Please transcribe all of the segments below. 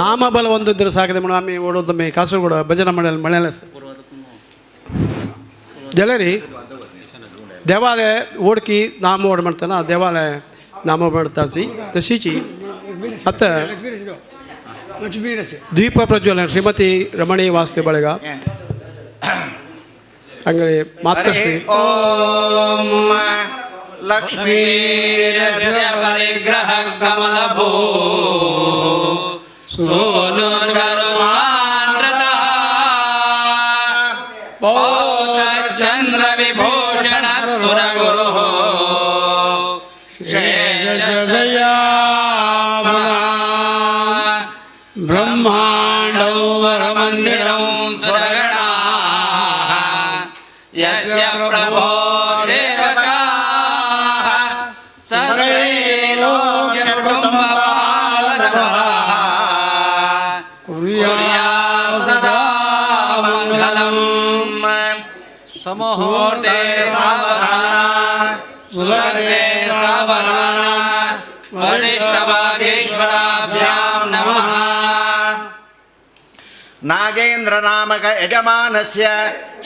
ನಾಮಬಲ ಹೊಂದಿದ್ರೆ ಸಾಕಿದೆ madam. ಆಮೇಲೆ ಓಡೋದೊಮ್ಮೆ ಕಾಸರಗೋಡು ಭಜನಾ ಮಂಡಳಿ ಮಳೆಯಲ್ಲ ಜಲರಿ ದೇವಾಲಯ ಓಡ್ಕಿ ನಾಮ ಓಡ್ ಮಾಡ್ತಾನೆ ಆ ದೇವಾಲಯ ನಾಮ ಮಾಡ್ತಾಸಿ तशीची आता द्वीप प्रज्वलन श्रीमती रमणी वासुदेव बळेगाव अंगले मातृश्री ओम लक्ष्मी परिग्रह कमलभो चंद्र विभूषण सुर गुरु ब्रह्मांडौ वरमंदिरं सुरगणा यस्य प्रभो देवताः सर्वे लोककुटुम्बपालनः कुर्यात् सदा मङ्गलम् समूहूर्ते सावधान सुलग्ने सावधान वरिष्ठवागीश्वराभ्यां नमः। नागेन्द्र नामक यजमानस्य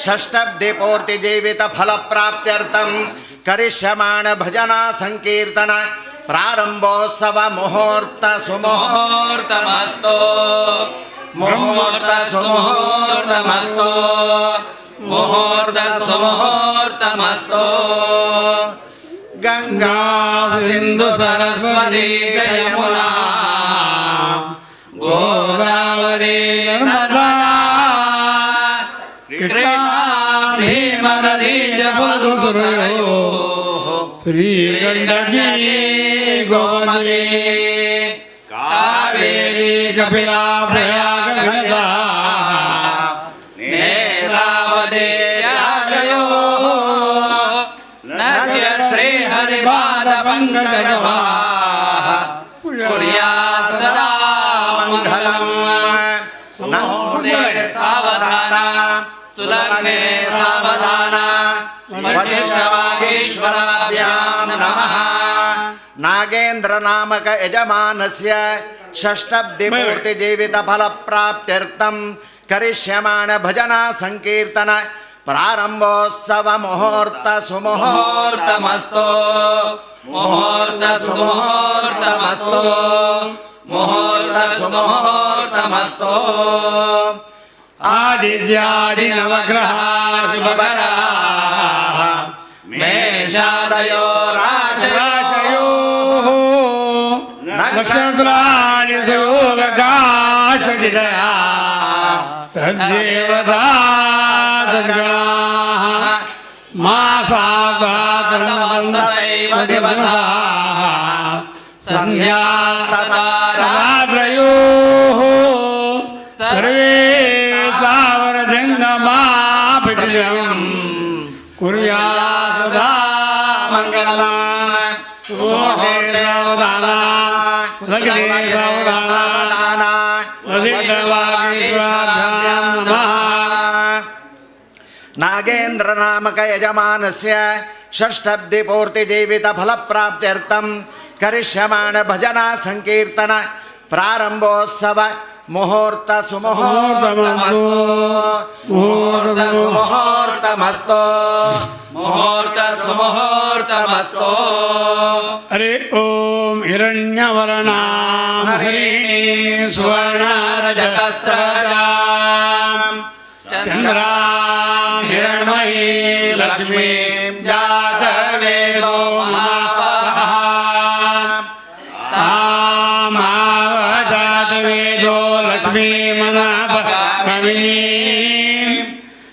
षष्ठब्दिपूर्ति जीवित फल प्राप्त्यर्थं करिष्यमाण भजना संकीर्तन प्रारंभोत्सव मुहूर्त सुमुहूर्तमस्तु मुहूर्त सुमुहूर्तमस्तु मुहूर्त सुमुहूर्तमस्तु। गंगा सिंधु सरस्वती यमुना गोदावरी नर्मदा कृष्णा भीमनदी जलधरयो श्री गंडकी गोमती कावेरी कपिला प्रयाग गंगा नेत्रावती राजयो नद्य श्री हरिपाद पंकजवा कुर्यात् सदा मंगलम्। मुहूर्ते सावधान सुलग्ने सावधान वसिष्ठवागीश्वराभ्यां नमः। नागेन्द्र नामक यजमानस्य षष्ठब्दिपूर्ति जीवित फल प्राप्त्यर्थं करिष्यमाण भजना संकीर्तन प्रारंभोत्सव मुहूर्त सुमुहूर्तमस्तु मुहूर्त सुमुहूर्तमस्तु मुहूर्त सुमुहूर्तमस्तु। आदित्यादि नवग्रह शुभकराः मेषादयो राशयो नक्षत्राणि सुयोगकाशदिदया सद्देवता सद्गणाः मासागात्रैव दिवसाः संध्यास्ततारात्रयोः सर्वे सावरजङ्गमापिटजम् कुर्यात् सदा मङ्गलम्। मुहूर्ते सावधान लग्ने सावधान वसिष्ठवागीश्वराभ्यां नमः। नागेन्द्र नामक यजमानस्य षष्ठब्दिपूर्ति जीवित फल प्राप्त्यर्थं करिष्यमाण भजना संकीर्तन प्रारंभोत्सव मुहूर्त सुमुहूर्तमस्तु मुहूर्त सुमुहूर्तमस्तु मुहूर्त सुमुहूर्तमस्तु। हरि ओम हिरण्यवर्णां हरिणीं सुवर्णरजतस्रजां चन्द्रां हिरण्मयी लक्ष्मीं जातवेदो महापः तामावजातवेदो लक्ष्मीमनापकमिनीं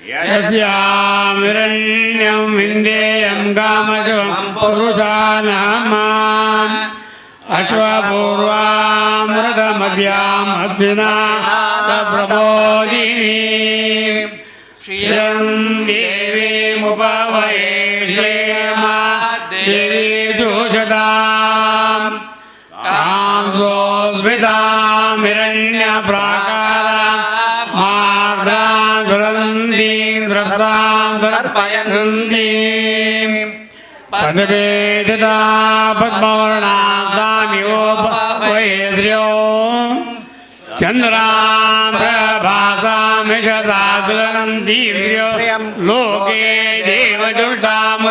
यस्यां हिरण्यं विन्देयं गामजं पुरुषाणाम् अश्वपूर्वामृतमद्याम् अब्धिना प्रबोधिनीं श्रियं देवीमुपवये श्रेमा देवी जोषताम् कांसोस्मितां हिरण्यप्राकारां मार्द्रां ज्वलन्तीं द्रष्टां तर्पयन्तीं पद्मेदिता पद्मवर्णां तामिवोपवये श्रियो चन्द्रां प्रभासामिषदादुलनन्दी श्रियं लोके देवदुष्टामुदाराम्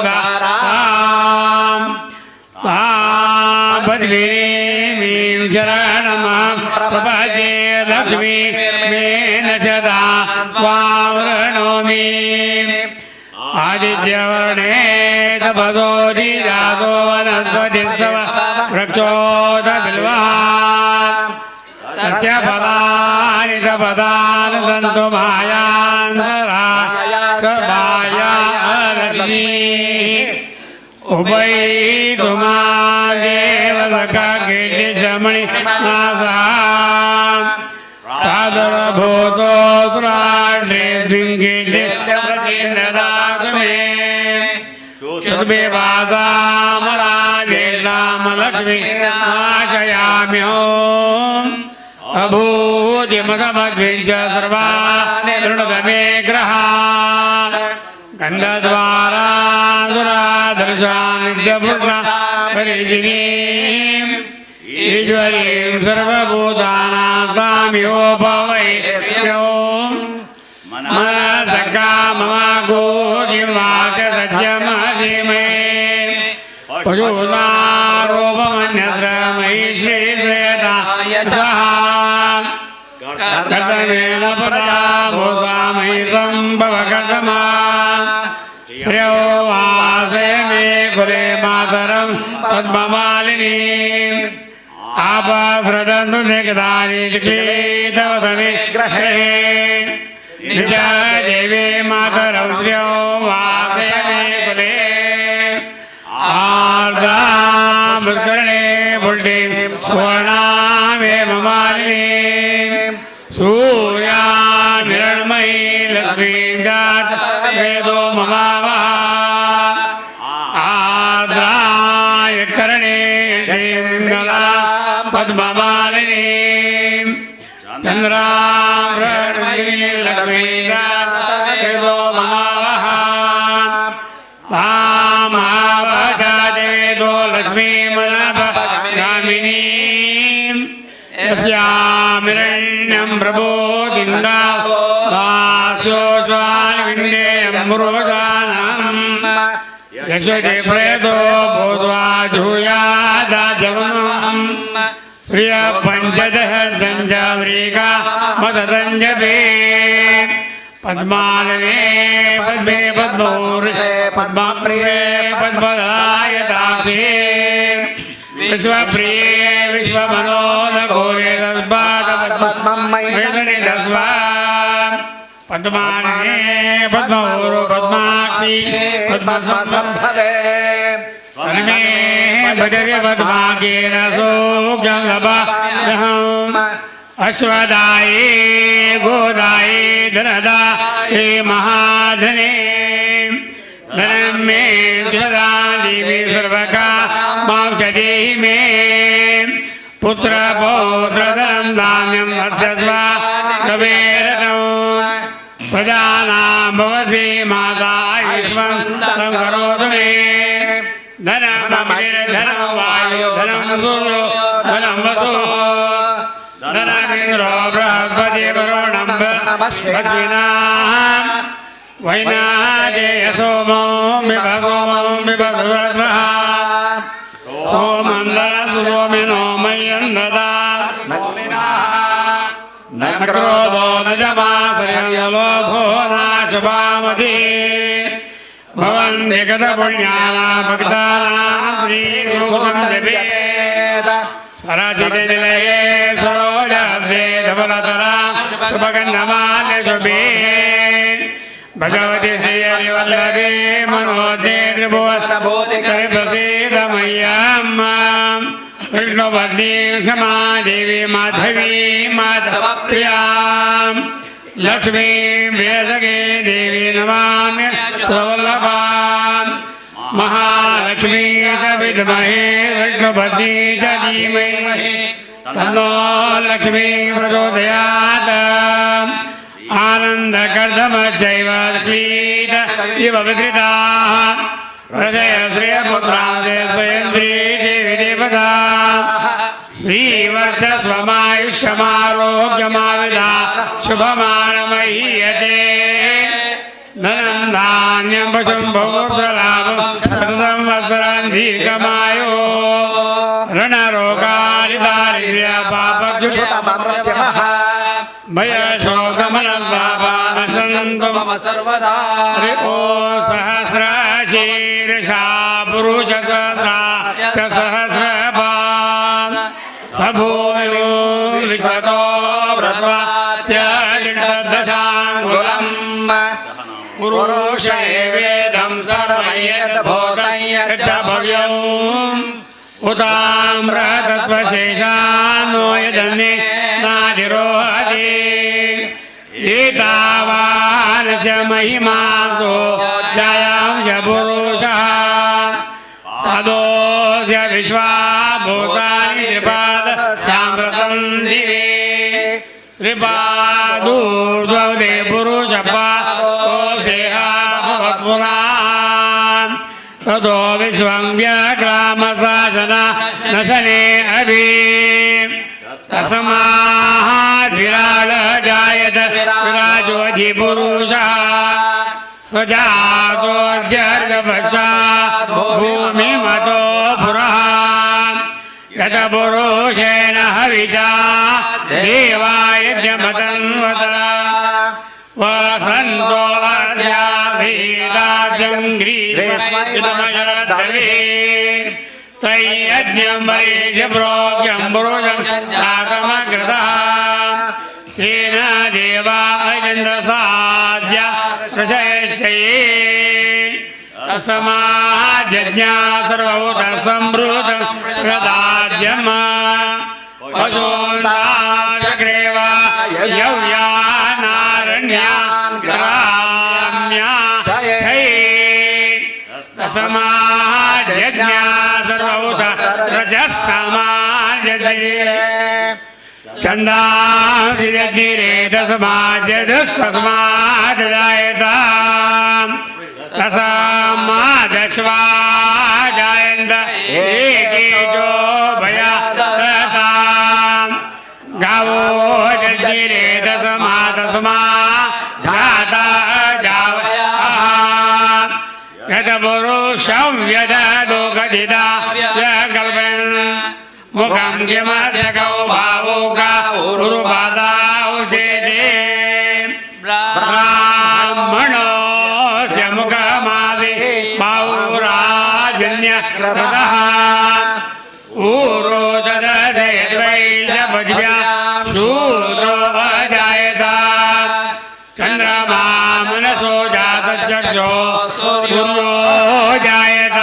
पद्मीं शरणमहं प्रपद्ये लक्ष्मी मेन सदा त्वां वृणोमि आदित्यवर्णे तपसो जिजातो वनस्पतिस्तव वृक्षोदबिल्वान् तस्य फलानि तपदानि सन्तु मायान्तराय सभाया लक्ष्मीः उभयितुमादेव सखा नासाम् तादरभूतो सुराष्ट्रे शृङ्गीर्तिप्रचिन्नदातु मे शुद्धिभासामराजेशामलक्ष्मी नाशयाम्योम् अभूतिमगमद्विञ्च सर्वान् वृणुतमे ग्रहान् गन्धद्वारा सुरादर्शानित्यपुष्णा परिजिनीम् ईश्वरीं सर्वभूतानां स्वाम्योपवैस्योम् मनसका मम गोजिर्वाचसत्यमधिमे पशूनारोपमन्यत्र महीश्वरी श्रेयताय स्वाहा कथमेन प्रजा भूत्वा मयि सम्भवकथमा श्रेयो वासे मे कुले मातरं पद्ममालिनी आपसृजन्तु निगदानि चिक्लीतवसमे ग्रहे निज देवी मातरं श्रेयो वासे मे कुले आर्द्रां पुष्करणे पुष्टिं सुवर्णामेव मालिनी सूर्यानिर्मयी लक्ष्मीं जात वेदो ममावः आर्द्राय करणे पद्ममालिनीं चन्द्रां लक्ष्मीं जात वेदो ममावः तामावजादेवेदो लक्ष्मीमनपगामिनीं यस्यामिरण्यं प्रबोधिन्दा वासोज्वालविन्देयमृगानम् यशोदे प्रेतो भूत्वा जूयादाजवनम् श्रियपञ्चदश सञ्जवृका मदसञ्जपे पद्मालने पद्मे पद्मोर्षे पद्मप्रिये पद्मदायताक्षे विश्वप्रिये विश्वमनोदघोरे तस्मादपद्मं मयि दस्वा पद्मालने पद्मोरो पद्माक्षी पद्मसम्भवे तन्मे भजति पद्माकेन सौख्यं लभाम्यहम् अश्वदाये गोदाये धनदाये महाधने धनं मे सदा देवी सर्वकामां च देहि मे पुत्रपौत्रधनं धान्यम् अर्चस्वा कवेरतम् प्रजानां भवति माता आयुष्मन्तं करोतु मे धनं धनं वायु धनं सूर्यो धनं वसु धनमिन्द्रो बृहस्पति वरुणं अश्विनां वैनादेय सोमो विभसुरः सोमन्दर सोमिनो मह्यं ददात् न क्रोधो न जमासर्यलोभो नाशुभामति भवन्ति गतपुण्यानां भक्तानां श्रीरूपं जपेत् सरसिजनिलये सरोजस्ते धवलतरा सुभगन्धमाल्यशुभे भगवति श्रीहरिवल्लभे मनोजे त्रिभुवनभूतिकरिप्रसीद मह्यम् विष्णुपत्नी क्षमा देवी माधवी माधवप्रियां लक्ष्मीं वेदगे देवी नमामि स्वल्लभां महालक्ष्मी च विद्महे विष्णुपत्नी च धीमहि तन्नो लक्ष्मी प्रचोदयात् आनन्दकर्दमश्चैव क्रीड इव विकृताः प्रजय श्रियपुत्रां च स्वयं देवी देवता श्रीवर्ध स्वमायुष्यमारोग्यमाविदा शुभमानमहीयते धनं धान्यं पशुं बहुपुत्रलाभं संवत्सरान् दीर्घमायो रणरोगादिदारिद्र्यपापज्युतममृत्यमः भयशोकमनस्तापानशन्तु मम सर्वदा रिपो सहस्रशीर्षा पुरुषसहस्रा च सहस्रपान् सभूयो विश्वतो व्रत्वात्यदिष्टदशाङ्गुलम् पुरुषे वेदं सर्वयद्भूतं यच्च भव्यम् उताम्रतत्त्वशेषानो यदन्ये नाधिरोहति एतावान् च महिमांसो जयां च पुरुषः सदोऽस्य विश्वाभूतानि त्रिपादस्यामृतं दिवे त्रिपादूर्ध्वदे पुरुषपादोऽसेहा भवत्पुरान् ततो विश्वं व्यग्रामशासना नशने अभि तस्मात् विराळ जायत विराजोऽधिपुरुषः स्वजातोऽध्यर्गपश्चात् भूमिमतो पुरः यत पुरुषेण हविषा देवा यज्ञमतन्वत वसन्तो अस्याधीराजं ग्रीष्मशरद्धवे तय्यज्ञं वरेश प्रोक्तं पुरुषं जातमग्रतः तेन देवा अजन्द्रसाद्य प्रशयश्चये तस्माज्जज्ञा सर्वभूतसम्भूतं प्रदाद्यम् पशून्दाचक्रेव यव्यानारण्यान् ग्राम्या तस्माज्जज्ञा सर्वभूत रजः समाजरे छन्दांसिरग्निरे तस्माज्जदस्तस्माज्जायताम् तस्मादश्वा जायन्त एकेजो भयादताम् गावो जज्ञिरे तस्मात् जाता जावयः यत पुरुषं व्यददोगदिदा व्यकल्पन् मुखं किमर्शकौ भावुका उरुपादाौ चेते ब्राह्मणोऽस्य मुखमादि बाहुराजन्यकृतः ऊरो ददते द्वैषभज्या शूद्रो अजायत चन्द्रमा मनसो जातचक्षो सूर्यो जायत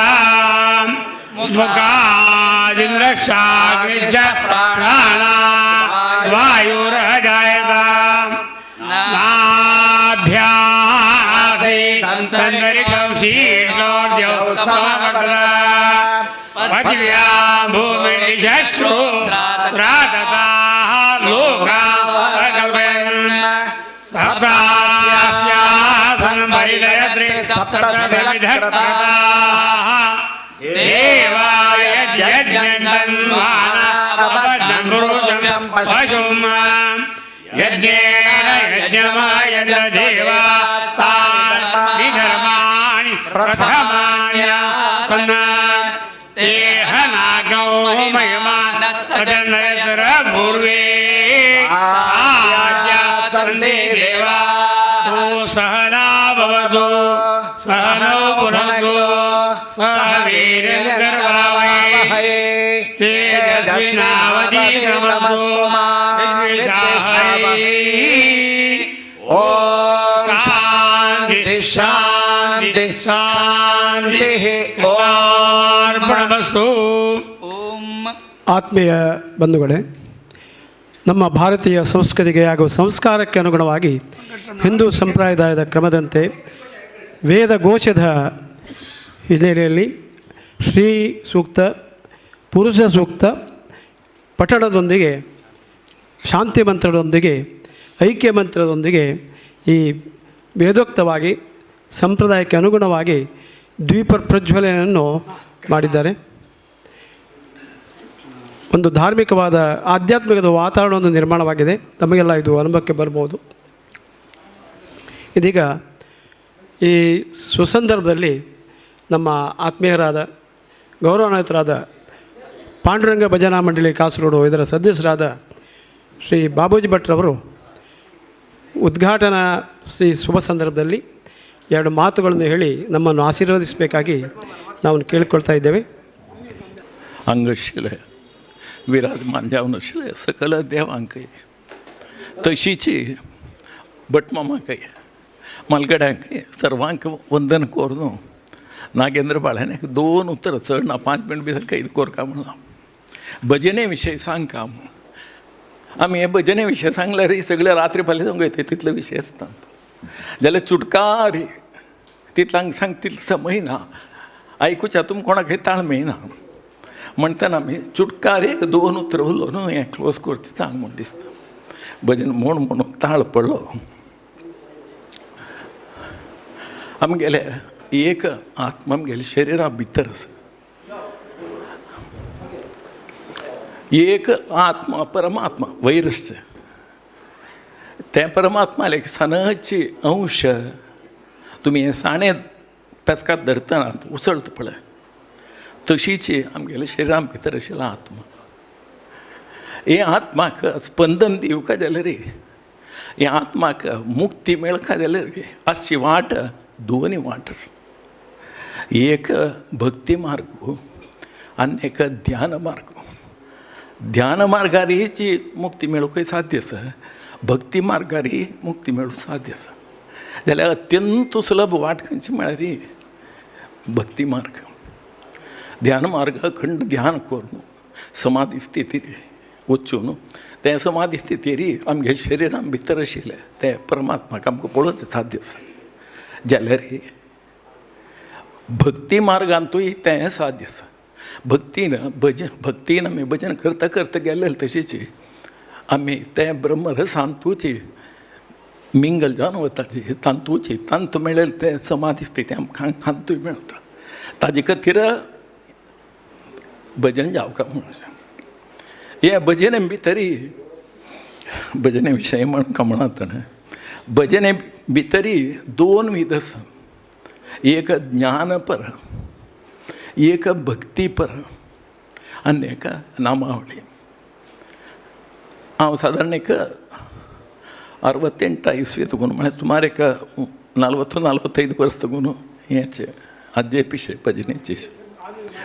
मुखादिन्द्रश्चाग्निश्च प्राणा वायुरजायत नाभ्यासीदन्तरिक्षं शीर्षोऽद्यौ समवर्तत पृथिव्यां भूमिर्दिशश्रु प्रातताः लोकाः प्रकल्पयन् सप्तास्यासन् परिदयत्रि सप्तविधकृताः देवाय यज्ञन्तन्वानावबद्धं पुरुषं पशुं यज्ञेन यज्ञमायन्त देवास्तान् विधर्माणि प्रथमान्यासन् तेह नागौ महिमानस्तजनयतर पूर्वे आद्यासन्ते देवा सहना भवतु सहनौ पुनस्तु सह वीर्यङ्करवावहै तेजस्विनावधीतमस्तु मा विद्विषावहै ॐ शान्ति शान्ति शान्तिः अर्पणमस्तु. ಆತ್ಮೀಯ ಬಂಧುಗಳೇ, ನಮ್ಮ ಭಾರತೀಯ ಸಂಸ್ಕೃತಿಗೆ ಹಾಗೂ ಸಂಸ್ಕಾರಕ್ಕೆ ಅನುಗುಣವಾಗಿ ಹಿಂದೂ ಸಂಪ್ರದಾಯದ ಕ್ರಮದಂತೆ ವೇದಘೋಷದ ಹಿನ್ನೆಲೆಯಲ್ಲಿ ಶ್ರೀ ಸೂಕ್ತ, ಪುರುಷ ಸೂಕ್ತ ಪಠಣದೊಂದಿಗೆ, ಶಾಂತಿ ಮಂತ್ರದೊಂದಿಗೆ, ಐಕ್ಯ ಮಂತ್ರದೊಂದಿಗೆ ಈ ವೇದೋಕ್ತವಾಗಿ ಸಂಪ್ರದಾಯಕ್ಕೆ ಅನುಗುಣವಾಗಿ ದ್ವೀಪ ಪ್ರಜ್ವಲನೆಯನ್ನು ಮಾಡಿದ್ದಾರೆ. ಒಂದು ಧಾರ್ಮಿಕವಾದ ಆಧ್ಯಾತ್ಮಿಕದ ವಾತಾವರಣವನ್ನು ನಿರ್ಮಾಣವಾಗಿದೆ. ತಮಗೆಲ್ಲ ಇದು ಅನುಭವಕ್ಕೆ ಬರ್ಬೋದು. ಇದೀಗ ಈ ಸುಸಂದರ್ಭದಲ್ಲಿ ನಮ್ಮ ಆತ್ಮೀಯರಾದ ಗೌರವಾನ್ವಿತರಾದ ಪಾಂಡುರಂಗ ಭಜನಾ ಮಂಡಳಿ ಕಾಸರಗೋಡು ಇದರ ಸದಸ್ಯರಾದ ಶ್ರೀ ಬಾಬೂಜಿ ಭಟ್ರವರು ಉದ್ಘಾಟನಾ ಈ ಶುಭ ಸಂದರ್ಭದಲ್ಲಿ 2 ಮಾತುಗಳನ್ನು ಹೇಳಿ ನಮ್ಮನ್ನು ಆಶೀರ್ವದಿಸಬೇಕಾಗಿ ನಾವು ಕೇಳಿಕೊಳ್ತಾ ಇದ್ದೇವೆ. अंगशिले विराजमान जावनशिले सकल देवांकय तशीची भटमामाकय मलगड्यांकय सर्वांक वंदन कोरून नागेंद्र बाळ्याने 2 उत्तर चढ ना 5 मिनट भितर कैद कोरका म्हणला. भजने विषय सांग का आम्ही हे भजने विषय सांगल्यार सगळे रात्री फाल्यां जावंक येता तितले विशय आसता जाल्यार चुटकारी तितलांक सांग तितलो समय ना आयकुच्या तुम कोणाकय ताळमेळ ना म्हणटना आमी चुटकार एक 2 उतर उलोवन हें क्लोज करचें सांग म्हूण दिसता. भजन म्हणून ताळ पडलो. आमगेले एक आत्मा आमगेले शरिरा भितर आसा. एक आत्मा परमात्मा वैरस ते परमात्माले सनाची अंश तुमी हे साणे पेस्कात धरतना उसळता पळय तशीची आमगेल्या शरिरां भितर आशिल्लो आत्मा. हे आत्माक स्पंदन दिवका जाल्यार हे आत्माक मुक्ती मेळका जाल्यार अशी वाट 2 वाट आसा. एक भक्ती मार्ग आनी एक ध्यान मार्ग. ध्यान मार्गारीची मुक्ती मेळूंकय साध्य आसा. भक्ती मार्गारी मुक्ती मेळूंक साध्य आसा. जाल्यार अत्यंत सुलभ वाट खंयची म्हळ्यार भक्ती मार्ग. ध्यान मार्ग अखंड ध्यान करून समाधी स्थितीर वचून ते समाधी स्थितीर आमगे शरिरां भितर आशिल्ले ते परमात्माक आमकां पळोवचें साध्य आसा. जाल्यार भक्ती मार्गांतूय तें साध्य आसा. भक्तीन आमी भजन करता करता गेले तशीच आमी ते ब्रह्मरसांतूची मिंगल जावन वता तांतूची तांत मेळ्ळेले ते समाधी स्थिती आमकां तांतूय मेळटा. ताजे खातीर भजन जावका म्हणून हे भजने भितरी भजने विशय म्हणका म्हणत भजने भितरी 2 विध आसा. एक ज्ञानपर एक भक्तीपर आनी एक नामावळी. हांव सादारण एक 68 इसवी तकून म्हळ्यार सुमार एक 40-45 वर्स तकून हेचे अध्यपिशे भजनेचे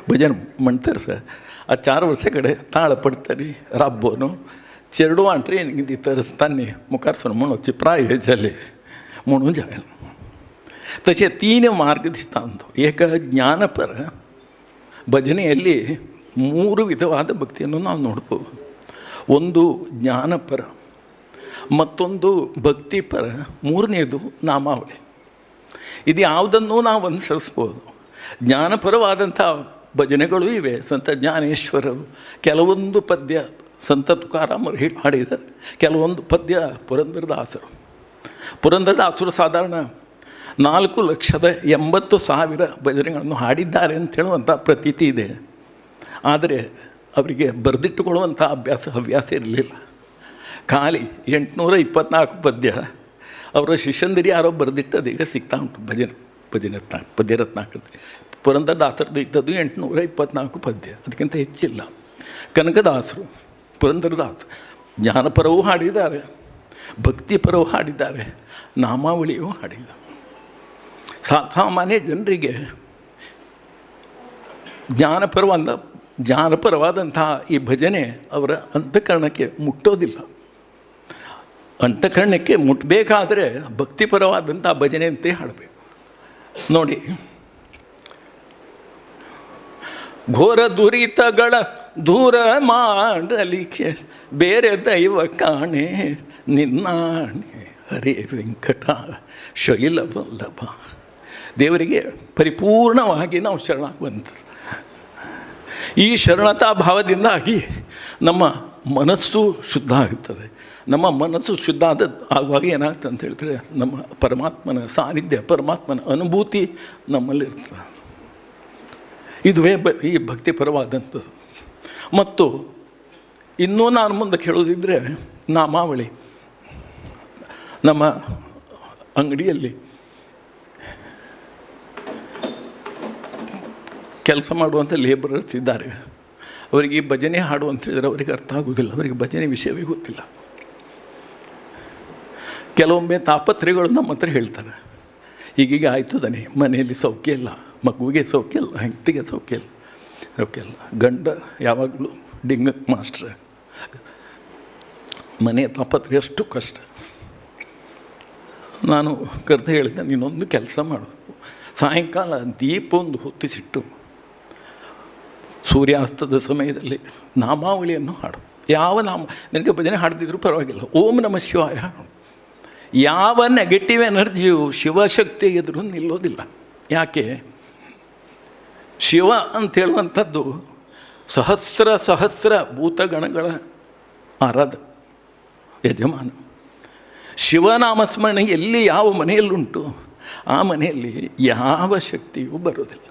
भजन म्हणटर सर आ 4 वर्सां कडेन ताळ पडटली राबोवन चेडवां ट्रेनिंग दितर तांणी मुखार सर म्हणून प्राय जाले म्हणून जालें. तशे 3 मार्ग दिसता. एक ज्ञानपर ಭಜನೆಯಲ್ಲಿ 3 ವಿಧವಾದ ಭಕ್ತಿಯನ್ನು ನಾವು ನೋಡ್ಬೋದು. ಒಂದು ಜ್ಞಾನಪರ, ಮತ್ತೊಂದು ಭಕ್ತಿಪರ, 3ನೇದು ನಾಮಾವಳಿ. ಇದು ಯಾವುದನ್ನು ನಾವು ಅನುಸರಿಸ್ಬೋದು. ಜ್ಞಾನಪರವಾದಂಥ ಭಜನೆಗಳು ಇವೆ. ಸಂತ ಜ್ಞಾನೇಶ್ವರರು ಕೆಲವೊಂದು ಪದ್ಯ ಸಂತ ತುಕಾರಾಮರು ಹಾಡಿದ್ದಾರೆ, ಕೆಲವೊಂದು ಪದ್ಯ ಪುರಂದರದಾಸರು ಸಾಧಾರಣ 4,80,000 ಭಜನೆಗಳನ್ನು ಹಾಡಿದ್ದಾರೆ ಅಂತ ಹೇಳುವಂಥ ಪ್ರತೀತಿ ಇದೆ. ಆದರೆ ಅವರಿಗೆ ಬರೆದಿಟ್ಟುಕೊಳ್ಳುವಂಥ ಹವ್ಯಾಸ ಇರಲಿಲ್ಲ. ಖಾಲಿ 824 ಪದ್ಯ ಅವರ ಶಿಷ್ಯಂದಿರಿ ಯಾರೋ ಬರೆದಿಟ್ಟದು ಈಗ ಸಿಗ್ತಾ ಉಂಟು. ಪದ್ಯರತ್ನಾಕೃತಿ ಪುರಂದರದಾಸರದು ಇದ್ದದ್ದು 824 ಪದ್ಯ, ಅದಕ್ಕಿಂತ ಹೆಚ್ಚಿಲ್ಲ. ಕನಕದಾಸರು, ಪುರಂದರದಾಸರು ಜ್ಞಾನಪರವೂ ಹಾಡಿದ್ದಾರೆ, ಭಕ್ತಿಪರವೂ ಹಾಡಿದ್ದಾರೆ, ನಾಮಾವಳಿಯೂ ಹಾಡಿದ್ದಾರೆ. ಸಾಮಾನ್ಯ ಜನರಿಗೆ ಜ್ಞಾನಪರವಾದಂತಹ ಈ ಭಜನೆ ಅವರ ಅಂತಃಕರಣಕ್ಕೆ ಮುಟ್ಟೋದಿಲ್ಲ. ಅಂತಃಕರಣಕ್ಕೆ ಮುಟ್ಟಬೇಕಾದರೆ ಭಕ್ತಿಪರವಾದಂಥ ಭಜನೆ ಅಂತೇ ಹಾಡಬೇಕು. ನೋಡಿ, ಘೋರ ದುರಿತಗಳ ದೂರ ಮಾಡಲಿಕ್ಕೆ ಬೇರೆ ದೈವ ಕಾಣೆ ನಿನ್ನಾಣೆ ಹರೇ ವೆಂಕಟ ಶೈಲವಲ್ಲಭ. ದೇವರಿಗೆ ಪರಿಪೂರ್ಣವಾಗಿ ನಾವು ಶರಣಾಗುವಂಥದ್ದು. ಈ ಶರಣತಾ ಭಾವದಿಂದಾಗಿ ನಮ್ಮ ಮನಸ್ಸು ಶುದ್ಧ ಆಗುತ್ತದೆ. ನಮ್ಮ ಮನಸ್ಸು ಶುದ್ಧ ಆಗುವಾಗ ಏನಾಗ್ತದೆ ಅಂತ ಹೇಳಿದ್ರೆ ನಮ್ಮ ಪರಮಾತ್ಮನ ಸಾನ್ನಿಧ್ಯ, ಪರಮಾತ್ಮನ ಅನುಭೂತಿ ನಮ್ಮಲ್ಲಿರ್ತದೆ. ಇದುವೇ ಈ ಭಕ್ತಿಪರವಾದಂಥದ್ದು. ಮತ್ತು ಇನ್ನೂ ನಾನು ಮುಂದಕ್ಕೆ ಹೇಳೋದಿದ್ದರೆ ನಾಮಾವಳಿ. ನಮ್ಮ ಅಂಗಡಿಯಲ್ಲಿ ಕೆಲಸ ಮಾಡುವಂಥ ಲೇಬರರ್ಸ್ ಇದ್ದಾರೆ. ಅವರಿಗೆ ಈ ಭಜನೆ ಹಾಡು ಅಂತ ಹೇಳಿದರೆ ಅವರಿಗೆ ಅರ್ಥ ಆಗೋದಿಲ್ಲ, ಅವರಿಗೆ ಭಜನೆ ವಿಷಯವೇ ಗೊತ್ತಿಲ್ಲ. ಕೆಲವೊಮ್ಮೆ ತಾಪತ್ರಯಗಳು ನಮ್ಮ ಹತ್ರ ಹೇಳ್ತಾರೆ, ಹೀಗೀಗ ಆಯಿತು ದನಿ, ಮನೆಯಲ್ಲಿ ಸೌಖ್ಯ ಇಲ್ಲ, ಮಗುವಿಗೆ ಸೌಖ್ಯ ಇಲ್ಲ, ಹೆಂಡತಿಗೆ ಸೌಖ್ಯ ಇಲ್ಲ. ಗಂಡ ಯಾವಾಗಲೂ ಡಿಂಗ್ ಮಾಸ್ಟ್ರ್. ಮನೆಯ ತಾಪತ್ರಯ ಅಷ್ಟು ಕಷ್ಟ. ನಾನು ಕರೆದು ಹೇಳಿದ್ದೆ, ನೀನೊಂದು ಕೆಲಸ ಮಾಡು, ಸಾಯಂಕಾಲ ದೀಪ ಒಂದು ಹೊತ್ತಿಸಿಟ್ಟು ಸೂರ್ಯಾಸ್ತದ ಸಮಯದಲ್ಲಿ ನಾಮಾವಳಿಯನ್ನು ಹಾಡು. ಯಾವ ನಾಮ ನಿನಗೆ ಭಜನೆ ಹಾಡ್ತಿದ್ರು ಪರವಾಗಿಲ್ಲ, ಓಂ ನಮಃ ಶಿವಾಯ ಹಾಡು. ಯಾವ ನೆಗೆಟಿವ್ ಎನರ್ಜಿಯು ಶಿವಶಕ್ತಿ ಎದುರು ನಿಲ್ಲೋದಿಲ್ಲ. ಯಾಕೆ? ಶಿವ ಅಂತ ಹೇಳುವಂಥದ್ದು ಸಹಸ್ರ ಭೂತಗಣಗಳ ಆರಾಧ ಯಜಮಾನ. ಶಿವನಾಮಸ್ಮರಣೆ ಎಲ್ಲಿ ಯಾವ ಮನೆಯಲ್ಲುಂಟು ಆ ಮನೆಯಲ್ಲಿ ಯಾವ ಶಕ್ತಿಯೂ ಬರೋದಿಲ್ಲ.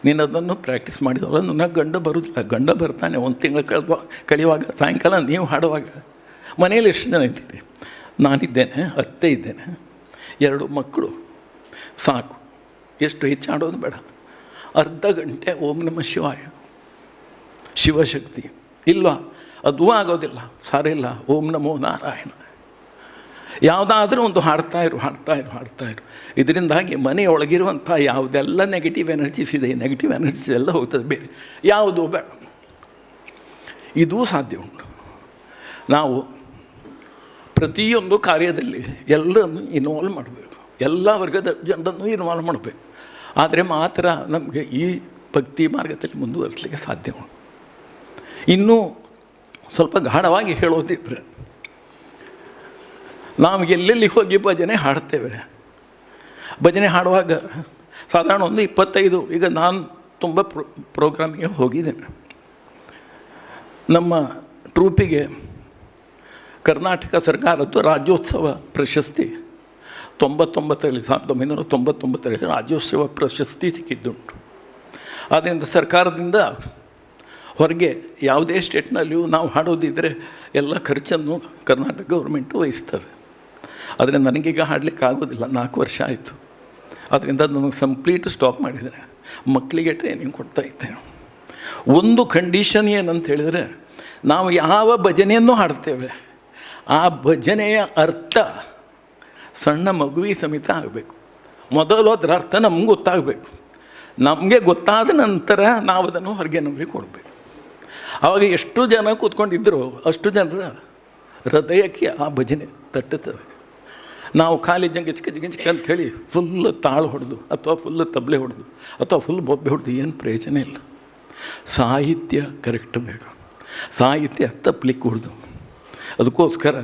ನೀನು ಅದನ್ನು ಪ್ರಾಕ್ಟೀಸ್ ಮಾಡಿದವಲ್ಲ, ನನಗೆ ಗಂಡ ಬರೋದಿಲ್ಲ. ಗಂಡ ಬರ್ತಾನೆ, ಒಂದು ತಿಂಗಳು ಕಳೆಯುವಾಗ ಸಾಯಂಕಾಲ ನೀವು ಹಾಡುವಾಗ ಮನೆಯಲ್ಲಿ ಎಷ್ಟು ಜನ ಇದ್ದೀರಿ? ನಾನಿದ್ದೇನೆ, ಅತ್ತೆ ಇದ್ದೇನೆ, 2 ಮಕ್ಕಳು, ಸಾಕು. ಎಷ್ಟು ಹೆಚ್ಚು ಆಡೋದು ಬೇಡ. ಅರ್ಧ ಗಂಟೆ ಓಂ ನಮಃ ಶಿವಾಯ, ಶಿವಶಕ್ತಿ ಇಲ್ವಾ? ಅದೂ ಆಗೋದಿಲ್ಲ. ಸಾರಿಲ್ಲ, ಓಂ ನಮೋ ನಾರಾಯಣ. ಯಾವುದಾದ್ರೂ ಒಂದು ಹಾಡ್ತಾ ಇರು. ಇದರಿಂದಾಗಿ ಮನೆಯೊಳಗಿರುವಂಥ ಯಾವುದೆಲ್ಲ ನೆಗೆಟಿವ್ ಎನರ್ಜೀಸ್ ಇದೆ, ನೆಗೆಟಿವ್ ಎನರ್ಜೀಸ್ ಎಲ್ಲ ಹೋಗ್ತದೆ. ಬೇರೆ ಯಾವುದೂ ಬೇಡ. ಇದೂ ಸಾಧ್ಯ ಉಂಟು. ನಾವು ಪ್ರತಿಯೊಂದು ಕಾರ್ಯದಲ್ಲಿ ಎಲ್ಲರನ್ನು ಇನ್ವಾಲ್ವ್ ಮಾಡಬೇಕು, ಎಲ್ಲ ವರ್ಗದ ಜನರನ್ನು ಇನ್ವಾಲ್ವ್ ಮಾಡಬೇಕು. ಆದರೆ ಮಾತ್ರ ನಮಗೆ ಈ ಭಕ್ತಿ ಮಾರ್ಗದಲ್ಲಿ ಮುಂದುವರಿಸಲಿಕ್ಕೆ ಸಾಧ್ಯ ಉಂಟು. ಇನ್ನೂ ಸ್ವಲ್ಪ ಗಾಢವಾಗಿ ಹೇಳೋದಿದ್ರೆ, ನಾವು ಎಲ್ಲೆಲ್ಲಿ ಹೋಗಿ ಭಜನೆ ಹಾಡ್ತೇವೆ. ಭಜನೆ ಹಾಡುವಾಗ ಸಾಧಾರಣ ಒಂದು 25, ಈಗ ನಾನು ತುಂಬ ಪ್ರೋಗ್ರಾಮಿಗೆ ಹೋಗಿದ್ದೇನೆ. ನಮ್ಮ ಟ್ರೂಪಿಗೆ ಕರ್ನಾಟಕ ಸರ್ಕಾರದ್ದು ರಾಜ್ಯೋತ್ಸವ ಪ್ರಶಸ್ತಿ 1999 ರಾಜ್ಯೋತ್ಸವ ಪ್ರಶಸ್ತಿ ಸಿಕ್ಕಿದ್ದುಂಟು. ಆದ್ದರಿಂದ ಸರ್ಕಾರದಿಂದ ಹೊರಗೆ ಯಾವುದೇ ಸ್ಟೇಟ್ನಲ್ಲಿಯೂ ನಾವು ಹಾಡೋದಿದ್ದರೆ ಎಲ್ಲ ಖರ್ಚನ್ನು ಕರ್ನಾಟಕ ಗೌರ್ಮೆಂಟು ವಹಿಸ್ತದೆ. ಆದರೆ ನನಗೀಗ ಹಾಡಲಿಕ್ಕೆ ಆಗೋದಿಲ್ಲ, 4 ವರ್ಷ ಆಯಿತು. ಅದರಿಂದ ನನಗೆ ಕಂಪ್ಲೀಟ್ ಸ್ಟಾಪ್ ಮಾಡಿದರೆ ಮಕ್ಕಳಿಗೆ ಟ್ರೈನಿಂಗ್ ಕೊಡ್ತಾಯಿದ್ದೆ. ಒಂದು ಕಂಡೀಷನ್ ಏನಂತ ಹೇಳಿದರೆ, ನಾವು ಯಾವ ಭಜನೆಯನ್ನು ಹಾಡ್ತೇವೆ ಆ ಭಜನೆಯ ಅರ್ಥ ಸಣ್ಣ ಮಗುವಿಗೆ ಸಮೇತ ಆಗಬೇಕು. ಮೊದಲು ಅದರ ಅರ್ಥ ನಮ್ಗೆ ಗೊತ್ತಾಗಬೇಕು. ನಮಗೆ ಗೊತ್ತಾದ ನಂತರ ನಾವು ಅದನ್ನು ಹೊರಗೆ ನಮಗೆ ಕೊಡಬೇಕು. ಆವಾಗ ಎಷ್ಟು ಜನ ಕೂತ್ಕೊಂಡಿದ್ದರು ಅಷ್ಟು ಜನರ ಹೃದಯಕ್ಕೆ ಆ ಭಜನೆ ತಟ್ಟುತ್ತದೆ. ನಾವು ಖಾಲಿ ಜಿಂಗಿಚ್ಕ ಅಂಥೇಳಿ ಫುಲ್ ತಾಳು ಹೊಡೆದು ಅಥವಾ ಫುಲ್ ತಬಲೆ ಹೊಡೆದು ಅಥವಾ ಫುಲ್ ಬೊಬ್ಬೆ ಹೊಡೆದು ಏನು ಪ್ರಯೋಜನ ಇಲ್ಲ. ಸಾಹಿತ್ಯ ಕರೆಕ್ಟ್ ಬೇಕು, ಸಾಹಿತ್ಯ ತಪ್ಪಲಿಕ್ಕೆ ಹೊಡೆದು. ಅದಕ್ಕೋಸ್ಕರ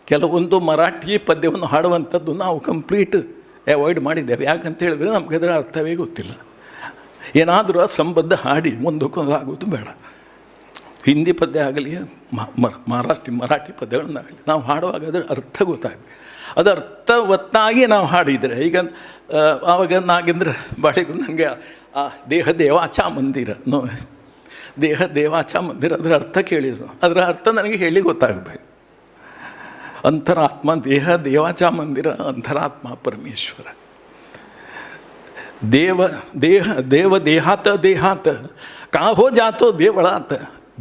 ಕೆಲವೊಂದು ಮರಾಠಿ ಪದ್ಯವನ್ನು ಹಾಡುವಂಥದ್ದು ನಾವು ಕಂಪ್ಲೀಟ್ ಅವಾಯ್ಡ್ ಮಾಡಿದ್ದೇವೆ. ಯಾಕಂತ ಹೇಳಿದ್ರೆ ನಮ್ಗೆ ಅದರ ಅರ್ಥವೇ ಗೊತ್ತಿಲ್ಲ. ಏನಾದರೂ ಅಸಂಬದ್ಧ ಹಾಡಿ ಮುಂದಕ್ಕೊಂದು ಆಗೋದು ಬೇಡ. ಹಿಂದಿ ಪದ್ಯ ಆಗಲಿ, ಮರಾಠಿ ಪದ್ಯಗಳನ್ನಾಗಲಿ ನಾವು ಹಾಡುವಾಗ ಅದರ ಅರ್ಥ ಗೊತ್ತಾಗಲಿ. ಅದು ಅರ್ಥವತ್ತಾಗಿ ನಾವು ಹಾಡಿದರೆ, ಈಗ ಆವಾಗ ನಾಗೇಂದ್ರ ಬಾಳಿಗೂ ನನಗೆ ಆ ದೇವಾಚಾ ಮಂದಿರ ಅದರ ಅರ್ಥ ಕೇಳಿದರು. ಅದರ ಅರ್ಥ ನನಗೆ ಹೇಳಿ ಗೊತ್ತಾಗಬೇಕು. ಅಂತರಾತ್ಮ ದೇವಾಚಾ ಮಂದಿರ, ಅಂತರಾತ್ಮ ಪರಮೇಶ್ವರ. ದೇಹಾತ ಕಾಹೋ ಜಾತೋ ದೇವಳಾತ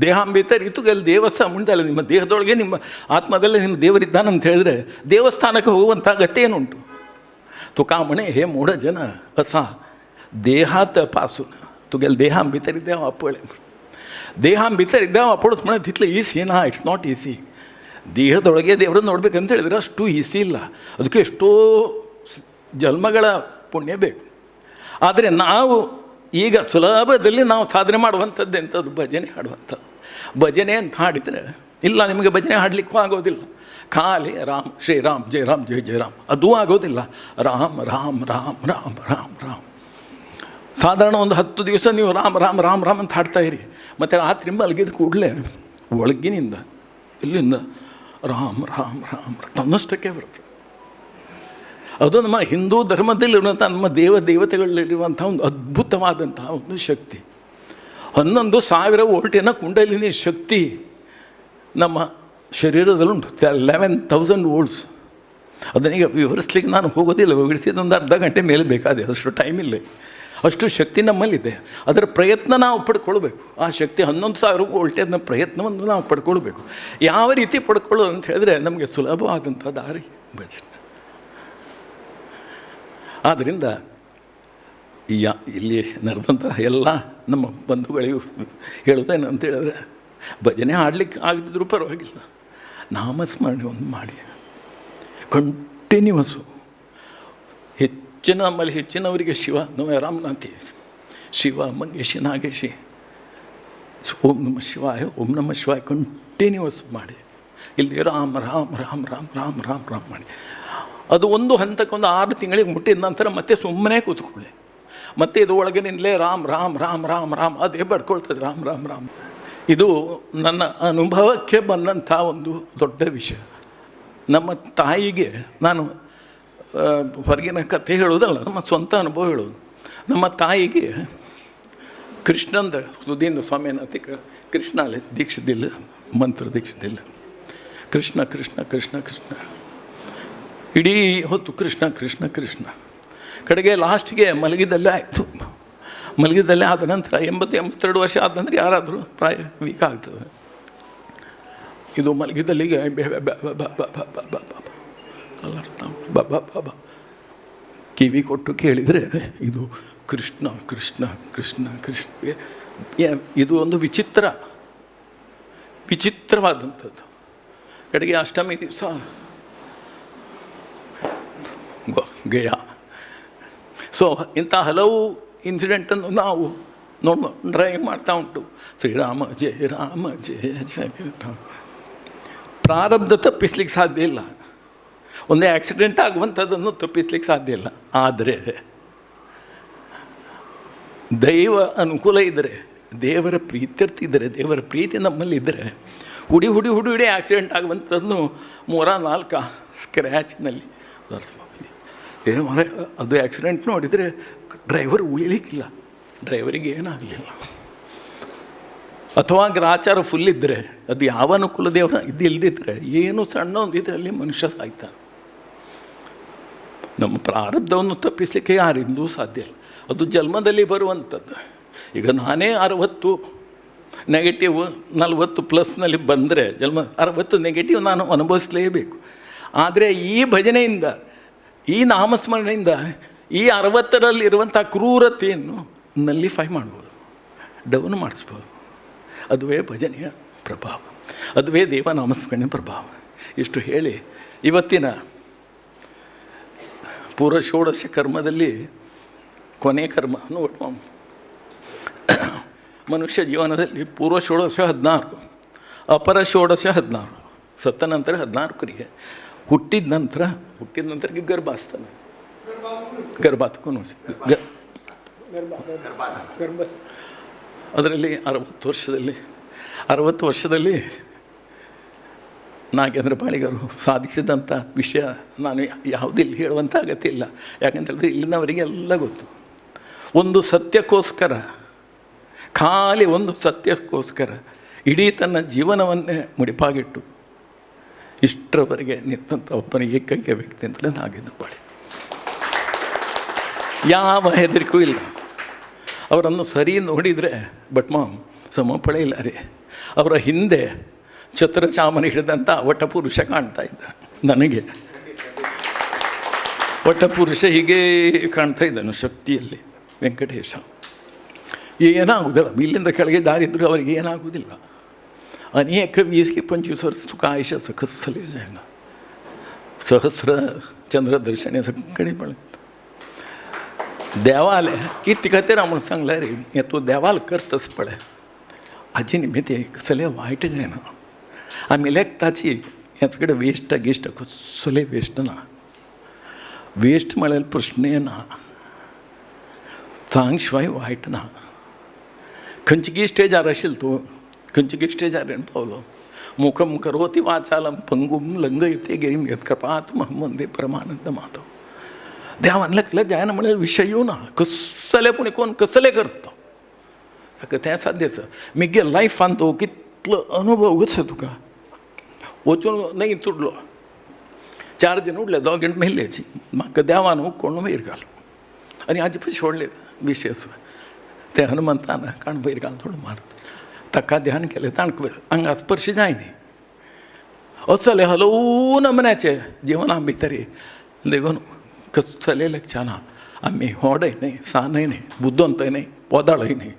ದೇಹಾಂಬಿತರ್ ಇತುಗಲ್ಲಿ ದೇವಸ ಮುಂದಲ್ಲ. ನಿಮ್ಮ ದೇಹದೊಳಗೆ ನಿಮ್ಮ ಆತ್ಮದಲ್ಲೇ ನಿಮ್ಮ ದೇವರಿದ್ದಾನಂತ ಹೇಳಿದ್ರೆ ದೇವಸ್ಥಾನಕ್ಕೆ ಹೋಗುವಂಥ ಅಗತ್ಯ ಏನುಂಟು? ತುಕಾಮಣೆ ಹೇ ಮೂಢ ಜನ ಅಸ ದೇಹಾತ ಪಾಸುನ ತುಗೆಲ್ಲಿ ದೇಹಾಂಬಿತರಿದ್ದೇವೆ ಅಪ್ಪಳೆ ದೇಹಾಂಬಿತರಿದ್ದೇವೆ ಅಪ್ಪಳಸ್ ಮನೆ ತಿತ್ಲೆ ಈಸಿನಾ? It's not easy. ದೇಹದೊಳಗೆ ದೇವರನ್ನು ನೋಡ್ಬೇಕಂತ ಹೇಳಿದ್ರೆ ಅಷ್ಟು ಈಸಿ ಇಲ್ಲ. ಅದಕ್ಕೆ ಎಷ್ಟೋ ಜನ್ಮಗಳ ಪುಣ್ಯ ಬೇಕು. ಆದರೆ ನಾವು ಈಗ ಸುಲಭದಲ್ಲಿ ನಾವು ಸಾಧನೆ ಮಾಡುವಂಥದ್ದು ಎಂಥದ್ದು? ಭಜನೆ ಹಾಡುವಂಥದ್ದು. ಭಜನೆ ಅಂತ ಹಾಡಿದರೆ ಇಲ್ಲ, ನಿಮಗೆ ಭಜನೆ ಹಾಡಲಿಕ್ಕೂ ಆಗೋದಿಲ್ಲ. ಖಾಲಿ ರಾಮ್ ಶ್ರೀರಾಮ್ ಜಯ ರಾಮ್ ಜಯ ಜಯ ರಾಮ್ ಅದೂ ಆಗೋದಿಲ್ಲ. ರಾಮ್ ರಾಮ್ ರಾಮ್ ರಾಮ್ ರಾಮ್ ರಾಮ್ ಸಾಧಾರಣ ಒಂದು 10 ದಿವಸ ನೀವು ರಾಮ್ ರಾಮ್ ರಾಮ್ ರಾಮ್ ಅಂತ ಹಾಡ್ತಾ ಇರಿ. ಮತ್ತು ರಾತ್ರಿ ಮಲಗಿದ ಕೂಡಲೇ ಒಳಗಿನಿಂದ ಇಲ್ಲಿಂದ ರಾಮ್ ರಾಮ್ ರಾಮ್ ತನ್ನಷ್ಟಕ್ಕೆ ಬರ್ತದೆ. ಅದು ನಮ್ಮ ಹಿಂದೂ ಧರ್ಮದಲ್ಲಿರುವಂಥ ನಮ್ಮ ದೇವತೆಗಳಲ್ಲಿರುವಂಥ ಒಂದು ಅದ್ಭುತವಾದಂತಹ ಒಂದು ಶಕ್ತಿ. 11,000 ವೋಲ್ಟಿನ ಕುಂಡಲಿನಿ ಶಕ್ತಿ ನಮ್ಮ ಶರೀರದಲ್ಲುಂಟು 11,000 ವೋಲ್ಟ್ಸ್. ಅದನ್ನೀಗ ವಿವರಿಸ್ಲಿಕ್ಕೆ ನಾನು ಹೋಗೋದಿಲ್ಲ, ವಿವರಿಸಿದೊಂದು ಅರ್ಧ ಗಂಟೆ ಮೇಲೆ ಬೇಕಾದೆ, ಅಷ್ಟು ಟೈಮ್ ಇಲ್ಲ. ಅಷ್ಟು ಶಕ್ತಿ ನಮ್ಮಲ್ಲಿದೆ. ಅದರ ಪ್ರಯತ್ನ ನಾವು ಪಡ್ಕೊಳ್ಬೇಕು. ಆ ಶಕ್ತಿ 11,000 ವೋಲ್ಟೇಜ್ನ ಪ್ರಯತ್ನವನ್ನು ನಾವು ಪಡ್ಕೊಳ್ಬೇಕು. ಯಾವ ರೀತಿ ಪಡ್ಕೊಳ್ಳೋದು ಅಂತ ಹೇಳಿದ್ರೆ ನಮಗೆ ಸುಲಭವಾದಂಥ ದಾರಿ ಭಜನೆ. ಆದ್ದರಿಂದ ಇಲ್ಲಿ ನಡೆದಂತಹ ಎಲ್ಲ ನಮ್ಮ ಬಂಧುಗಳಿಗೂ ಹೇಳೋದೇನು ಅಂತ ಹೇಳಿದ್ರೆ, ಭಜನೆ ಹಾಡಲಿಕ್ಕೆ ಆಗದಿದ್ರೂ ಪರವಾಗಿಲ್ಲ, ನಾಮಸ್ಮರಣೆ ಒಂದು ಮಾಡಿ ಕಂಟಿನ್ಯೂಸು. ನಮ್ಮಲ್ಲಿ ಹೆಚ್ಚಿನವರಿಗೆ ಶಿವ ರಾಮನಾಥಿ, ಶಿವ ಮಂಗೇಶಿ ನಾಗೇಶಿ, ಓಂ ನಮ ಶಿವಾಯ ಓಂ ನಮ ಶಿವಾಯ ಕಂಟಿನ್ಯೂಸ್ ಮಾಡಿ. ಇಲ್ಲಿ ರಾಮ್ ರಾಮ್ ರಾಮ್ ರಾಮ್ ರಾಮ್ ರಾಮ್ ರಾಮ್ ಮಾಡಿ. ಅದು ಒಂದು ಹಂತಕ್ಕೊಂದು 6 ತಿಂಗಳಿಗೆ ಮುಟ್ಟಿದ ನಂತರ ಮತ್ತೆ ಸುಮ್ಮನೆ ಕೂತ್ಕೊಳ್ಳಿ. ಮತ್ತೆ ಇದು ಒಳಗಿನಿಂದಲೇ ರಾಮ್ ರಾಮ್ ರಾಮ್ ರಾಮ್ ರಾಮ್ ಅದೇ ಬಡ್ಕೊಳ್ತದೆ, ರಾಮ್ ರಾಮ್ ರಾಮ್. ಇದು ನನ್ನ ಅನುಭವಕ್ಕೆ ಬಂದಂಥ ಒಂದು ದೊಡ್ಡ ವಿಷಯ. ನಮ್ಮ ತಾಯಿಗೆ ನಾನು ಹೊರಗಿನ ಕಥೆ ಹೇಳೋದಲ್ಲ, ನಮ್ಮ ಸ್ವಂತ ಅನುಭವ ಹೇಳೋದು. ನಮ್ಮ ತಾಯಿಗೆ ಕೃಷ್ಣಂದ ಸುದೀಂದ ಸ್ವಾಮಿನಾಥಿಕ ಕೃಷ್ಣ ದೀಕ್ಷದಿಲ್ಲ, ಮಂತ್ರ ದೀಕ್ಷದಿಲ್ಲ. ಕೃಷ್ಣ ಕೃಷ್ಣ ಕೃಷ್ಣ ಕೃಷ್ಣ ಇಡೀ ಹೊತ್ತು ಕೃಷ್ಣ ಕೃಷ್ಣ ಕೃಷ್ಣ. ಕಡೆಗೆ ಲಾಸ್ಟ್ಗೆ ಮಲಗಿದಲ್ಲೇ ಆಯಿತು. ಮಲಗಿದಲ್ಲೇ ಆದ ನಂತರ 82 ವರ್ಷ ಆದ ನಂತರ ಯಾರಾದರೂ ಪ್ರಾಯ ವೀಕ್ ಆಗ್ತದೆ. ಇದು ಮಲಗಿದಲ್ಲಿಗೆ ಕಿವಿ ಕೊಟ್ಟು ಕೇಳಿದರೆ ಇದು ಕೃಷ್ಣ ಕೃಷ್ಣ ಕೃಷ್ಣ ಕೃಷ್ಣ. ಇದು ಒಂದು ವಿಚಿತ್ರವಾದಂಥದ್ದು. ಕಡೆಗೆ ಅಷ್ಟಮಿ ದಿವಸ ಗಯಾ. ಸೊ ಇಂಥ ಹಲವು ಇನ್ಸಿಡೆಂಟನ್ನು ನಾವು ಡ್ರೈವ್ ಮಾಡ್ತಾ ಉಂಟು. ಶ್ರೀರಾಮ ಜಯ ರಾಮ ಜಯ ಜಯ ರಾಮ. ಪ್ರಾರಬ್ಧ ತಪ್ಪಿಸ್ಲಿಕ್ಕೆ ಸಾಧ್ಯ ಇಲ್ಲ. ಒಂದೇ ಆಕ್ಸಿಡೆಂಟ್ ಆಗುವಂಥದ್ದನ್ನು ತಪ್ಪಿಸ್ಲಿಕ್ಕೆ ಸಾಧ್ಯ ಇಲ್ಲ. ಆದರೆ ದೈವ ಅನುಕೂಲ ಇದ್ದರೆ, ದೇವರ ಪ್ರೀತ್ಯರ್ಥಿದ್ದರೆ, ದೇವರ ಪ್ರೀತಿ ನಮ್ಮಲ್ಲಿದ್ದರೆ ಹುಡಿ ಆಕ್ಸಿಡೆಂಟ್ ಆಗುವಂಥದ್ದನ್ನು 3-4 ಸ್ಕ್ರ್ಯಾಚ್ನಲ್ಲಿ ಸುಧಾರಿಸ್ಬೋದು. ಅದು ಆಕ್ಸಿಡೆಂಟ್ ನೋಡಿದರೆ ಡ್ರೈವರ್ ಉಳಿಲಿಕ್ಕಿಲ್ಲ, ಡ್ರೈವರಿಗೆ ಏನಾಗಲಿಲ್ಲ. ಅಥವಾ ಗ್ರಾಚಾರ ಫುಲ್ ಇದ್ದರೆ, ಅದು ಯಾವ ಅನುಕೂಲ ದೇವರ ಇಲ್ದಿದ್ದರೆ ಏನು ಸಣ್ಣ ಒಂದಿದ್ರೆ ಅಲ್ಲಿ ಮನುಷ್ಯ ಸಾಯ್ತಾನೆ. ನಮ್ಮ ಪ್ರಾರಬ್ಧವನ್ನು ತಪ್ಪಿಸಲಿಕ್ಕೆ ಯಾರಿಂದೂ ಸಾಧ್ಯ ಇಲ್ಲ. ಅದು ಜನ್ಮದಲ್ಲಿ ಬರುವಂಥದ್ದು. ಈಗ ನಾನೇ 60 ನೆಗೆಟಿವ್ 40 ಪ್ಲಸ್ನಲ್ಲಿ ಬಂದರೆ ಜನ್ಮ 60 ನೆಗೆಟಿವ್ ನಾನು ಅನುಭವಿಸಲೇಬೇಕು. ಆದರೆ ಈ ಭಜನೆಯಿಂದ, ಈ ನಾಮಸ್ಮರಣೆಯಿಂದ ಈ 60ರಲ್ಲಿರುವಂಥ ಕ್ರೂರತೆಯನ್ನು ನಲ್ಲಿಫೈ ಮಾಡ್ಬೋದು, ಡೌನ್ ಮಾಡಿಸ್ಬೋದು. ಅದುವೇ ಭಜನೆಯ ಪ್ರಭಾವ, ಅದುವೇ ದೇವನಾಮಸ್ಮರಣೆ ಪ್ರಭಾವ. ಇಷ್ಟು ಹೇಳಿ ಇವತ್ತಿನ ಪೂರ್ವ ಷೋಡಶ ಕರ್ಮದಲ್ಲಿ ಕೊನೆ ಕರ್ಮ ನೋಡುವ. ಮನುಷ್ಯ ಜೀವನದಲ್ಲಿ ಪೂರ್ವ ಷೋಡಶ 16, ಅಪರ ಷೋಡಶ 16. ಸತ್ತ ನಂತರ 14 ಕ್ರಿಯೆ. ಹುಟ್ಟಿದ ನಂತರಕ್ಕೆ ಗರ್ಭಾಸ್ತಾನೆ, ಗರ್ಭಾತ್ಕೂ ಅದರಲ್ಲಿ 60 ವರ್ಷದಲ್ಲಿ ನಾಗೇಂದ್ರ ಪಾಳಿಗರು ಸಾಧಿಸಿದಂಥ ವಿಷಯ ನಾನು ಯಾವುದಿಲ್ಲಿ ಹೇಳುವಂಥ ಅಗತ್ಯ ಇಲ್ಲ. ಯಾಕಂತೇಳಿದ್ರೆ ಇಲ್ಲಿನವರಿಗೆಲ್ಲ ಗೊತ್ತು. ಒಂದು ಸತ್ಯಕ್ಕೋಸ್ಕರ, ಖಾಲಿ ಒಂದು ಸತ್ಯಕ್ಕೋಸ್ಕರ ಇಡೀ ತನ್ನ ಜೀವನವನ್ನೇ ಮುಡಿಪಾಗಿಟ್ಟು ಇಷ್ಟರವರೆಗೆ ನಿಂತಂಥ ಒಬ್ಬನ ಏಕೈಕ ವ್ಯಕ್ತಿ ಅಂತಲೇ ನಾಗೇಂದ್ರ ಪಾಳಿ. ಯಾವ ಹೆದರಿಕೂ ಇಲ್ಲ. ಅವರನ್ನು ಸರಿ ನೋಡಿದರೆ ಬಟ್ಮಾಮ್ ಸಮಪಳೆ ಇಲ್ಲ ರೀ. ಅವರ ಹಿಂದೆ ಛತ್ರಚಾಮನ ಹಿಡಿದಂಥ ವಟಪುರುಷ ಕಾಣ್ತಾ ಇದ್ದ ನನಗೆ. ವಟಪುರುಷ ಹೀಗೇ ಕಾಣ್ತಾ ಇದ್ದನು ಶಕ್ತಿಯಲ್ಲಿ. ವೆಂಕಟೇಶ ಏನಾಗುವುದಿಲ್ಲ, ಇಲ್ಲಿಂದ ಕೆಳಗೆ ದಾರಿ ಇದ್ದರೂ ಅವರಿಗೆ ಏನಾಗುವುದಿಲ್ಲ. ಅನೇಕ 20-25 ವರ್ಷ ಆಯುಷ ಸಖಸ್ಸಲೇ ಜಾಯನ ಸಹಸ್ರ ಚಂದ್ರ दर्शन सगळे पण देवाला इतकी खातीर हांव म्हणून सांगलें रे हें तूं देवाल करतस पळय हाजी निमित्त कसलें वायट जायना. आमी लेखताची हेच कडेन वेस्ट गिश्ट कसलें वेस्ट ना. वेस्ट म्हळ्यार प्रश्नय ना. सांग शिवाय वायट ना. खंयची स्टेजार आशिल्लो तूं, खंयची स्टेजार पावलो. मुखम करोति वाचालम पंगुम लंगयते गिरिम यत्कृपात महमंदे परमानंद माधव. देवान लेखलं जायना म्हळ्यार विशयूय ना. कसले पूण कोण कसले करता ताका तें साध्यच. मिगे लायफान तो कितलो अनुभव कसो तुका ओचून नहीं तुडलो 4 दिन उडले 2 घंटे मेल्लेची म्हाका देवान कोण वयर घाल आनी हाजे पयशे व्हडले विशेष ते हनुमंतान काण वयर घाल थोडं मारत ताका ध्यान केलें ताणकां हांगा स्पर्श जायनी असले हलवून मनाचे जिवना भितर देखून कसलेले छाना आम्ही होडय नाही सानय नाही बुद्धवंतय नाही पोदाळय नाही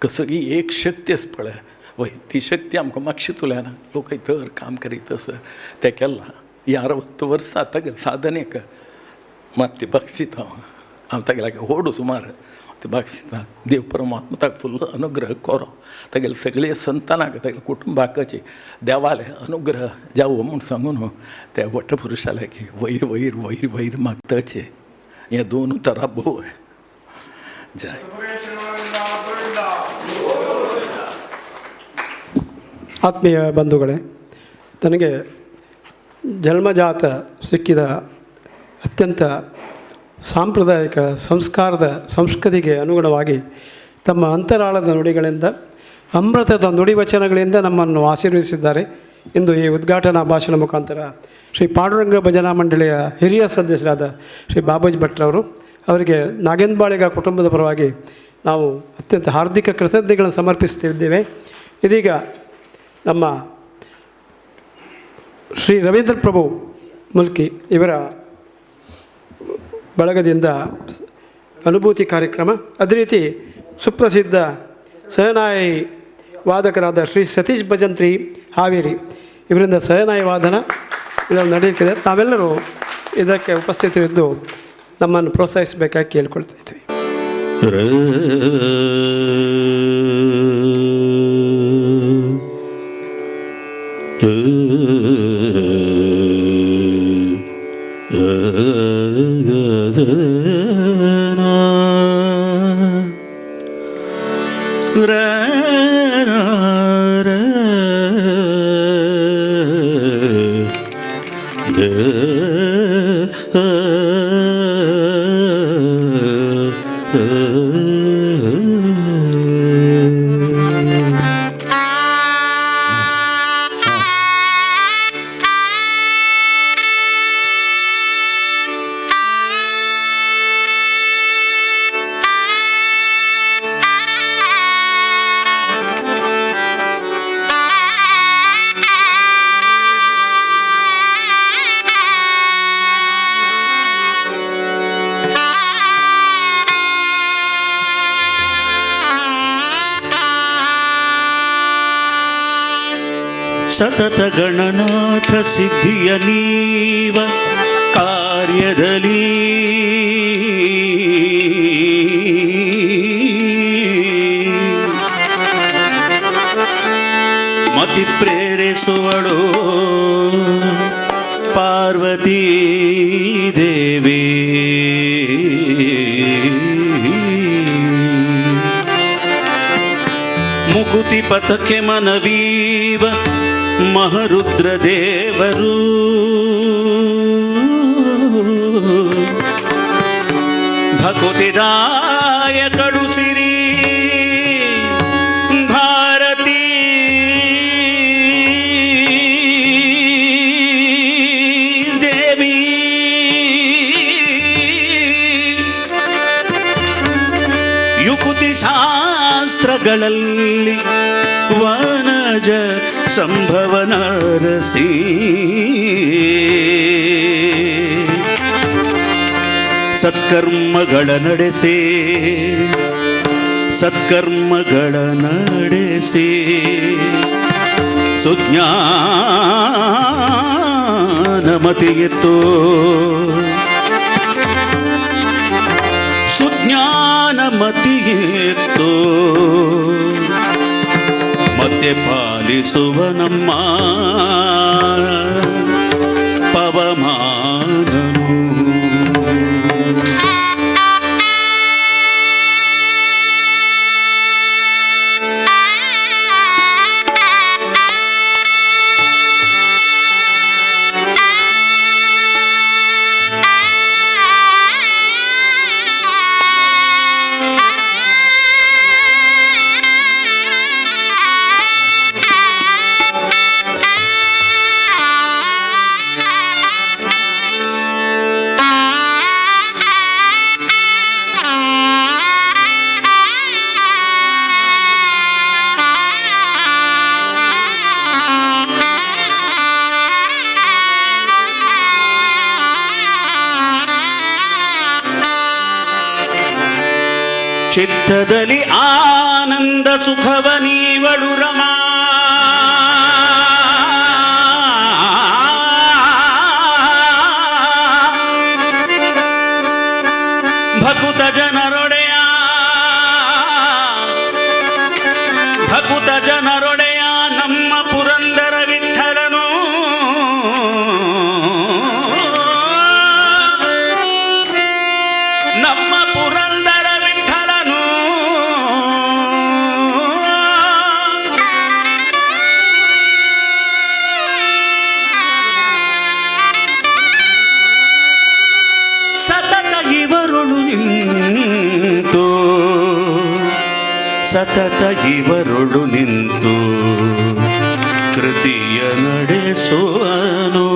कसं की एक शक्ती आस पळय वय ती शक्ती आमकां मातशी तुल्याना लोक तर काम करीत असं ते केलां 60 वर्सां तागे साधनेक मात ती बक्षिता हांव तागे लागीं व्हडू सुमार ती बक्षिता देव परमात्मा ताका फुल्ल अनुग्रह करो तागेले सगळे संतानाक तागेले कुटुंबाकाचे देवाले अनुग्रह जावो म्हूण सांगून त्या वटपुरुशाले की वयर वयर वयर वयर मागताचे हे 2 तरा भोव जय ಆತ್ಮೀಯ ಬಂಧುಗಳೇ, ತನಗೆ ಜನ್ಮಜಾತ ಸಿಕ್ಕಿದ ಅತ್ಯಂತ ಸಾಂಪ್ರದಾಯಿಕ ಸಂಸ್ಕಾರದ ಸಂಸ್ಕೃತಿಗೆ ಅನುಗುಣವಾಗಿ ತಮ್ಮ ಅಂತರಾಳದ ನುಡಿಗಳಿಂದ ಅಮೃತದ ನುಡಿವಚನಗಳಿಂದ ನಮ್ಮನ್ನು ಆಶೀರ್ವದಿಸಿದ್ದಾರೆ. ಇಂದು ಈ ಉದ್ಘಾಟನಾ ಭಾಷಣ ಮುಖಾಂತರ ಶ್ರೀ ಪಾಂಡುರಂಗ ಭಜನಾ ಮಂಡಳಿಯ ಹಿರಿಯ ಸದಸ್ಯರಾದ ಶ್ರೀ ಬಾಬಾಜಿ ಭಟ್ರವರು ಅವರಿಗೆ ನಾಗೇಂದ್ರಬಾಳಿಗ ಕುಟುಂಬದ ಪರವಾಗಿ ನಾವು ಅತ್ಯಂತ ಹಾರ್ದಿಕ ಕೃತಜ್ಞತೆಗಳನ್ನು ಸಮರ್ಪಿಸುತ್ತಿದ್ದೇವೆ. ಇದೀಗ ನಮ್ಮ ಶ್ರೀ ರವೀಂದ್ರ ಪ್ರಭು ಮುಲ್ಕಿ ಇವರ ಬಳಗದಿಂದ ಅನುಭೂತಿ ಕಾರ್ಯಕ್ರಮ, ಅದೇ ರೀತಿ ಸುಪ್ರಸಿದ್ಧ ಸಹನಾಯಿ ವಾದಕರಾದ ಶ್ರೀ ಸತೀಶ್ ಭಜಂತ್ರಿ ಹಾವೇರಿ ಇವರಿಂದ ಸಹನಾಯಿ ವಾದನ ಇದರಲ್ಲಿ ನಡೆಯುತ್ತಿದೆ. ನಾವೆಲ್ಲರೂ ಇದಕ್ಕೆ ಉಪಸ್ಥಿತರಿದ್ದು ನಮ್ಮನ್ನು ಪ್ರೋತ್ಸಾಹಿಸಬೇಕಾಗಿ ಕೇಳ್ಕೊಳ್ತಾ ಇದ್ದೀವಿ. ಸತತ ಗಣನಾಥ ಸಿದ್ಧಿಯ ನೀವ ಕಾರ್ಯದಲ್ಲಿ ಮತಿ ಪ್ರೇರಿಸುವಳು ಪಾರ್ವತೀ ದೇವಿ. ಮುಕುತಿ ಪಥಕ್ಕೆ ಮನವೀವ ಮಹರುದ್ರ ದೇವರು ಭಕುತಿದಾಯ ಕಡುಸಿರಿ ಭಾರತೀ ದೇವಿ. ಯುಕುತಿ ಶಾಸ್ತ್ರಗಳಲ್ಲಿ ವನಜ ಸಂಭವನರಸಿ ಸತ್ಕರ್ಮಗಳ ನಡೆಸಿ ಸತ್ಕರ್ಮಗಳ ನಡೆಸಿ ಸುಜ್ಞಾನಮತಿಯಿತ್ತು ಸುಜ್ಞಾನಮತಿಯಿತ್ತು ಮತ್ತೆ ಪಾಲಿಸುವ ನಮ್ಮ ಪವಮಾನನು. ಚಿತ್ತದಲ್ಲಿ ಆನಂದ ಸುಖವ ನೀವಳು ರಮಾ ಭಕುತ ಜನರೊಡೆಯ ಭಕುತ ಜನರೊಡೆಯ ನಮ್ಮ ಪುರಂದರ ವಿಠಲನು ನಮ್ಮ ಪುರಂದರ ವಿಠಲನು ಸತತ ಇವರುಳು ನಿಂತು ಸತತ ಇವರುಳು ನಿಂತು ಕೃತಿಯ ನಡೆಸುವನು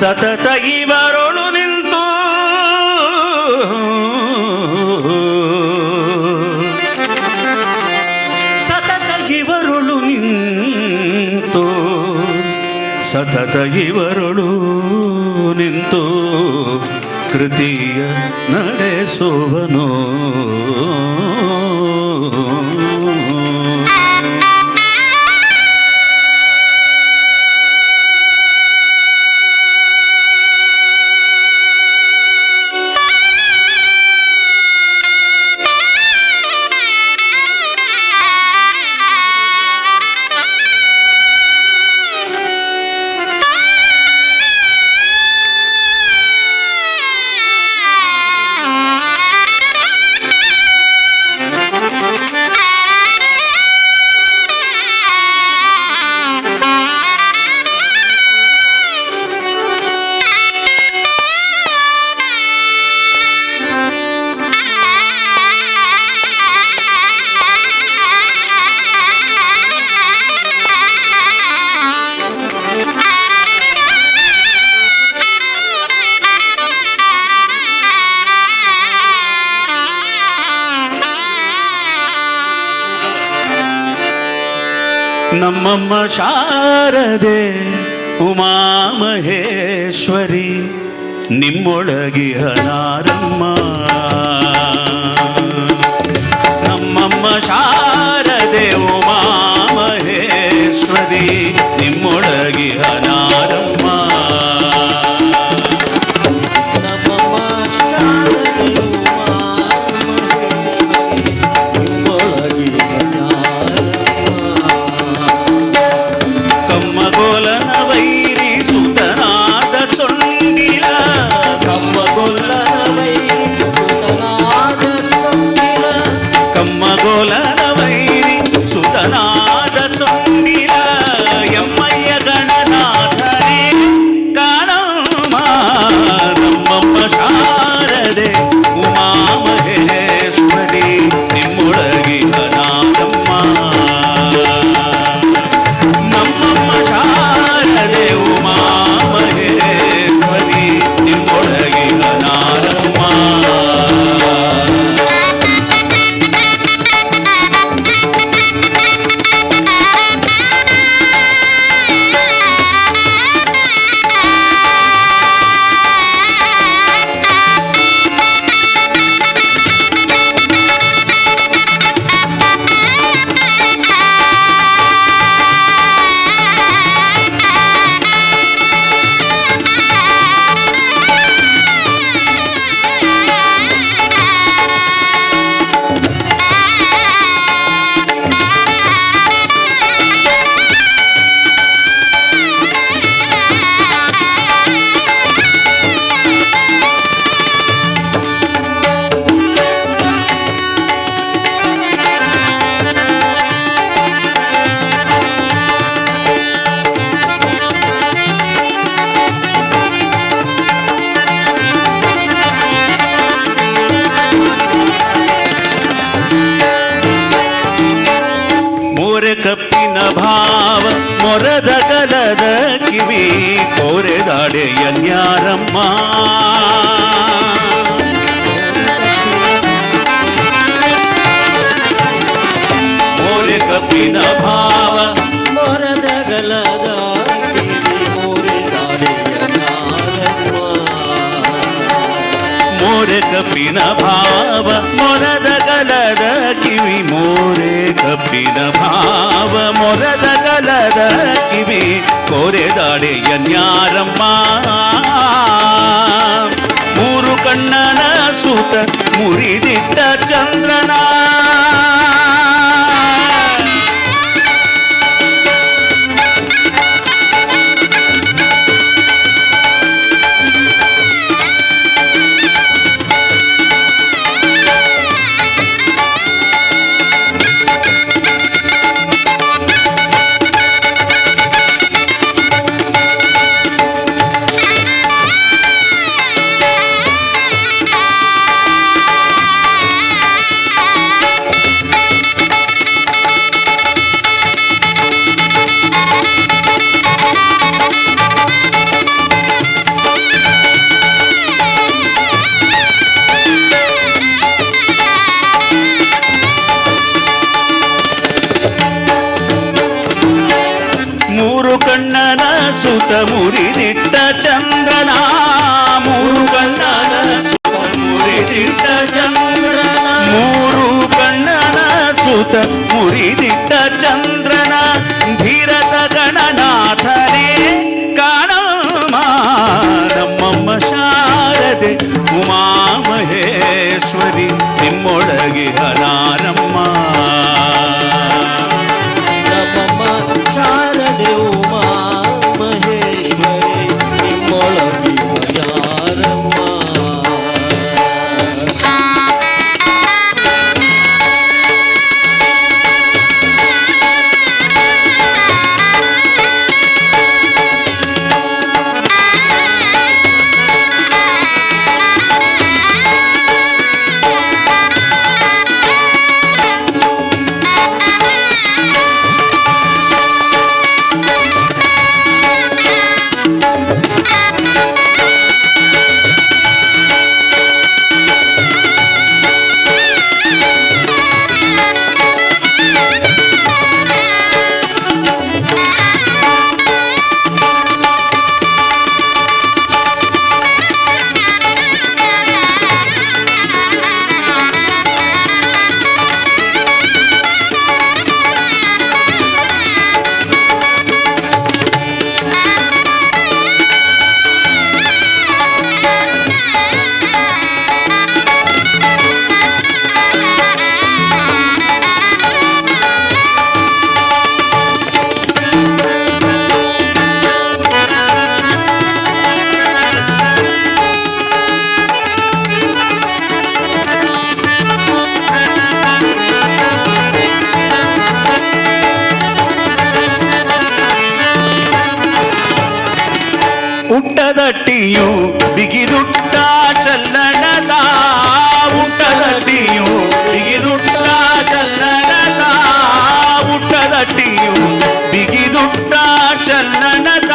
ಸತತ ಇವರುಳು ನಿಂತು ಸತತ ಇವರುಳು ನಿಂತು ಸತತ ಇವರುಳು ನಿಂತು ಕೃತಿಯ ನಡೆಸುವನು ನಮ್ಮಮ್ಮ ಶಾರದೆ ಉಮಾ ಮಹೇಶ್ವರಿ ನಿಮ್ಮೊಳಗಿಹನಾರಮ್ಮ ನಮ್ಮಮ್ಮ ಶಾರದೆ ಉಮಾ ಮಹೇಶ್ವರಿ ನಿಮ್ಮೊಳಗಿಹನಾರಮ್ಮ ಕಪ್ಪಿನ ಭಾವ ಮೊರದ ಗಲದ ಕಿವಿ ಕೋರೆದಾಡೆಯ ನ್ಯಾರಮ್ಮ ಮೋರೆ ಕಪ್ಪಿನ ಭಾವ ಮೊರದ ಗಲದ ಕೋರೆದಾಡೆಯ ನ್ಯಾರಮ್ಮ ಮೋರೆ ಕಪ್ಪಿನ ಭಾವ ಮೊರದ ಗಲದ ಕಿವಿ ಮೋರೆ ಕಪ್ಪಿನ ಭಾವ ಮೊರದ ಗಲದ ಕಿವಿ ಕೋರೆದಾಡೆಯ ನ್ಯಾರಮ್ಮ ಮೂರು ಕಣ್ಣನ ಸೂತ ಮುರಿದಿಟ್ಟ ಚಂದ್ರನ ಕಣ್ಣನ ಸುತ ಮುರಿದಿಟ್ಟ ಚಂದ್ರನ ಮೂರು ಕಣ್ಣನ ಸುತ ಮುರಿದಿಟ್ಟ ಚಂದ್ರನ ಮೂರು ಕಣ್ಣನ ಸುತ ಮುರಿದಿಟ್ಟ ಚಂದ್ರನ ಧೀರತ ಗಣನಾಥನೇ ಕಾಣಮ್ಮ ನಮ್ಮಮ್ಮ ಶಾರದೆ ಉಮಾ ಮಹೇಶ್ವರಿ ನಿಮ್ಮೊಳಗೆ ಹನಾರಮ್ಮ ಶಾರದೆ ಉಮಾ ಮಹೇಶ್ವರಿ ನಿಮ್ಮೊಳಗೆ ಯಾರಮ್ಮ ಉಟ್ಟದಟ್ಟಿಯು ಬಿಗಿದುಟ್ಟ ಚಲ್ಲಣದ ಉಟ್ಟದಟ್ಟಿಯು ಬಿಗಿದುಟ್ಟ ಚಲ್ಲಣದ ಉಟ್ಟದಟ್ಟಿಯು ಬಿಗಿದುಟ್ಟ ಚಲ್ಲಣದ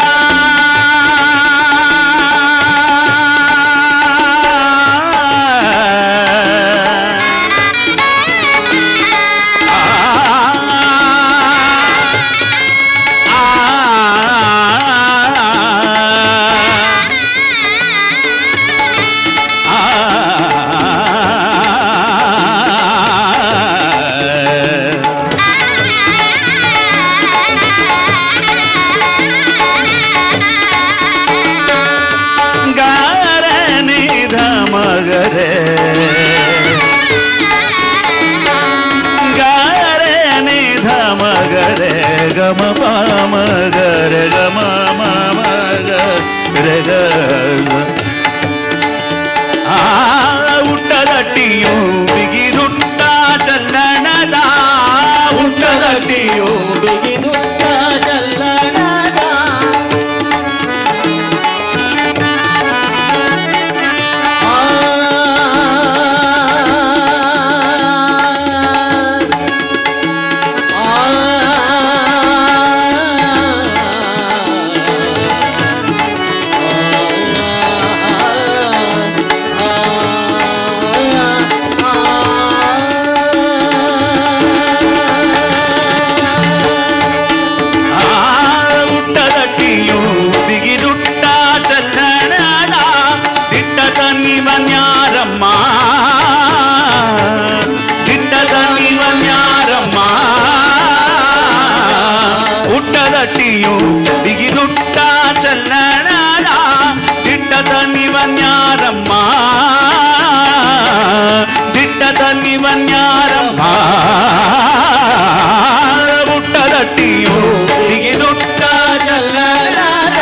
ಗಮ ಪಾಮ ಗರ ಗಮ ಮಮ ಗರ ಉಟ್ಟದಟ್ಟಿಯು ಬಿಗಿದುಟ್ಟ ಚಲ್ಲಣದ ಉಟ್ಟದಟ್ಟಿಯು ಬಿಗಿದುಟ್ಟ ಚಲ್ಲಣದ ಹುಟ್ಟದಟ್ಟಿಯು ಬಿಗಿದುಟ್ಟ ಚಲ್ಲಣದ ದಿಟ್ಟದ ನಿವನ್ಯಾರಮ್ಮ ದಿಟ್ಟದ ನಿವನ್ಯಾರಮ್ಮ ಹುಟ್ಟದಟ್ಟಿಯು ಬಿಗಿದುಟ್ಟ ಚಲ್ಲಣದ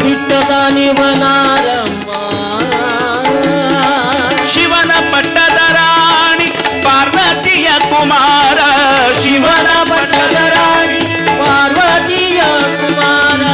ದಿಟ್ಟದ ನಿವನಾರಮ್ಮ ಶಿವನ ಪಟ್ಟದ ರಾಣಿ ಪಾರ್ವತಿಯ ಕುಮಾರ ಶಿವನ ಪಟ್ಟದ ರಾಣಿ ಪಾರ್ವತಿಯ ಕುಮಾರ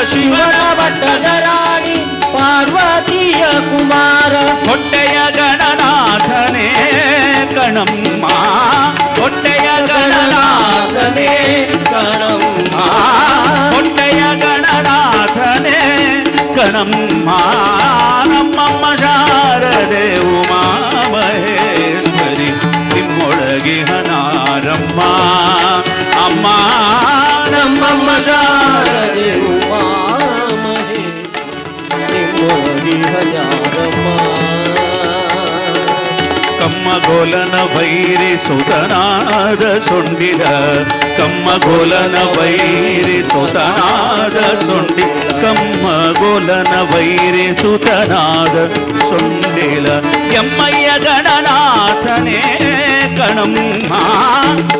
ಶಿವನ ಪಟ್ಟದ ರಾಣಿ ಪಾರ್ವತಿಯ ಕುಮಾರ ಹೊಟ್ಟೆಯ ಗಣನಾಥನೇ ಕಣಮ್ಮ ಹೊಟ್ಟೆಯ ಗಣನಾಥನೇ ಕಣಮ್ಮ ಹೊಟ್ಟೆಯ ಗಣನಾಥನೇ ಕಣಮ್ಮ ನಮ್ಮಮ್ಮ ಶಾರದೆ ಉಮಾ ಮಹೇಶ್ವರಿ ನಿಮ್ಮೊಳಗೆ ಹನಾರಮ್ಮ ಅಮ್ಮ ನಮ್ಮಮ್ಮ ಶಾರದೆ ಉಮಾ ಮಹೇಶ್ವರಿ ನಿಮ್ಮೊಳಗೆ ಹನಾರಮ್ಮ ಕಮ್ಮಗೋಲನ ವೈರಿ ಸುತನಾದ ಸೊಂಡಿಲ ಕಮ್ಮಗೋಲನ ವೈರಿ ಸುತನಾದ ಸೊಂಡಿ ಕಮ್ಮಗೋಲನ ವೈರಿ ಸುತನಾದ ಸೊಂಡಿಲ ಎಮ್ಮಯ್ಯ ಗಣನಾಥನೇ ಕಣಮ್ಮ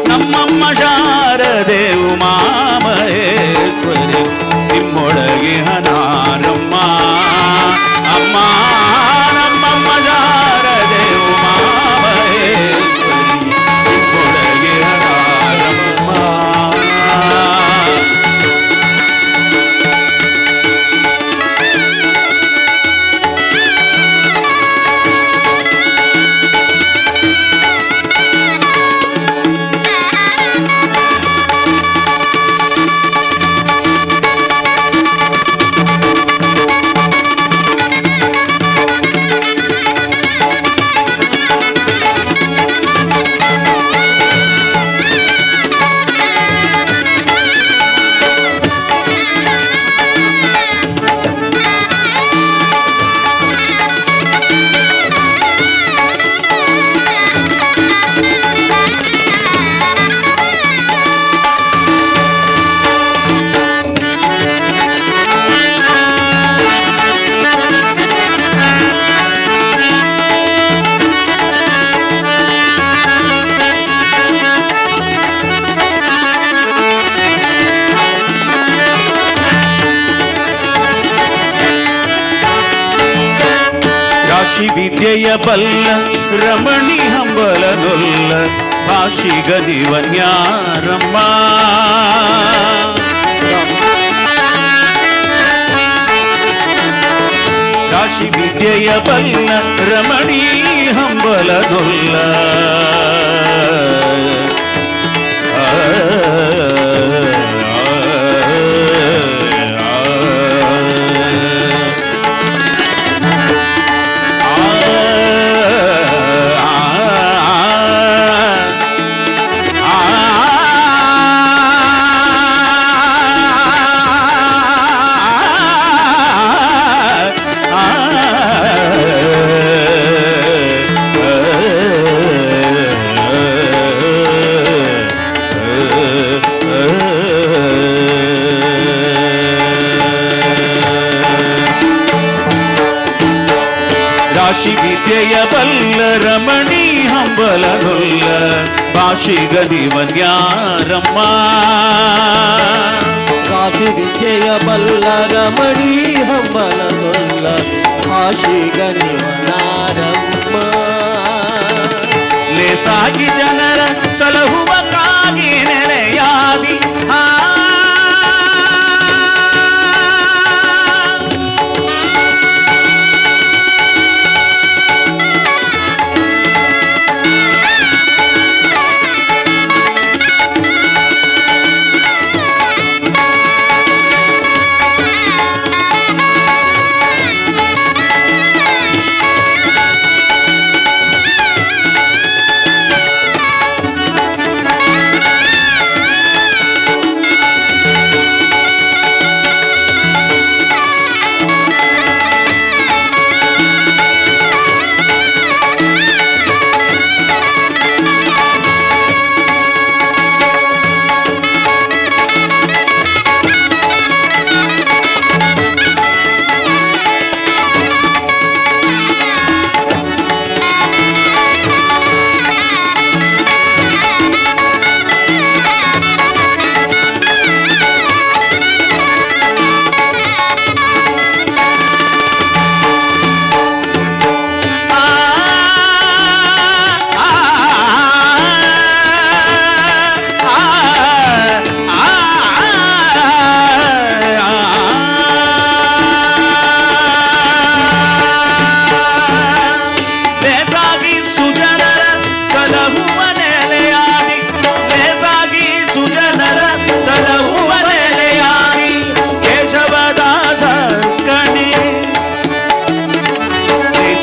ನಮ್ಮಮ್ಮ ಶಾರದೆ ಉಮಾ ಮಹೇಶ್ವರಿ ನಿಮ್ಮೊಳಗೆ ಹನಾರಮ್ಮ ಅಮ್ಮ ನಮ್ಮಮ್ಮ ಶಾರದೆ ಉಮಾ ಮಹೇಶ್ವರಿ ನಿಮ್ಮೊಳಗೆ ಹನಾರಮ್ಮ ಭಾಷಿ ವಿದ್ಯೆಯ ಬಲ್ಲ ರಮಣಿ ಹಂಬಲದೊಲ್ಲ ಭಾಷಿಗದಿವನ್ಯಾರಮ್ಮ ರಾಶಿ ವಿದ್ಯೆಯ ಬಲ್ಲ ರಮಣಿ ಹಂಬಲದೊಲ್ಲ ವಿದ್ಯೆಯ ಬಲ್ಲ ರಮಣಿ ಹಂಬಲನೊಲ್ಲ ಭಾಷಿಗನಿವನ್ಯಾರಮ್ಮ ಕಾಶಿ ವಿದ್ಯೆಯ ಬಲ್ಲ ರಮಣಿ ಹಂಬಲನೊಲ್ಲ ಭಾಷಿಗ ನಿವನಾರಮ್ಮ ಲೇಸಾಗಿ ಜನರ ಸಲಹುವ ಕಾಗಿ ನೆಲೆಯಾದಿ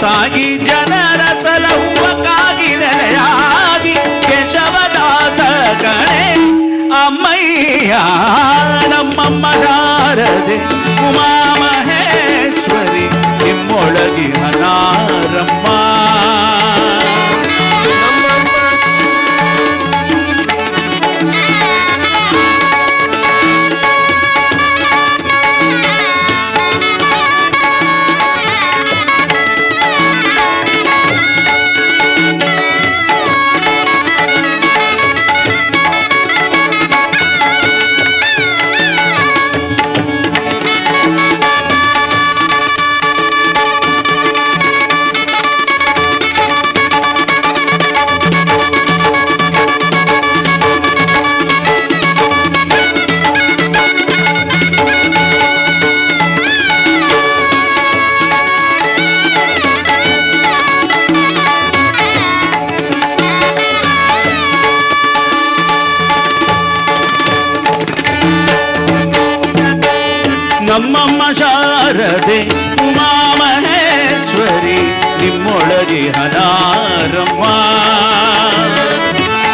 ಸಾಗಿ ಜನರ ಸಲಹುವ ಕಾಗಿ ನೆಲೆಯಾದಿ ಕೇಶವದಾಸ ಗಣೆ ಅಮ್ಮಯ್ಯ ನಮ್ಮಮ್ಮ ಶಾರದೆ ಉಮಾ ಮಹೇಶ್ವರಿ ನಿಮ್ಮೊಳಗಿ ಹನಾರಮ್ಮ ನಮ್ಮಮ್ಮ ಶಾರದೆ ಉಮಾ ಮಹೇಶ್ವರಿ ನಿಮ್ಮೊಳಗೆ ಹನಾರಮ್ಮ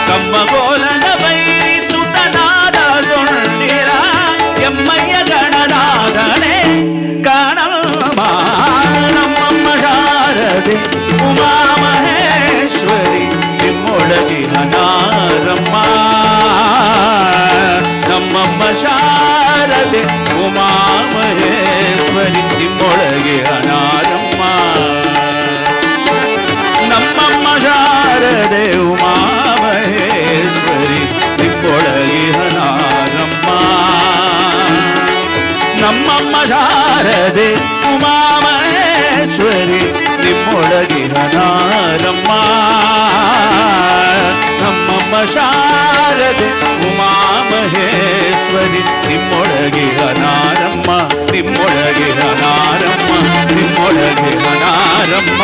ಕಮ್ಮಗೋಲನ ಬೈರಿ ಸುತನಾದ ಸೊಂಡಿರ ಎಮ್ಮಯ್ಯ ಗಣನಾದನೆ ಕಾಣಮ್ಮ ನಮ್ಮಮ್ಮ ಶಾರದೆ ಉಮಾ ಮಹೇಶ್ವರಿ ನಿಮ್ಮೊಳಗೆ ಹನಾರಮ್ಮ ನಮ್ಮಮ್ಮ ಶಾರದೆ ಉಮಾ ಮಹೇಶ್ವರಿ ನಿಮ್ಮೊಳಗೆ ಅನಾರಮ್ಮ ನಮ್ಮಮ್ಮ ಶಾರದೆ ಉಮಾ ಮಹೇಶ್ವರಿ ನಿಮ್ಮೊಳಗೆ ಅನಾರಮ್ಮ ನಮ್ಮಮ್ಮ ಶಾರದೆ ಉಮಾ ಮಹೇಶ್ವರಿ ನಿಮ್ಮೊಳಗೆ ಅನಾರಮ್ಮ ನಮ್ಮಮ್ಮ ಶಾರದೆ ಉಮಾ ಮಹೇಶ್ವರಿ ನಿಮ್ಮೊಳಗೆ ಅನಾರಮ್ಮ ನಿಮ್ಮೊಳಗೆ ಅನಾರಮ್ಮ ನಿಮ್ಮೊಳಗೆ ಅನಾರಮ್ಮ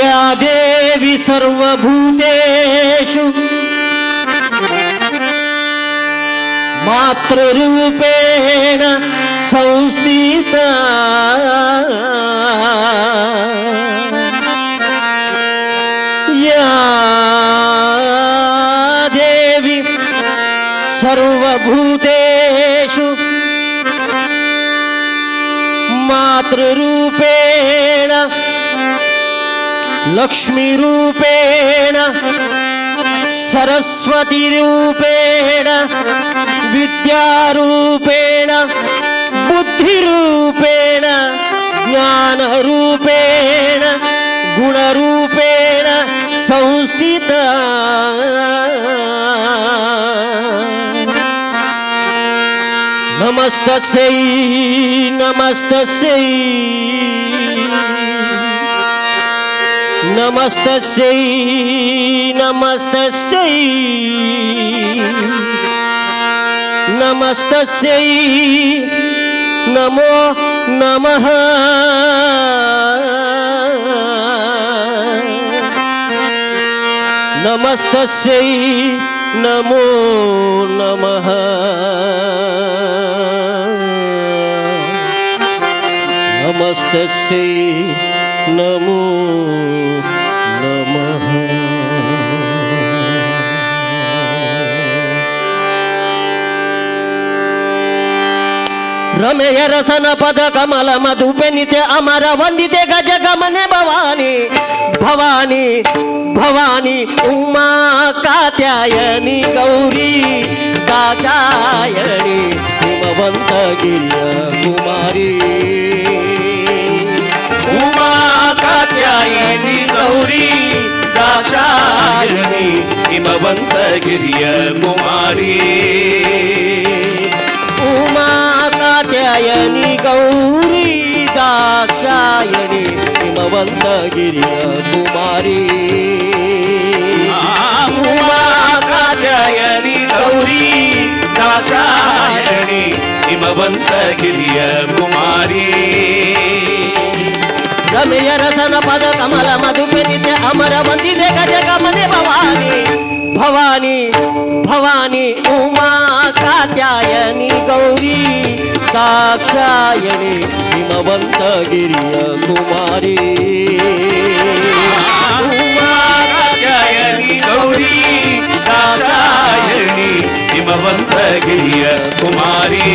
या देवी सर्वभूतेषु मातृरूपेण संस्थिता या देवी सर्वभूतेषु मातृरूपेण लक्ष्मीरूपेण सरस्वतीरूपेण विद्यारूपेण बुद्धिरूपेण ज्ञानरूपेण गुणरूपेण संस्थिता नमस्तस्यै नमस्तस्यै नमस्तस्यै नमस्तस्यै नमस्तस्यै नमो नमः नमस्तस्यै नमो नमः नमस्तस्यै नमो नमः रमेय रसन पद कमल मधुपेनिते अमर वंदिते गज गमने भवानी भवानी भवानी उमा कात्यायनी गौरी दाक्षायणी हिमवंत गिर्य कुमारी उमा कात्यायनी गौरी दाक्षायणी हिमवंत गिर्य कुमारी उमा कात्यायनी गौरी दाक्षायणी हिमवंत गिर्य कुमारी उमा कात्यायनी गौरी दाक्षायणी हिमवंत गिर्य कुमारी रमेय रसन पद कमल मधुपेनिते अमर वंदिते गज गमने भवानी भवानी भवानी उमा कात्यायनी गौरी दाक्षायणी हिमवंत गिर्य कुमारी उमा कात्यायनी गौरी दाक्षायणी हिमवंत गिर्य कुमारी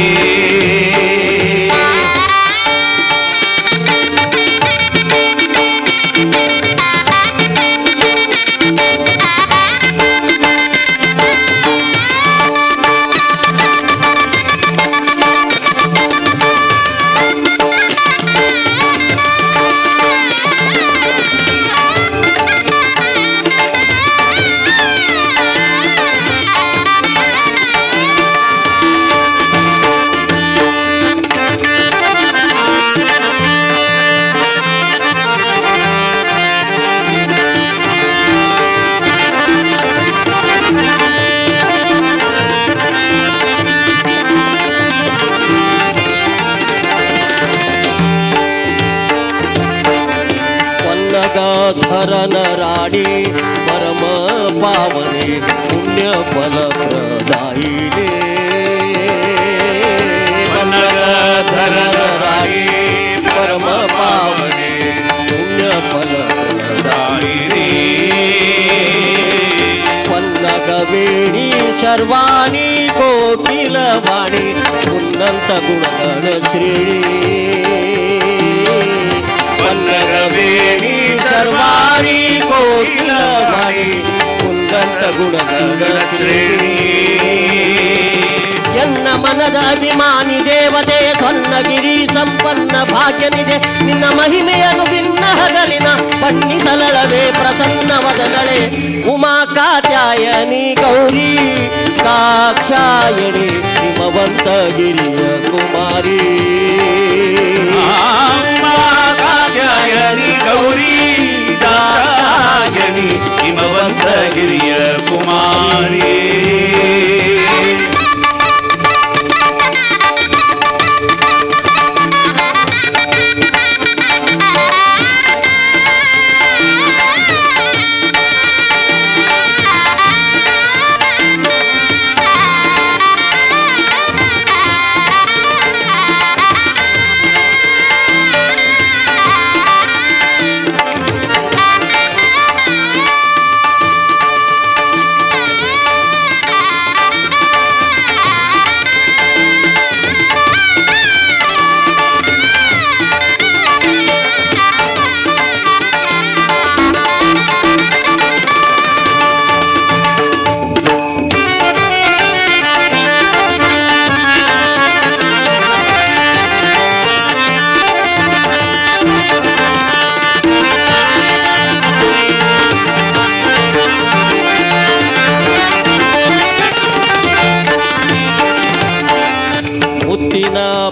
धरन राणी परम पावने पुण्य फल प्रदायिने धरन राणी परम पावने पुण्य फल प्रदायिने पन्नगवेणी सर्वाणी कोकिलवाणी उन्नत गुणगण श्रेणी पन्नगवेणी सर्वाणी कोकिलवाणी उन्नत गुणगण श्रेणी ನನ್ನ ಮನದ ಅಭಿಮಾನಿ ದೇವತೆ ಸ್ವರ್ಣಗಿರಿ ಸಂಪನ್ನ ಭಾಗ್ಯನಿದೆ ನಿನ್ನ ಮಹಿಮೆಯನ್ನು ಭಿನ್ನ ಹಗಲಿನ ಬಣ್ಣಿಸಲಳವೆ ಪ್ರಸನ್ನ ವದನಳೆ ಉಮಾ ಕಾತ್ಯಾಯನಿ ಗೌರಿ ಕಾಕ್ಷಾಯಣಿ ಹಿಮವಂತ ಗಿರಿಯ ಕುಮಾರಿ ಕಾತ್ಯಾಯನಿ ಗೌರಿ ದಾಕ್ಷಾಯಣಿ ಹಿಮವಂತ ಗಿರಿಯ ಕುಮಾರಿ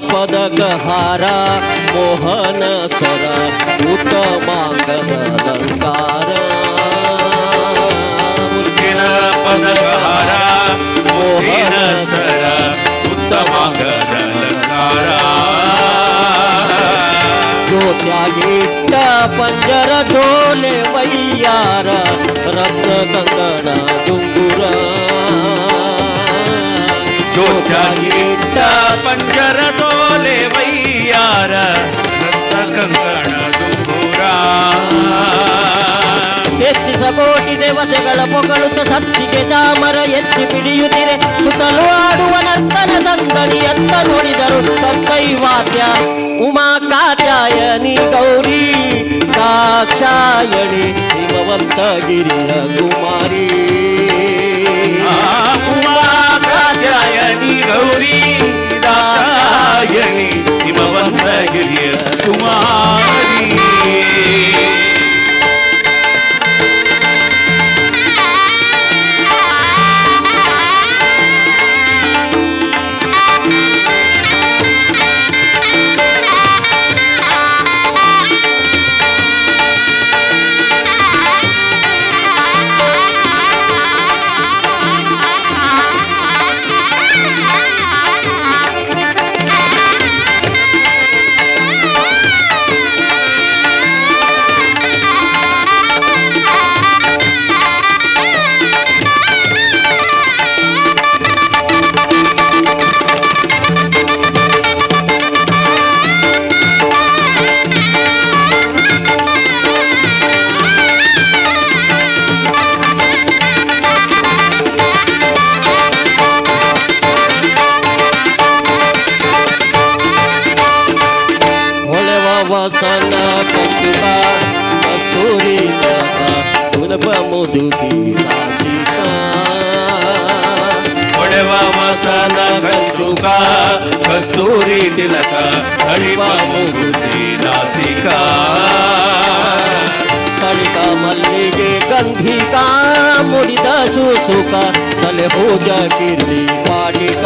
ಪದಕಹಾರ ಮೋಹನ ಸರ ಉತ್ತಮಾಂಗದ ಅಲಂಕಾರ ಮುತ್ತಿನ ಪದಕಹಾರ ಮೋಹನ ಸರ ಉತ್ತಮಾಂಗದ ಅಲಂಕಾರ ಜ್ಯೋತ್ಯಾಗಿಟ್ಟ ಪಂಜರ ಡೋಲೆ ವೈಯಾರ ರತ್ನ ಕಂಕಣ ದುಂಗುರ ಜ್ಯೋತ್ಯಾಗಿಟ್ಟ ಪಂಜರ ಡೋಲೆ ವೈಯಾರ ರತ್ನ ಕಂಕಣ ದುಂಗುರ ಎತ್ತಿಸ ಕೋಟಿ ದೇವತೆಗಳ ಪೊಗಳುತ್ತ ಸತ್ತಿಗೆ ಚಾಮರ ಎತ್ತಿ ಬಿಡಿಯುತ್ತಿರೆ ಸುತ್ತಲೂ ಆಡುವ ನರ್ತನ ಸಂದಣಿ ಎತ್ತ ನೋಡಿದರು ತಕ್ಕೈವಾದ್ಯ ಉಮಾ ಕಾತ್ಯಾಯನಿ ಗೌರಿ ಕಾಕ್ಷಾಯಣಿ ಹಿಮವಂತ ಗಿರಿಯ ಕುಮಾರಿ ಉಮಾ ಕಾತ್ಯಾಯನಿ ಗೌರಿ ದಾಕ್ಷಾಯಣಿ ಹಿಮವಂತ ಗಿರಿಯ ಕುಮಾರಿ ವಸನ ಕಂಚುಕ ಕಸ್ತೂರಿ ಗುಣಪ ಮುದುಕಿ ನಾಸಿಕ ಹೊಡೆವ ವಸನ ಕಂಚುಕ ಕಸ್ತೂರಿ ತಿಲಕ ಹಳಿವ ಮುಗುತಿ ನಾಸಿಕ ಕಳಿಕ ಮಲ್ಲಿಗೆ ಗಂಧಿಕ ಮುಡಿದ ಸುಸುಕ ತಲೆ ಭೋಜ ಕಿರ್ಲಿ ಪಾಟಿಕ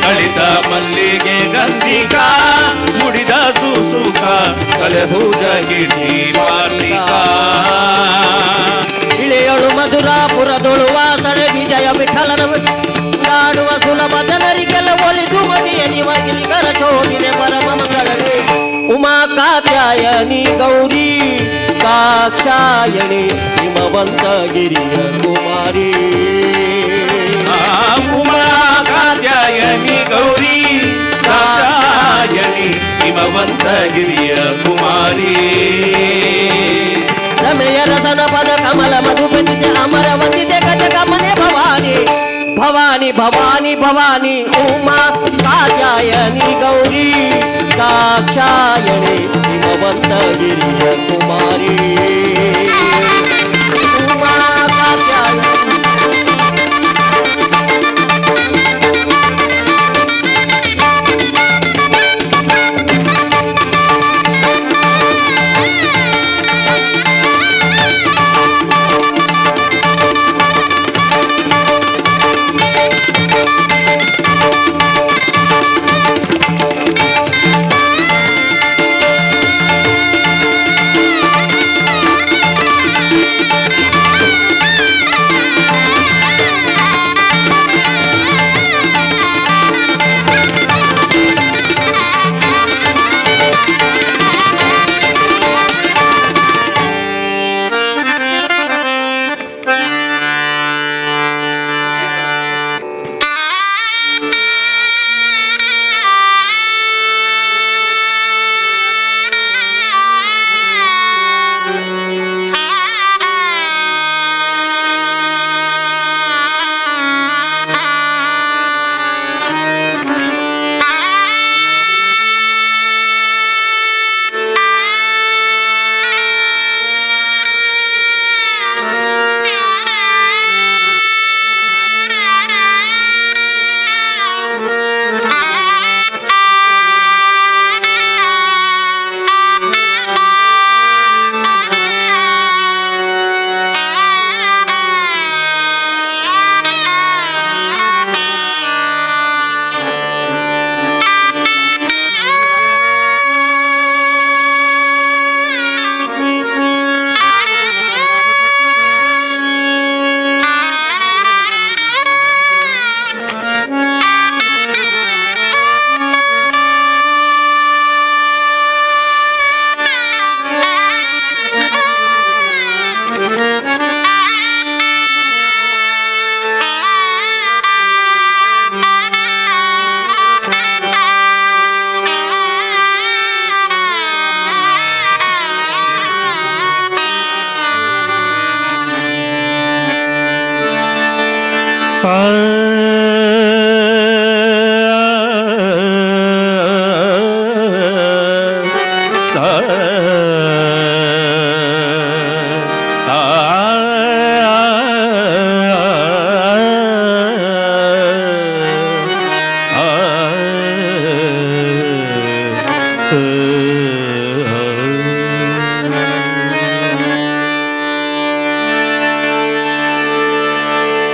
ಕಳಿತ ಮಲ್ಲಿಗೆ ಗಂಧಿಕ ಮುಡಿದ ಸುಸುಕ ಸಲಹುಜ ಗಿಡ್ಡಿ ಪಾರ್ಲಿಕ ಇಳೆಯಳು ಮಧುರಾಪುರದೊಳು ವಾಸಣೆ ವಿಜಯ ವಿಠಲನ ನಾಡುವ ಸುಲಭ ಜನರಿಗೆಲ್ಲ ಒಲಿದು ಮನೆಯ ನಿವಗಿಲಿಗರ ಚೋದಿನೆ ಪರಮ ಮಂಗಳವೇ ಉಮಾ ಕಾತ್ಯಾಯನಿ ಗೌರಿ ಕಾಕ್ಷಾಯಣಿ ಹಿಮವಂತ ಗಿರಿಯ ಕುಮಾರಿ ಉಮಾ ಕಾತ್ಯಾಯನಿ ಗೌರಿ ದಾಕ್ಷಾಯಣಿ ಹಿಮವಂತ ಗಿರಿಯ ಕುಮಾರಿ ರಮೆಯ ರಸನ ಪದ ಕಮಲ ಮಧುಪತಿತೆ ಅಮರ ವಂದಿತೆ ಗಜ ಕಮನೆ ಭವಾನಿ ಭವಾನಿ ಭವಾನಿ ಭವಾನಿ ಉಮಾ ಕಾತ್ಯಾಯನಿ ಗೌರಿ ಕಾಕ್ಷಾಯಣಿ ಹಿಮವಂತ ಗಿರಿಯ ಕುಮಾರಿ ಉಮಾ ಕಾತ್ಯಾಯನಿ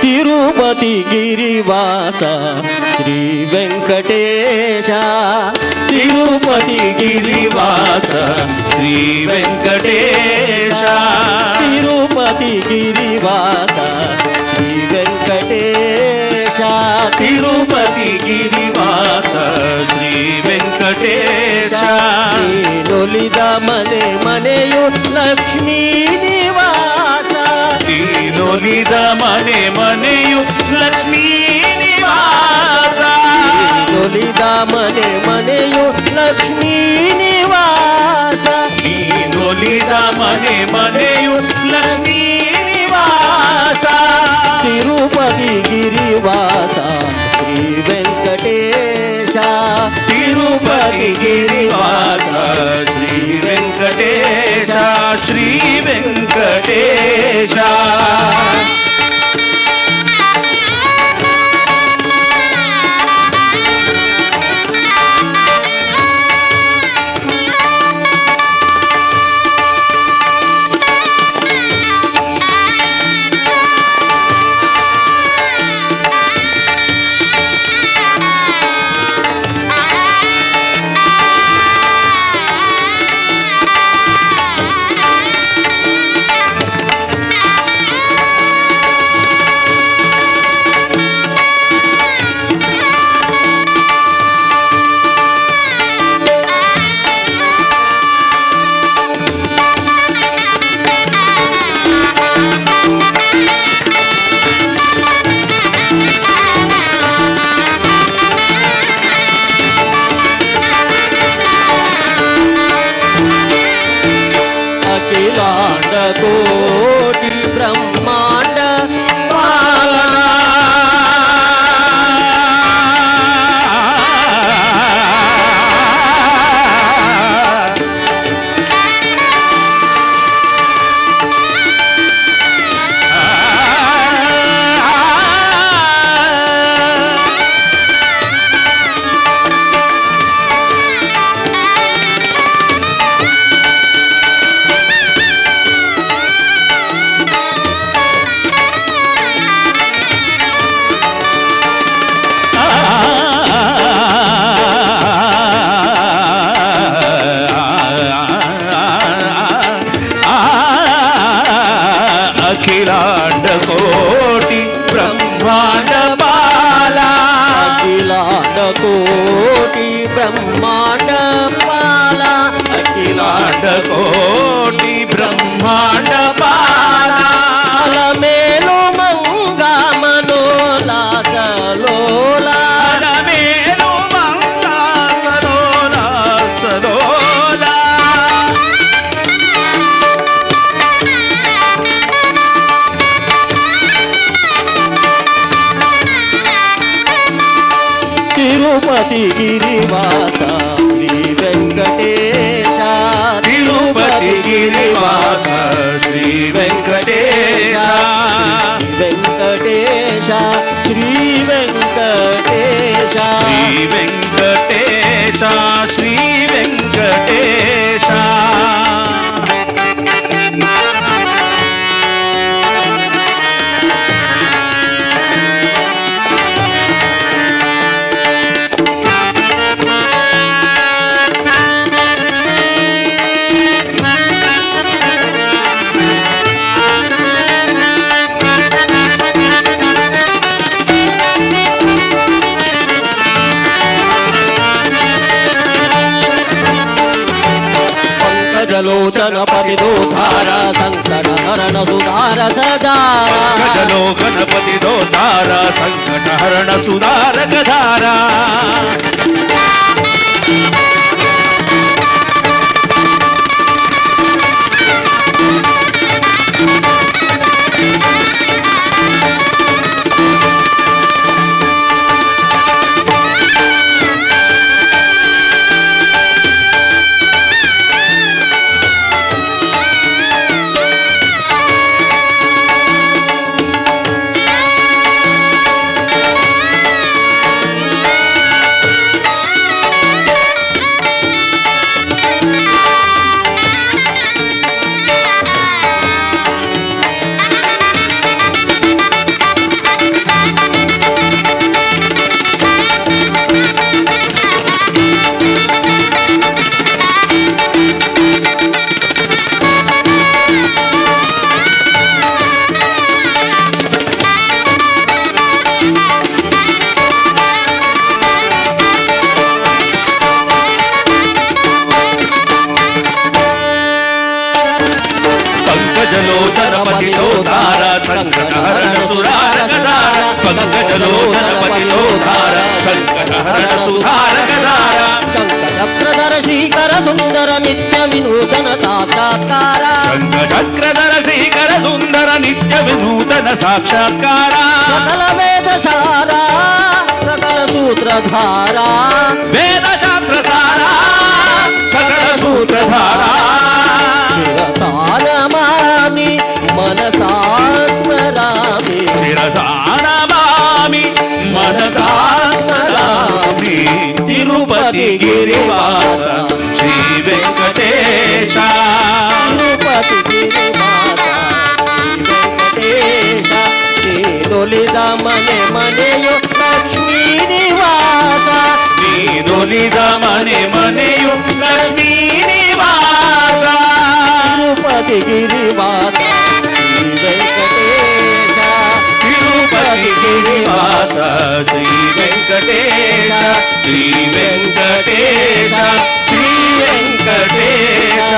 తిరుపతి గిరివాస శ్రీ వెంకటేశ, తిరుపతి గిరివాస శ్రీ వెంకటేశ, తిరుపతి గిరివాస శ్రీ వెంకటేశ, తిరుపతి గిరివాస శ్రీ వెంకటేశ, లలిత మನೆ ಮನೆಯು ಲಕ್ಷ್ಮೀ ನಿವಾಸ, ಲಲಿತ ಮನೆ ಮನೆಯು ಲಕ್ಷ್ಮೀ ನಿವಾಸ, ಲಲಿತ ಮನೆ ಮನೆಯು ಲಕ್ಷ್ಮೀ ನಿವಾಸ, ಲಲಿತ ಮನೆ ಮನೆಯು ಲಕ್ಷ್ಮೀ ನಿವಾಸ, ತಿರುಪತಿ ಗಿರಿವಾಸ ಶ್ರೀ ವೆಂಕಟೇಶ, ತಿರುಪತಿ ಗಿರಿವಾಸ ಶ್ರೀ ವೆಂಕಟೇಶ, ಶ್ರೀ ವೆಂಕಟೇಶ. అఖిలాండ కోటి బ్రహ్మాండ పాలనా, అఖిలాండ కోటి బ్రహ్మాండ బాల, అఖిలాండ కోటి బ్రహ్మాండ పాల, అఖిలాండ కోటి బ్రహ్మాండ బాల, అలమేలు మంగా మనోలాసలోలా, అలమేలు మంగా సలోలా సలోలా, తిరుపతి గిరివాస శ్రీ వెంకటేశ, తిరుపతి గిరివాస శ్రీ వెంకటేశ, వెంకటేశ శ్రీ వెంకటేశ, శ్రీ వెంకటేశ, శ్రీ వెంకటేశ. పంకజలోచన పరిదోధార సంకట హరణ సుధార సదా, గజలో గణపతి దోతార సంకట హరణ సుధారక ధార, ಸುಧಾರಕಧಾರ ಶಂಖಚಕ್ರಧರ ಶ್ರೀಕರ ಸುಂದರ ನಿತ್ಯ ವಿನೂತನ ಸಾಕ್ಷಾತ್ಕಾರ ಶಂಖಚಕ್ರಧರ ಶ್ರೀಕರ ಸುಂದರ ನಿತ್ಯ ವಿನೂತನ ಸಾಕ್ಷಾತ್ಕಾರ ಸಕಲ ವೇದ ಸಾರ ಸಕಲ ಸೂತ್ರಧಾರ ವೇದ ಶಾಸ್ತ್ರ ಸಾರ ಸಕಲ ಸೂತ್ರಧಾರ ಶಿರಸಾನಮಾಮಿ ಮನಸಾ ಸ್ಮರಾಮಿ ಶಿರಸಾನಮಾಮಿ ಮನಸಾ ಸ್ಮರಾಮಿ ತಿರುಪತಿ ಗಿರಿವಾಸ ಶ್ರೀ ವೆಂಕಟೇಶ ತಿರುಪತಿ ಗಿರಿವಾಸ ಶ್ರೀ ವೆಂಕಟೇಶ ನೀನೊಲಿದ ಮನೆ ಮನೆಯು ಲಕ್ಷ್ಮೀ ನಿವಾಸ ನೀನೊಲಿದ ಮನೆ ಮನೆಯು ಲಕ್ಷ್ಮೀ ನಿವಾಸ ತಿರುಪತಿ ಗಿರಿವಾಸ ಶ್ರೀ ವೆಂಕಟೇಶ ತಿರುಪತಿ ಗಿರಿವಾಸ ಶ್ರೀ ವೆಂಕಟೇಶ ಶ್ರೀ ವೆಂಕಟೇಶ ಶ್ರೀ ವೆಂಕಟೇಶ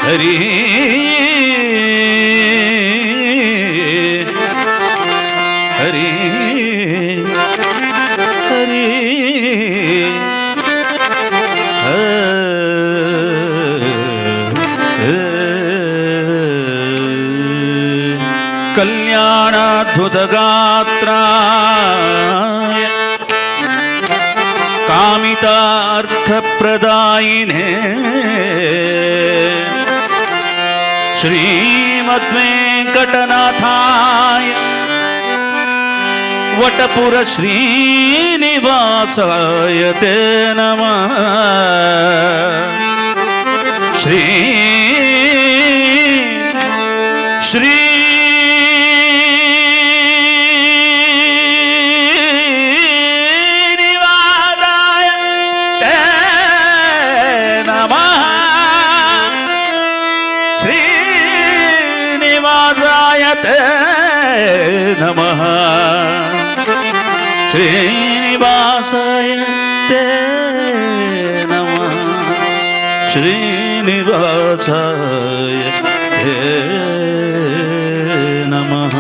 हरि हरि हरि कल्याणाद्भुतगात्राय कामितार्थप्रदायिने श्रीमद्वेङ्कटनाथाय वटपुरश्रीनिवासाय ते नमः। श्री नमः श्रीनिवासाय ते नमः श्रीनिवासाय ते नमः।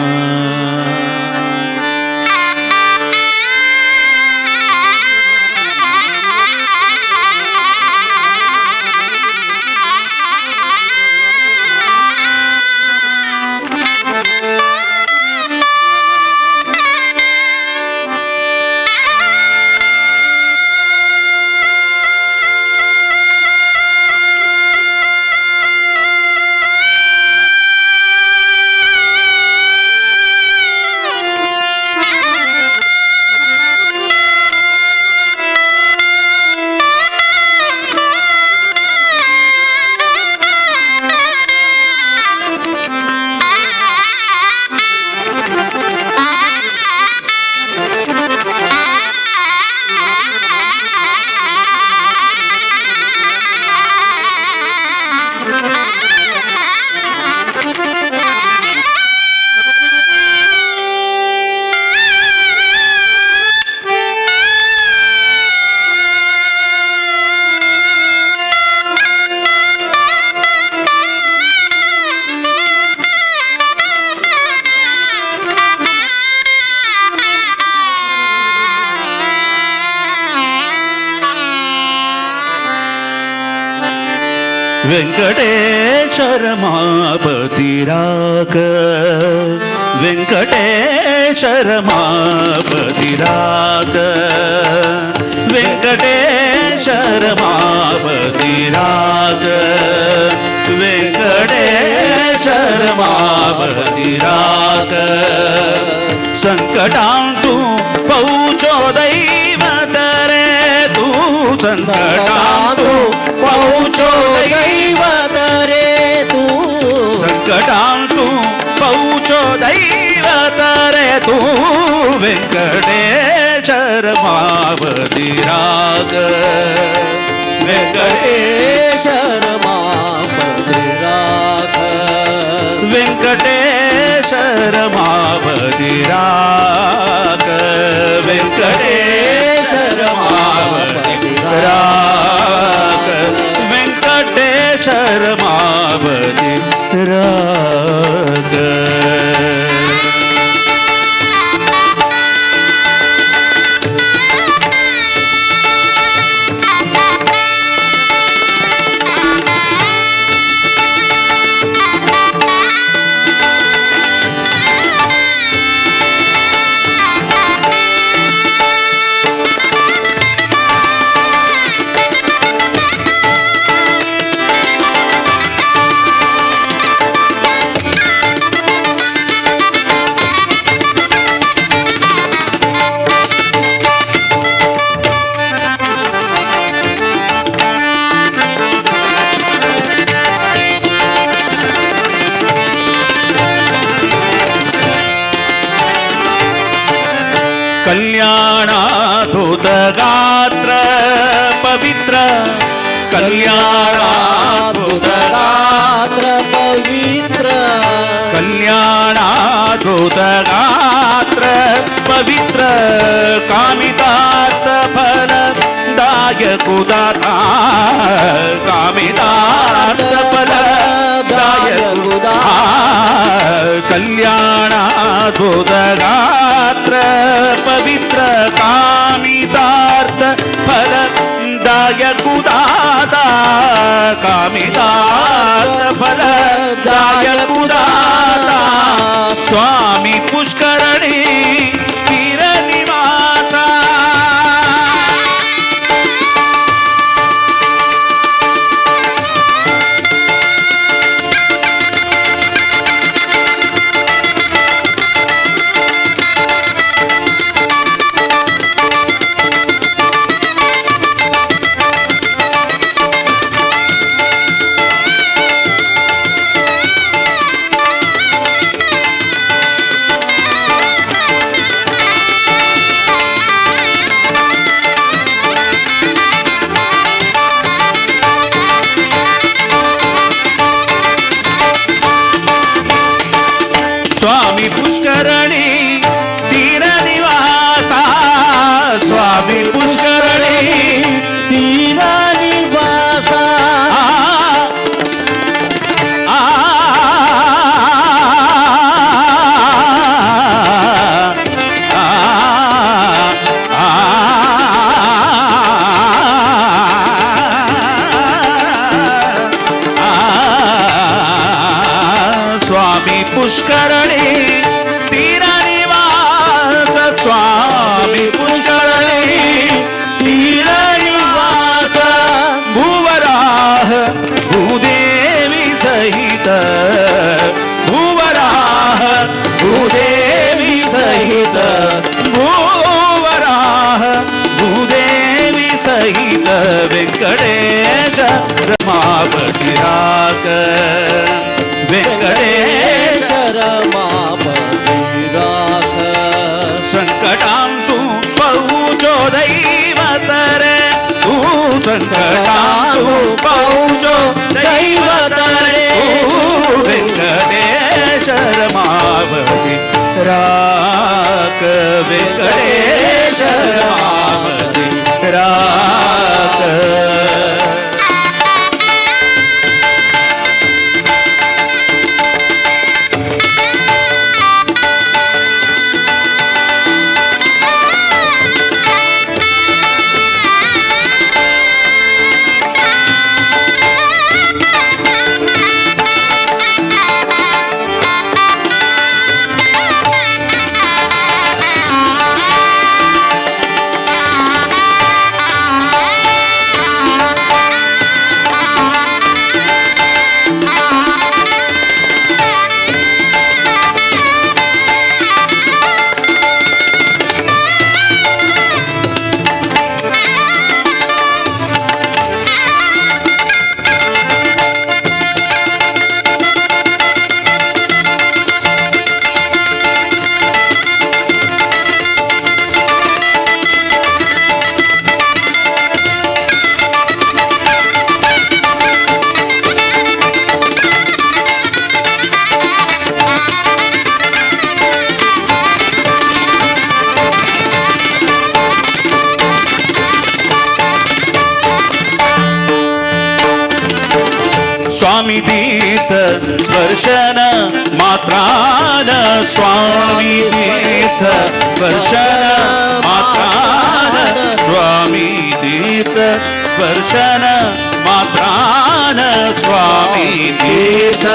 वेंकटेशरमापतिराक वेंकटेशरमापतिराक वेंकटेशरमापतिराक वेंकटेशरमापतिराक संकटांतु पौचो दैवतरे तू संकटांतु पौचो दैवतरे तू संकटांतु पौचो दैवतरे तू वेंकटेशरमापतिराक वेंकटेशरमापतिराक वेंकटेशरमापतिराक वेंकटेशरमापतिराक वेंकटेशरमापतिराक। कल्याणाधुतगात्र पवित्र कल्याणाधुतगात्र पवित्र कल्याणाधुतगात्र पवित्र कामितार्थ फलदायक उदाता कामितार्थ फल अद्भुत गात्र पवित्र कामितार्थ फलदायक उदाता कामितार्थ फलदायक उदाता स्वामी पुष्करणी तीर निवासा स्वामी पुष्करणी तीर निवासा स्वामी पुष्करणी तीर निवासा स्वामी पुष्करणी तीर निवास स्वामी पुष्करणी तीर निवास भुवराह भूदेवी सहित भुवराह भूदेवी सहित भुवराह भूदेवी सहित वेंकटेश रमापति राक वेंकटेश रमापतिराख संकटां तू पहुँचो दैवत रे तू संकटां तू पहुँचो दैवत रे तू वेंकटेश रमापति राक वेंकटेश रमापति राक स्वामी तीर्थ स्पर्शन मात्रान स्वामी तीर्थ स्पर्शन मात्रान स्वामी तीर्थ स्पर्शन मात्रान स्वामी तीर्थ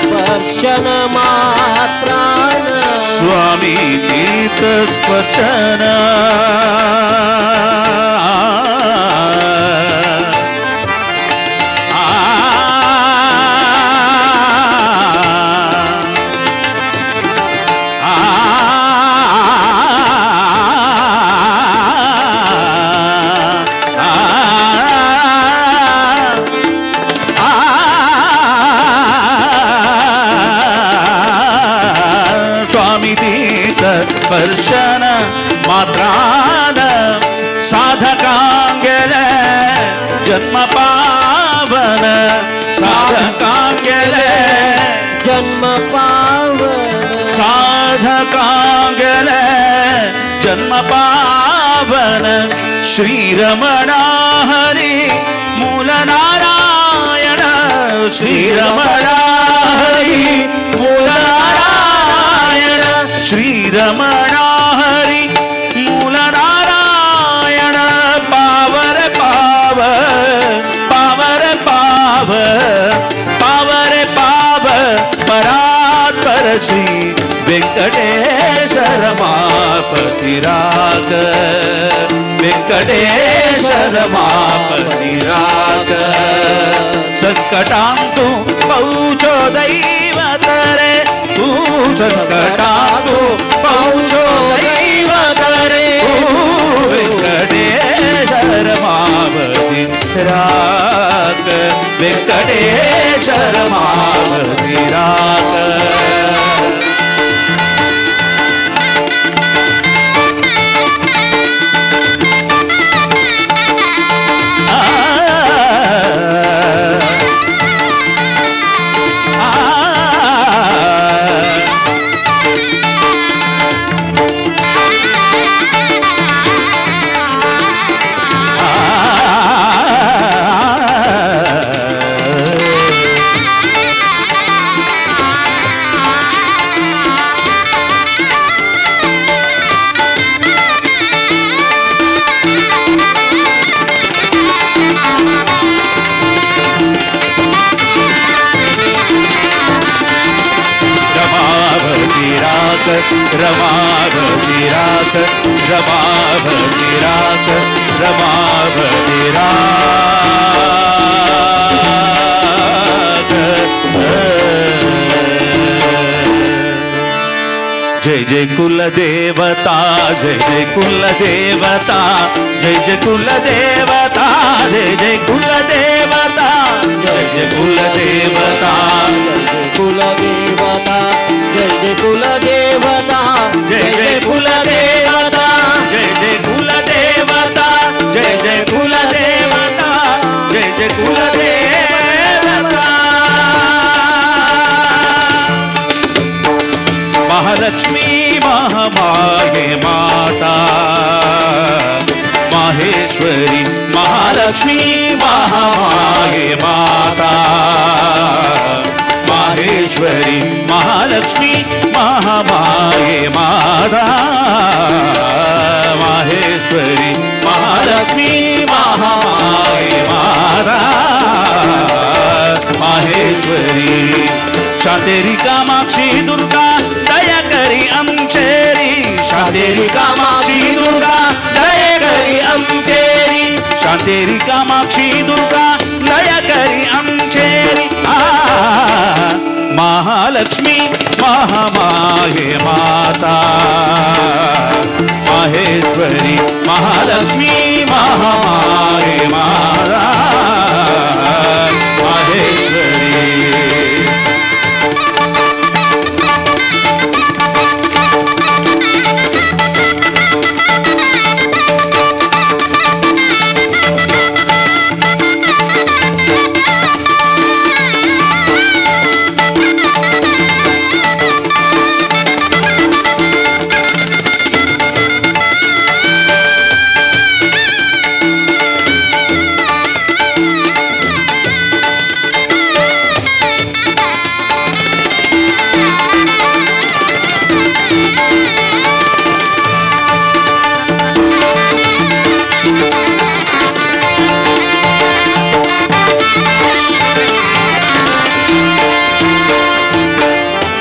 स्पर्शन मात्रान स्वामी तीर्थ स्पर्शन स्पर्शन मात्रान साधकांगेल जन्म पावन साधकांगेल जन्म पावन साधकांगेल जन्म पावन श्रीरमणा हरी मूल नारायण श्रीरमणा हरी मूल नारायण श्री श्री वेंकटेश रमापति राग वेंकटेश रमापति राग संकटांतु पौचो दैवतरे तू संकटांतु पौचो दैवतरे वेंकटेश रमापति राग वेंकटेश रमापति राग रमावती राग रमावती राग रमावती राग जय जय कुल देवता जय जय कुल देवता जय जय कुल देवता जय जय कुल देवता जय जय कुल देवता कुल देवता जय जय कुल देवता जय जय कुल देवता जय जय कुल देवता जय जय कुल देवता जय जय कुल देवता महालक्ष्मी महामाये माता माहेश्वरी महालक्ष्मी महामाये माता माहेश्वरी महालक्ष्मी महामाये माता माहेश्वरी महालक्ष्मी महामाये माता माहेश्वरी शांतेरी कामाक्षी दुर्गा दया करी आमचेरी शांतेरी कामाक्षी दुर्गा दया करी आमचेरी शांतेरी कामाक्षी दुर्गा दया करी आमचेरी महालक्ष्मी महामाये माता माहेश्वरी महालक्ष्मी महामाये माता माहेश्वरी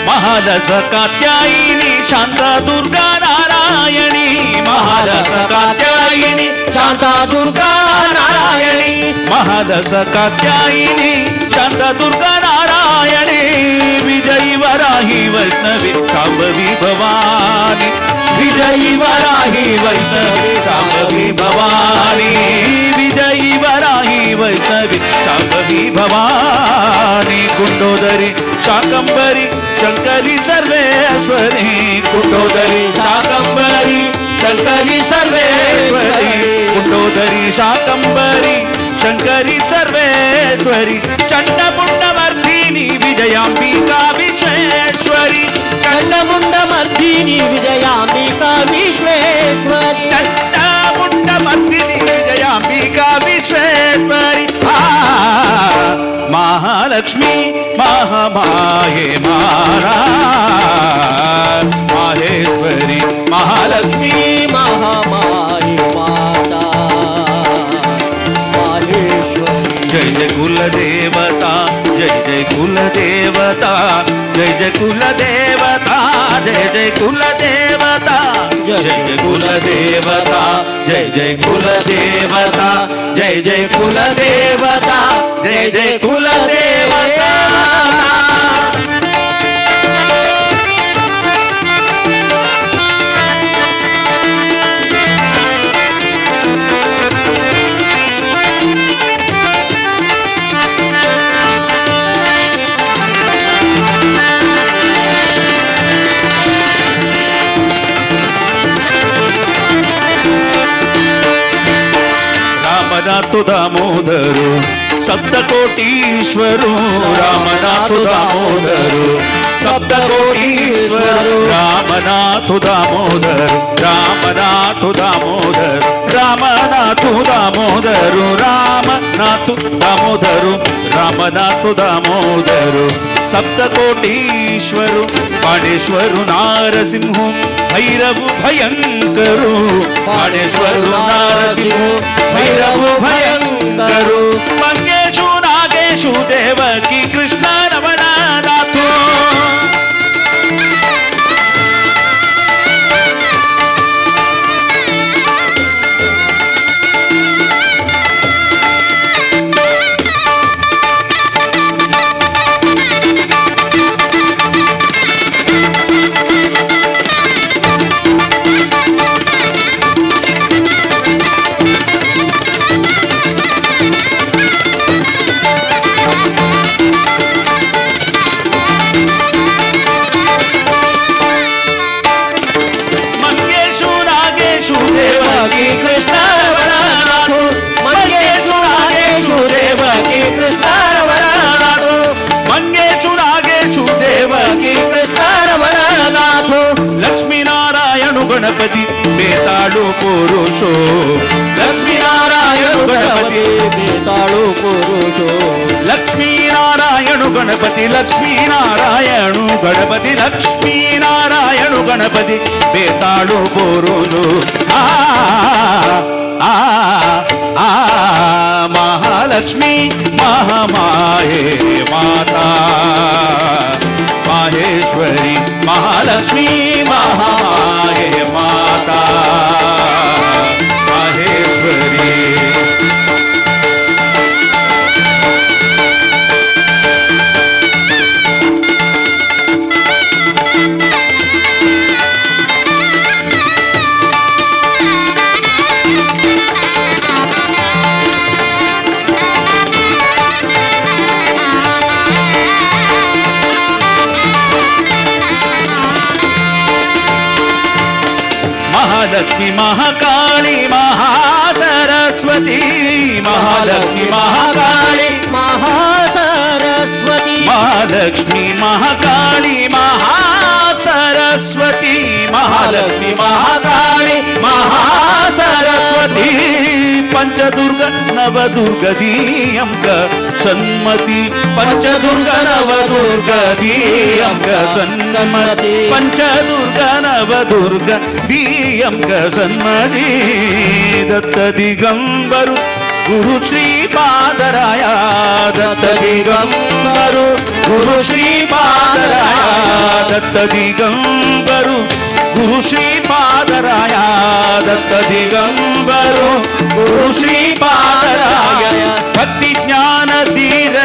महारस कात्यायिनी शांता दुर्गा नारायणी महारस कात्यायिनी शांता दुर्गा नारायणी महारस कात्यायिनी शांता दुर्गा नारायणी विजयी वराही वैष्णवी शांभवी भवानी विजयी वराही वैष्णवी शांभवी भवानी विजयी वराही वैष्णवी शांभवी भवानी कुंडोदरी शाकंबरी शंकरी सर्वेश्वरी कुंडोदरी शाकंबरी शंकरी सर्वेश्वरी कुंडोदरी शाकंबरी शंकरी सर्वेश्वरी चंडमुंडमर्दिनी विजयाम्बिका विश्वेश्वरी चंडमुंडमर्दिनी विजयाम्बिका विश्वेश्वरी चंडमुंडमर्दिनी विजयाम्बिका विश्वेश्वरी महालक्ष्मी महामाये माता माहेश्वरी महालक्ष्मी महामाये माता माहेश्वरी जय जय कुल देवता जय जय जय कुल देवता, जय जय कुल देवता, जय जय कुल देवता, जय जय कुल देवता, जय जय कुल देवता, जय जय कुल देवता, जय जय कुल देवता। रामनाथ दामोदर सप्तकोटीश्वरो, रामनाथ दामोदर सप्तकोटीश्वरो, रामनाथ दामोदर, रामनाथ दामोदर, रामनाथ दामोदर, रामनाथ दामोदर, रामनाथ दामोदर सप्तकोटीश्वरो, बाणेश्वरु नारसिंहो भैरव भयंकरो, बाणेश्वरु नारसिंहो भैरव भयंकरो, मंगेशु नागेशु देवकी कृष्ण रमण नाथो। गणपति बेताड़ो पुरुषो, लक्ष्मी नारायण गणपति बेताड़ो पुरुषो, लक्ष्मी नारायण गणपति, लक्ष्मी नारायण गणपति, लक्ष्मी नारायण गणपति बेताड़ो पुरुषो। आ आ आ महालक्ष्मी महामाये माता माहेश्वरी, महालक्ष्मी महामाये माता माहेश्वरी। महालक्ष्मी महाकाली महासरस्वती, महालक्ष्मी महाकाली महासरस्वती, महालक्ष्मी महाकाली महासरस्वती, महालक्ष्मी महाकाली महासरस्वती, पंचदुर्ग नवदुर्ग दीयंक सन्मति, पंचदुर्ग नवदुर्ग दीयंक सन्मति, पंचदुर्ग नवदुर्ग दीयंक सन्मति। दत्त दिगंबरु गुरु श्रीपादराया, दत्त दिगंबरु गुरु श्रीपादराया, दत्त दिगंबरु गुरु श्रीपादराया, दत्त दिगंबरु गुरु श्रीपादराया, भक्ति ज्ञान धीर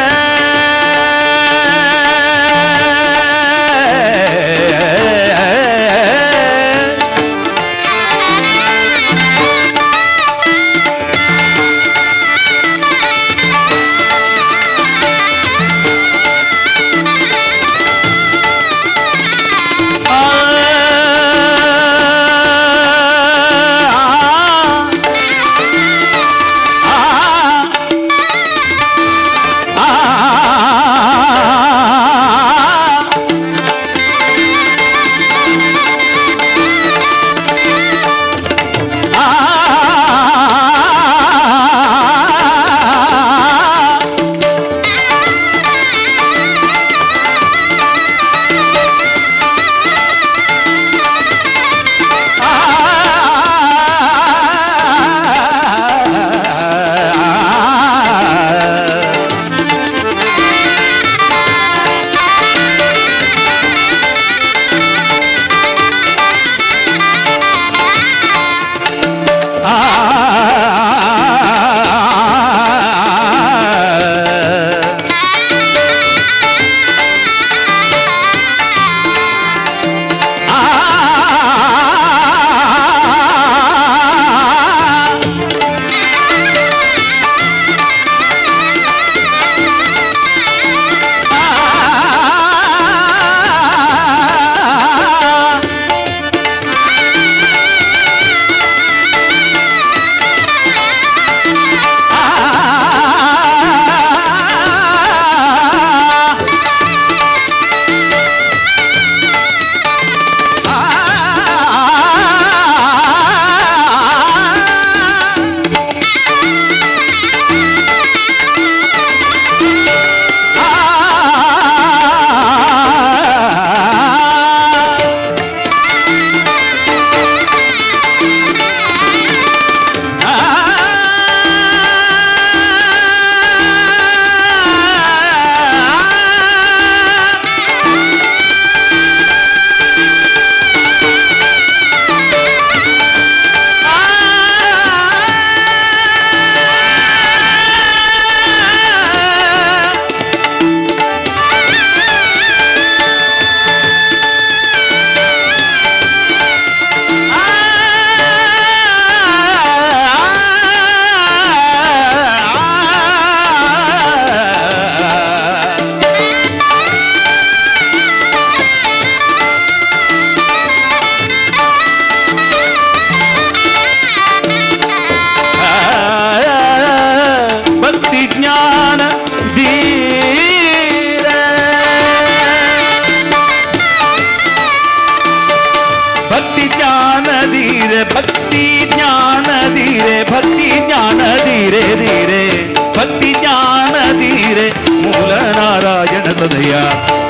ದಯ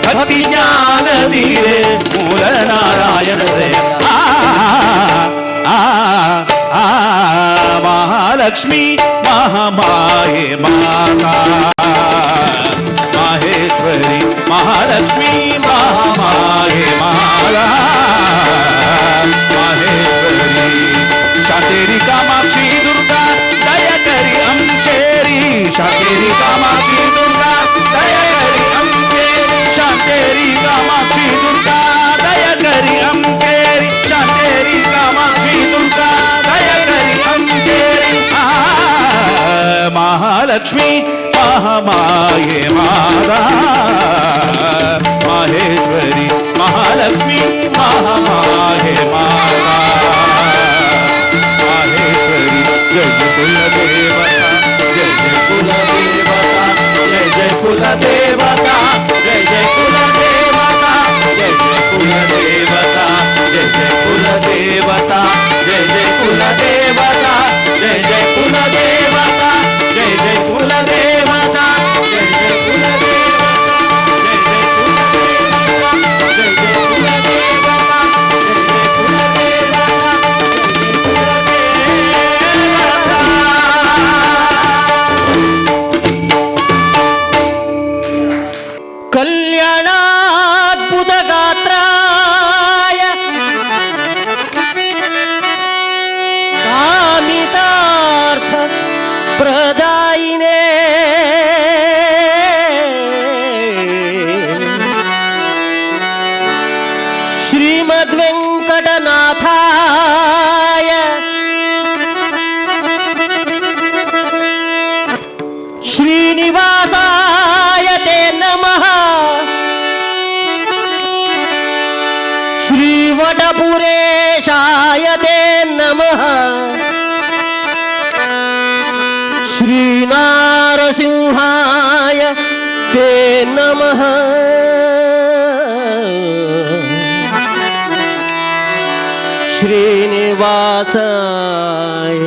ಭಕ್ತಿ ಜ್ಞಾನ ನೀರೆ ಮೂಲ ನಾರಾಯಣ ದಯ ಮಹಾಲಕ್ಷ್ಮಿ ಮಹಾಮಾಯೆ ಮಾತಾ ಮಹೇಶ್ವರಿ ಮಹಾಲಕ್ಷ್ಮಿ ಮಹಾಮಾಯೆ ಮಾತಾ महेश्वरी शातेरी कामाक्षी दुर्गा दया करी आमचेरी शातेरी कामाक्षी दुर्गा दया करी आमचेरी शातेरी कामाक्षी दुर्गा दया करी आमचेरी शातेरी कामाक्षी दुर्गा दया करी आमचेरी महालक्ष्मी महामाये माता महेश्वरी महालक्ष्मी महामाये माता महेश्वरी जय कुल देवता जय कुल देवता जय कुल देवता जय कुल देवता जय कुल देवता जय कुल देवता जय कुल देवता जय कुल देवता जय कुल देवता जय कुल ಕಲ್ಯಾಣಾದ್ಭುತ ಗಾತ್ರಾಯ ಕಾಮಿತಾರ್ಥ ಪ್ರದಾಯಿನೇ ಶ್ರೀಮದ್ವೆಂಕಟನಾಥಾಯ ಶ್ರೀನಿವಾಸಾಯ ತೇ ನಮಃ ಶ್ರೀವಟಪುರೇಶಾಯ ತೇ ನಮಃ ಶ್ರೀನಾರಸಿಂಹಾಯ ತೇ ನಮಃ ಶ್ರೀನಿವಾಸಾಯ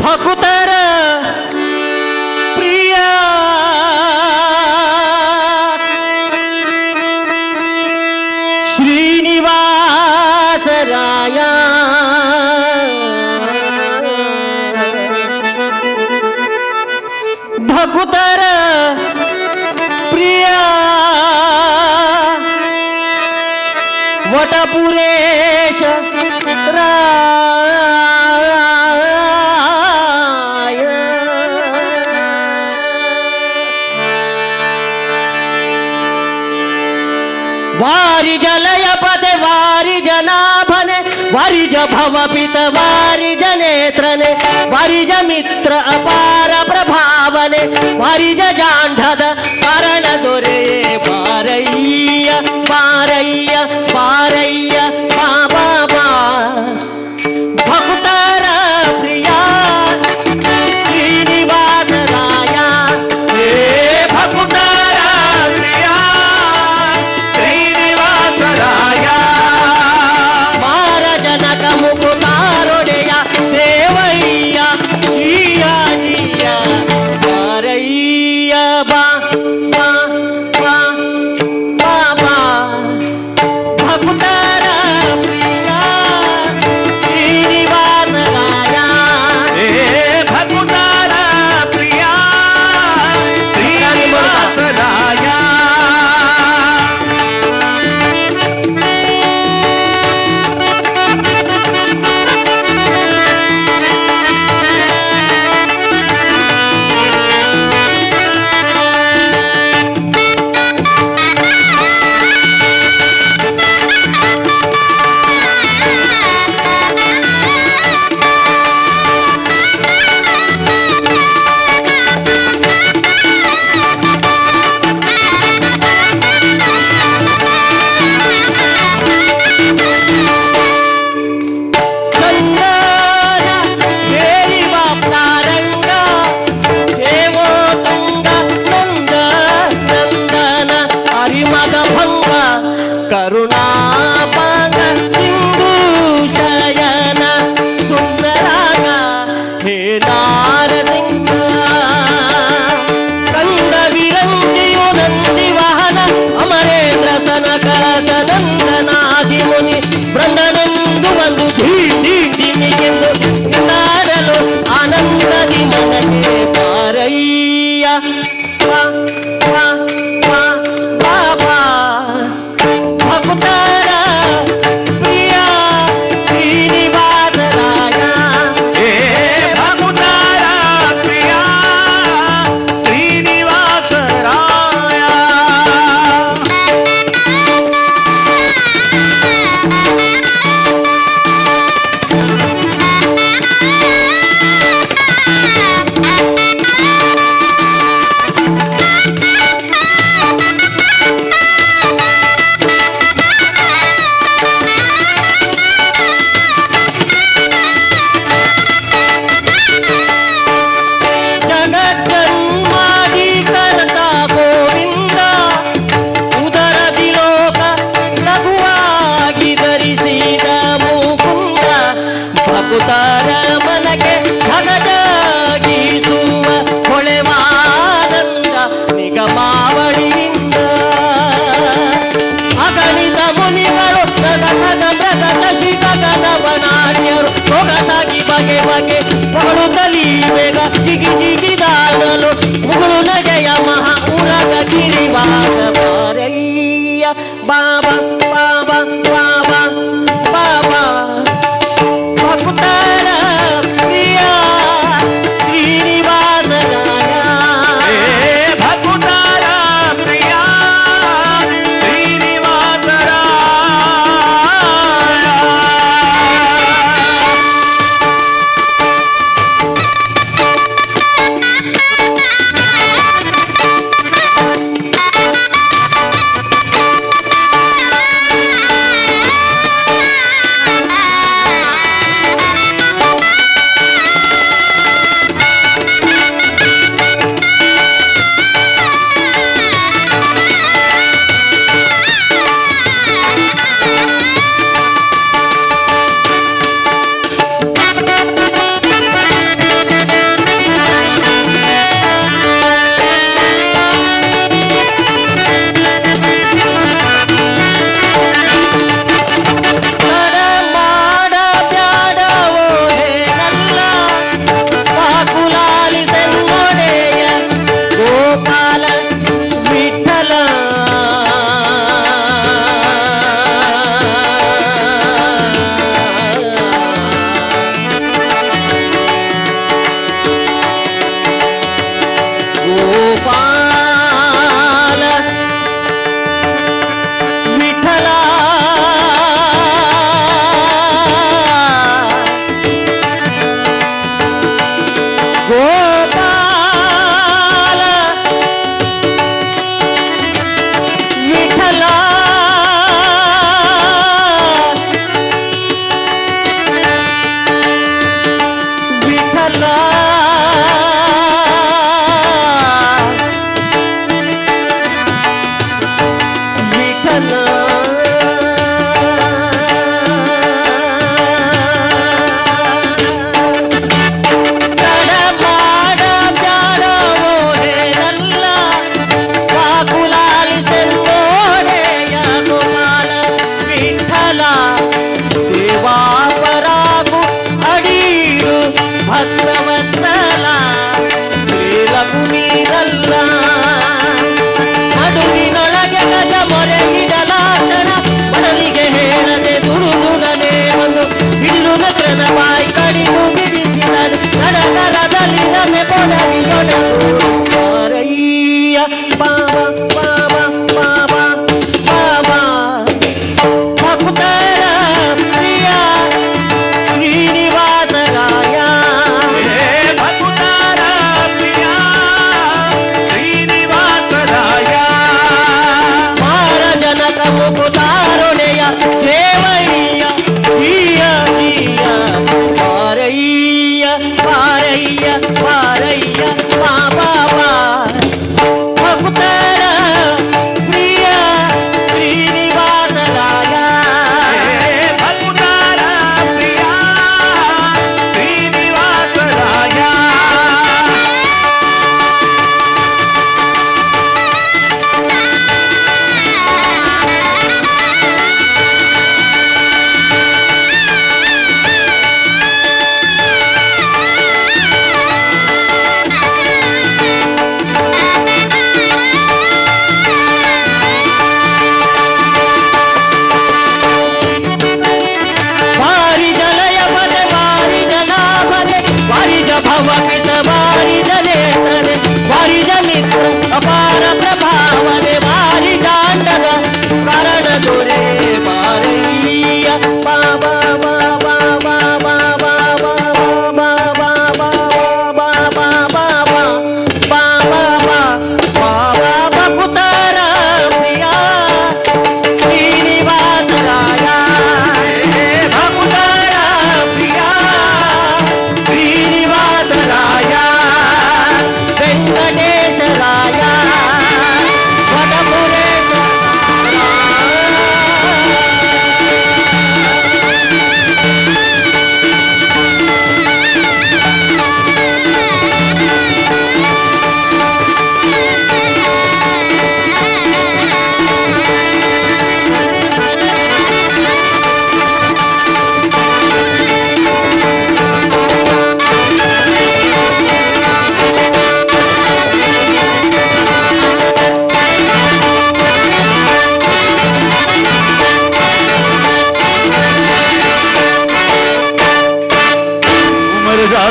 ಭಕುತರ ಪ್ರಿಯ ಶ್ರೀನಿವಾಸರಾಯ ಭಕುತರ ಪ್ರಿಯ ವಟಪುರೇಶ ವಾರಿಜ ಲಯಪತೆ ವಾರಿಜ ನಾಭನೆ ವಾರಿಜ ಭವಪಿತ ವಾರಿಜ ನೇತ್ರನೆ ವಾರಿಜ ಮಿತ್ರ ಅಪಾರ ಪ್ರಭಾವನೆ ವಾರಿಜ ಜಾಂಢದ ಕಾರಣ ದೊರೆಯೇ ಬಾರಯ್ಯ ಬಾರಯ್ಯ ಬಾರಯ್ಯ ಬಾಬಾ ಬಾ ಭಕ್ತರ ಪ್ರಿಯ ಶ್ರೀನಿವಾಸರಾಯ ಹೇ ಭಕ್ತರ ಪ್ರಿಯ ಶ್ರೀನಿವಾಸರಾಯ ಮಾರ ಜನಕ ಮುಕುತಾರೊಡೆಯ ದೇವಯ್ಯ ಜಿಯ ಜಿಯ ಬಾರಯ್ಯ ಬಾ ಬಾ ಬಾ ಬಾ ಬಾ ಕರುಣಾಪಾಂಗ ಸಿಂಧು ಶಯನ ಸುಂದರಾಗ ಹೇ ನಾರಸಿಂಹ ಕಂದ ವಿರಂಜಿಯು ನಂದಿ ವಾಹನ ಅಮರೇಂದ್ರ ಸನಕ ಸನಂದನಾದಿ ಮುನಿ ಬೃಂದನೊಂದು ಒಂದು ಧೀಟಿಮಿಗೆಂದು ನಾಡಲು ಆನಂದದಿ ಮನಕ್ಕೆ ಬಾರಯ್ಯ ಬಾ ಬಾ ಬಾ ಬಾಬಾ ಭಕ್ತರ ಪ್ರಿಯ ಶ್ರೀನಿವಾಸರಾಯ ಹೇ ಭಕ್ತರ ಪ್ರಿಯ ಶ್ರೀನಿವಾಸರಾಯ. ಜಗಜ್ಜನ್ಮಾದಿ ಕನಕ ಗೋವಿಂದ ಉದರದಿ ಲೋಕ ಲಘುವಾಗಿ ಧರಿಸಿದ ಮುಕುಂದ ಭಕ್ತರ ಮನಕ್ಕೆ ಧಗಧಗಿಸುವ ಹೊಳೆವಾನಂದ ನಿಗಮಾವಳಿಯಿಂದ ಅಗಣಿತ ಮುನಿಗಳು ಗಗನದ ಮೃಗ ಶಶಿ ಗಗನವನಾಟ್ಯರು ಸೊಗಸಾಗಿ ಬಗೆ ಬಗೆ ಹೊಗಳುತ್ತಲೀ ಬೇಗ ಜಿಗಿ ಜಿಗಿದಾಗಲು ಮುಗುಳು ನಗೆಯ ಮಹಾ ಉರಗ ಗಿರಿವಾಸ ಬಾರಯ್ಯ ಬಾಬಾ ಬಾಬಾ ಬಾಬಾ ಬಾಬಾ ಭಕ್ತರ ಪ್ರಿಯ ಶ್ರೀನಿವಾಸರಾಯ ಹೇ ಭಕ್ತರ ಪ್ರಿಯ ಶ್ರೀನಿವಾಸರಾಯ. ತಡ ಮಾಡ ಬ್ಯಾಡವೋ ಹೇಳಲ್ಲ ಪಾಕುಲಾಲಿಸೆನ್ನೊಡೆಯ ಗೋಪಾಲ ವಿಠಲ ಗೋಪಾಲ ವಿಠಲ ಗೋಪಾಲ ವಿಠಲ ವಿಠಲ ವಿಠಲ ತಡ ಮಾಡ ಬ್ಯಾಡವೋ ಹೇಳಲ್ಲ ಪಾಕುಲಾಲಿಸೆನ್ನೋಡೆಯ ಗೋಪಾಲ ವಿಠಲ ದೇವಾಪರಾಗು ಅಡೀರು ಭಕ್ತವತ್ಸಲ ಶ್ರೀಲಘುವೀರಲ್ಲ ಮಡುವಿನೊಳಗೆ ಗಜ ಮೊರೆಗಿಡಲಾಕ್ಷಣ ಮಡಲಿಗೆ ಹೇಳದೆ ದುಡುದುಡನೆ ಒಂದು ಹಿಡಿದು ನಗ್ರನ ಬಾಯಿ ಕಡಿದು ಬಿಡಿಸಿದನು ನಡನರದಲ್ಲಿ ನಮೆ ಕೊಡಲಿಯೊಡನು ಬಾರಯ್ಯ ಬಾಬಾ ಬಾಬಾ ಬಾಬಾ ಬಾಬಾ ಭಕ್ತರ ಪ್ರಿಯ ಶ್ರೀನಿವಾಸರಾಯ ಹೇ ಭಕ್ತರ ಪ್ರಿಯ ಶ್ರೀನಿವಾಸರಾಯ. ಮಾರಜನಕ ಮುಕುತಾರುಣೆಯ ದೇವಯ್ಯ ಧೀಯ ಧೀಯ ಪಾರಯ್ಯ ಪಾರಯ್ಯ ಪಾರಯ್ಯ ಬಾಬಾ ಭಕ್ತರ ಪ್ರಿಯ ಶ್ರೀನಿವಾಸರಾಯ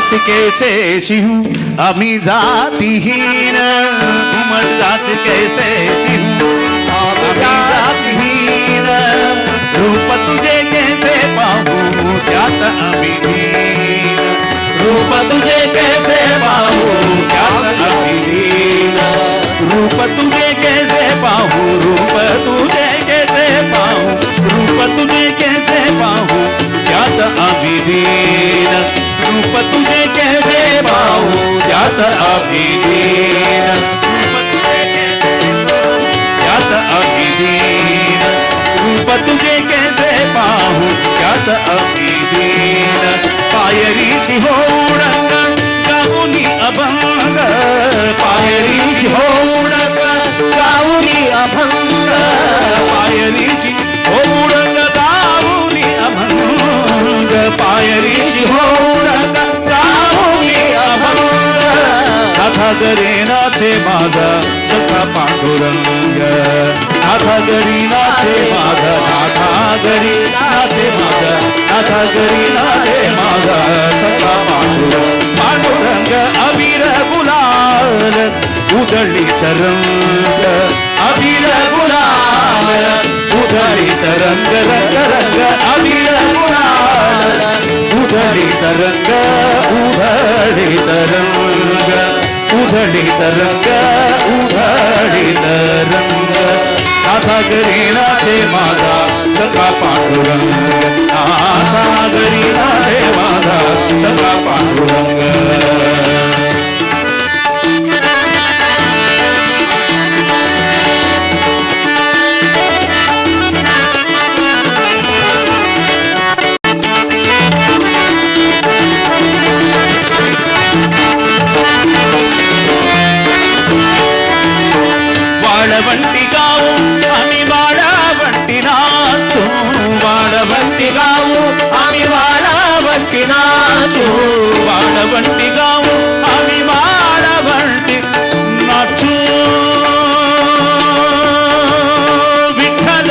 जाच कैसे शिहू आम्ही जातीहीन घुमट जाच कैसे शिहू आम्ही जातीहीन रूप तुझे कैसे पाहू त्यात आम्ही दीन रूप तुझे कैसे पाहू त्यात आम्ही दीन रूप तुझे कैसे पाहू रूप तुझे कैसे पाहू रूप तुझे कैसे पाहू त्यात आम्ही दीन रूप तुझे कैसे पाहू त्यात आम्ही दीन रूप तुझे कैसे पाहू त्यात आम्ही दीन रूप तुझे कैसे पाहू त्यात आम्ही दीन पायरीची होडक गाऊनी अभंग पायरीची होडक गाऊनी अभंग पायरीची होडक गाऊनी अभंग पायरीची होडक गाऊनी अभंग नाथा घरी नाचे माझा सखा पांडुरंग नाथा घरी नाचे माझा नाथा घरी नाचे माझा नाथा घरी नाचे माझा सखा पांडुरंग अबीर गुलाल उधळी तरंग अबीर गुलाल उधळी तरंग रंग रंग अबीर गुलाल उधळी तरंग उधळी तरंग उधळी तरंग उधळी तरंग नाथा घरी नाचे माझा सखा पांडुरंग नाथा घरी नाचे माझा सखा पांडुरंग वाळवंटी गाऊ आम्ही वाळवंटी नाचू वाळवंटी गाऊ आम्ही वाळवंटी नाचू वाळवंटी गाऊ आम्ही वाळवंटी नाचू विठ्ठल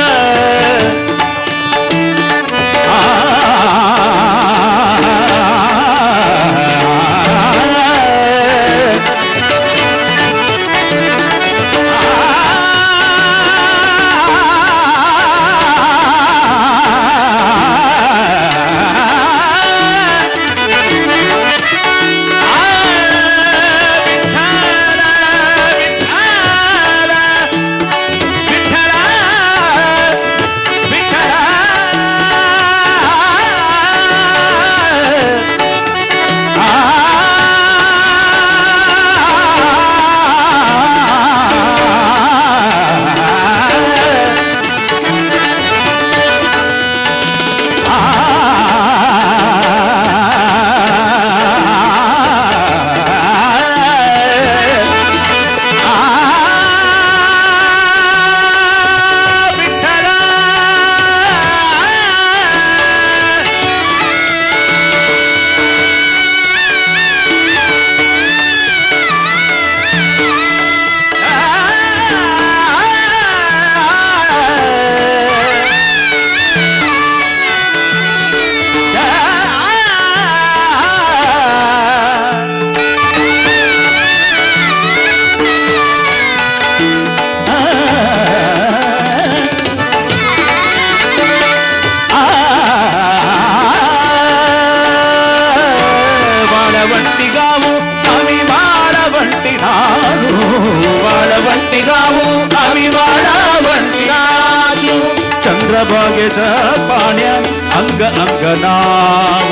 चंद्रभागेच्या पाण्याने अंग अंग नाव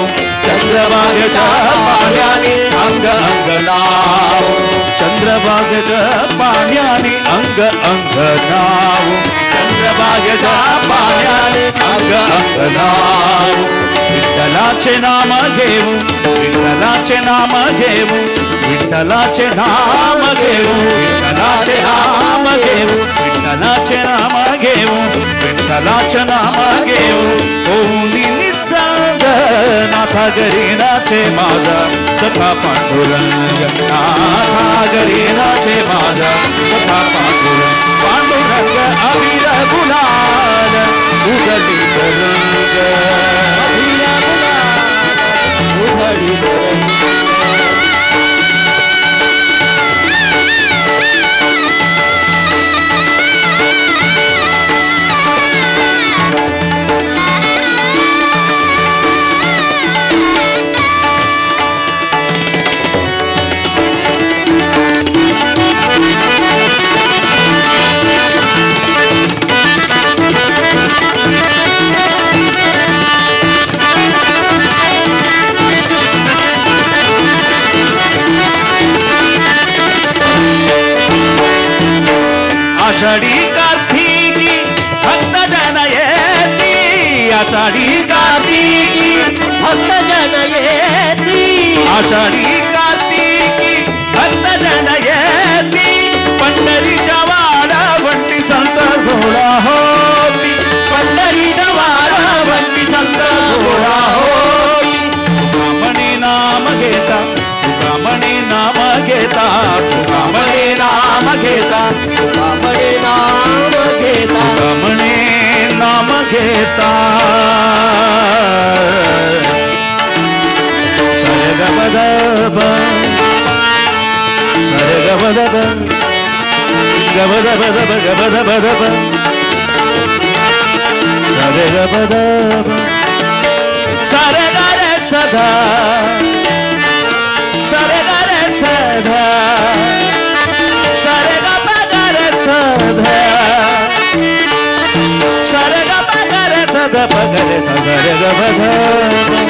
चंद्रभागेच्या पाण्याने अंग अंग नाव चंद्रभागेच्या पाण्याने अंग अंग नाव चंद्रभागेच्या पाण्याने अंग अंग नाव विठ्ठलाचे नाम घेऊ विठ्ठलाचे नाम घेऊ विठ्ठलाचे नाम घेऊ विठ्ठलाचे नाम घेऊ विठ्ठलाचे नाम घेऊ विठ्ठलाचे नाम घेऊ ओनी निसंग नाथा घरी नाचे माझा सखा पांडुरंग नाथा घरी नाचे माझा सखा पांडुरंग पांडुरंग अबीर गुलाल उधळी तरंग अबीर गुलाल उधळी तरंग आषाढी कार्तिकी भक्त जन येती आषाढी कार्तिकी भक्त जन येती पंढरीच्या वाडावंटी संत घोडा होती पंढरीच्या वाडावंटी संत घोडा होती तुकामणी नाम घेता तुकामणी नाम घेता तुकामणी नाम घेता बाबडे नाम घेता तुकामणी नाम घेता सरगबदब सरगबदब गबदबदब गबदबदब सरगबदब सरगर सदा सरगर सदा सरगबदर सदा सरगबदर सदा पगरे सरगबदब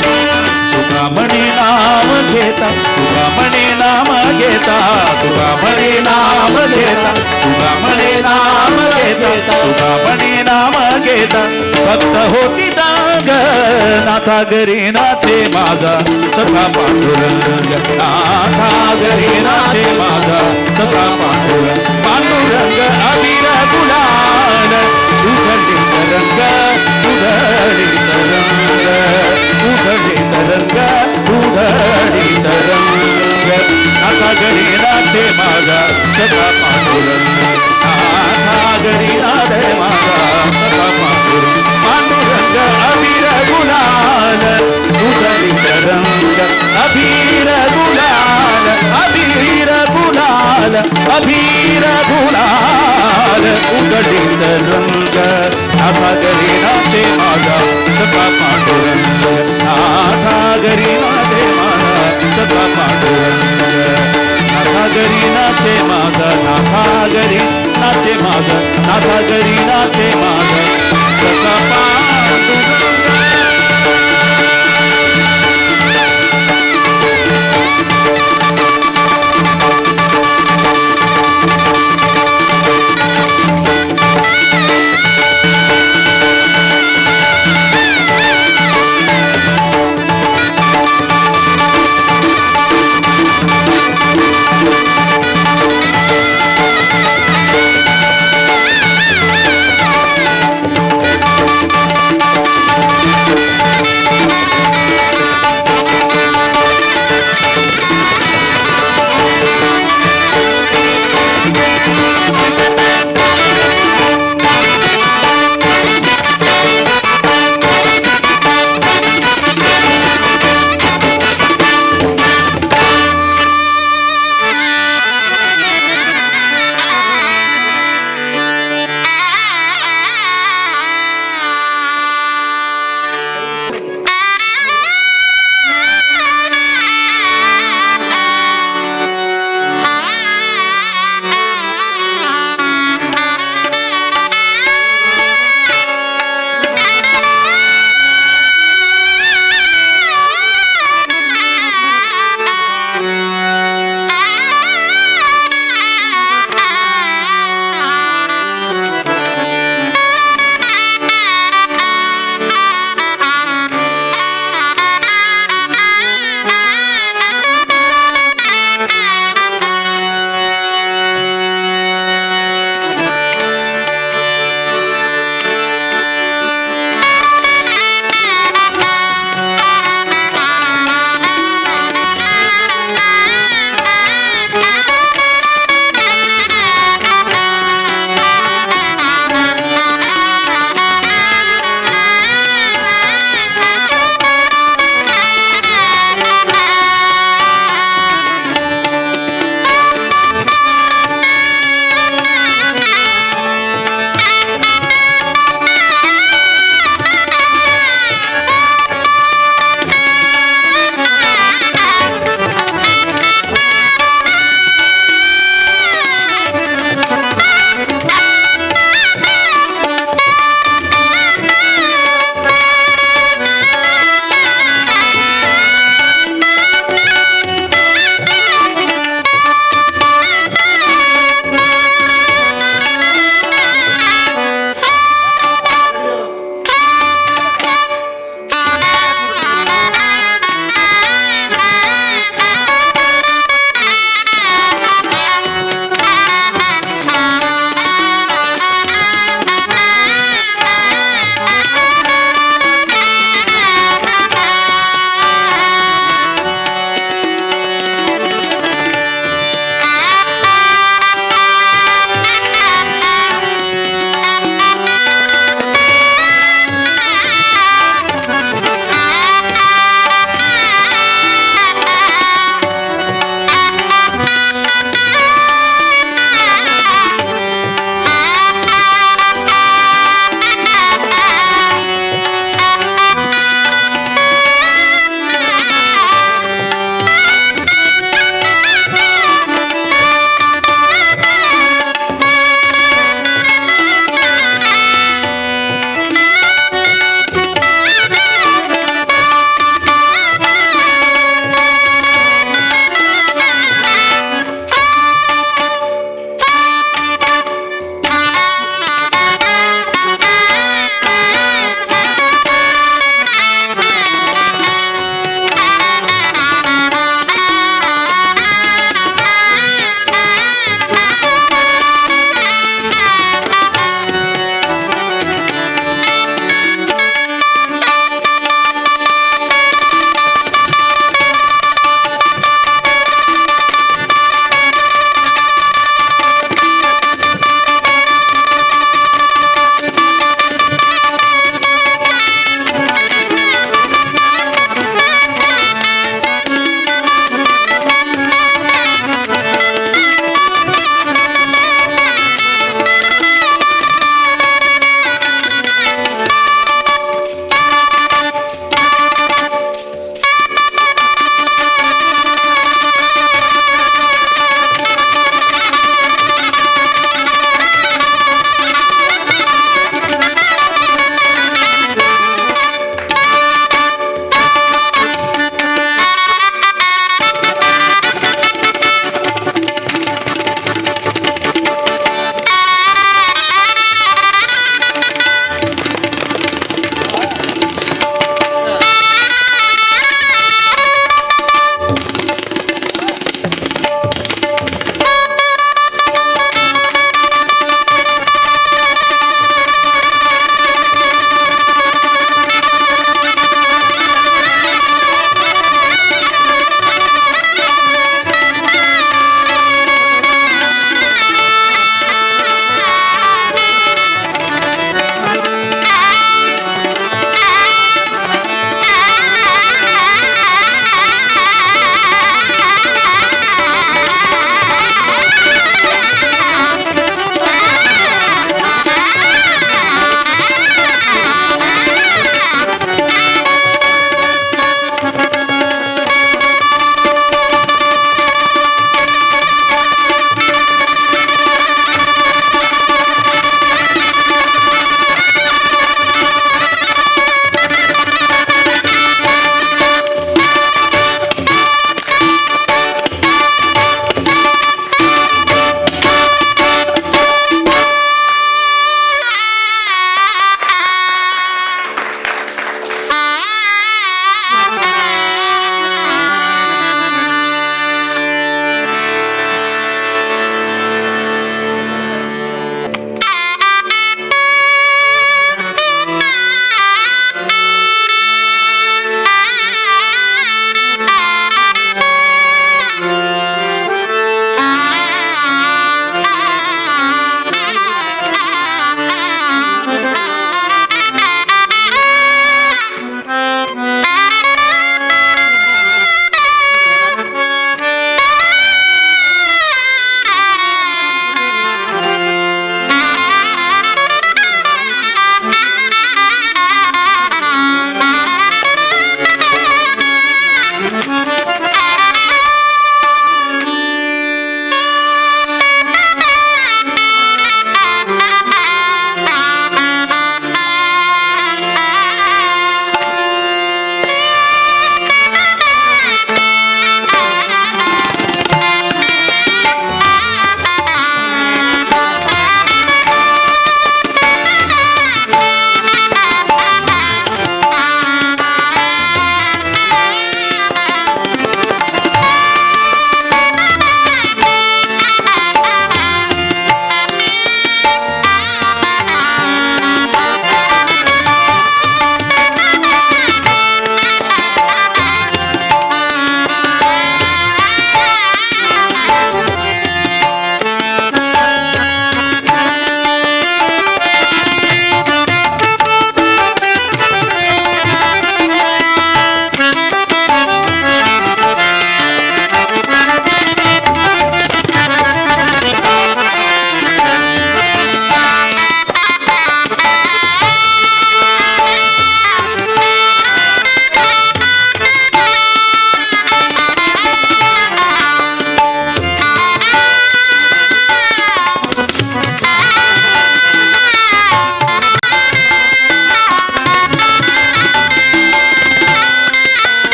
तुकामणी तुकामणी नाम घेता तुकामणी नाम घेता तुकामणी नाम घेता तुकामणी नाम घेता तुकामणी नाम घेता भक्त होती दाग नाथा घरी नाचे माझा सखा पांडुरंग नाथा घरी नाचे माझा सखा पांडुरंग पांडुरंग अबीर गुलाल उधळीत रंग उधळीत रंग उधळीत रंग उधळीत रंग नाथा घरी नाचे माझा सखा पांडुरंग नाथा घरी नाचे माझा सखा पांडुरंग पांडुरंग अबीर गुलाल उधळीत रंग अबीर गुलाल अबीर गुलाल अबीर गुलाल उधळीत रंग नाथा घरी नाचे माझा सखा पांडुरंग नाथा घरी नाचे माझा सखा पांडुरंग नाथा घरी नाचे माझा नाथा घरी नाचे माझा नाथा घरी नाचे माझा सखा पांडुरंग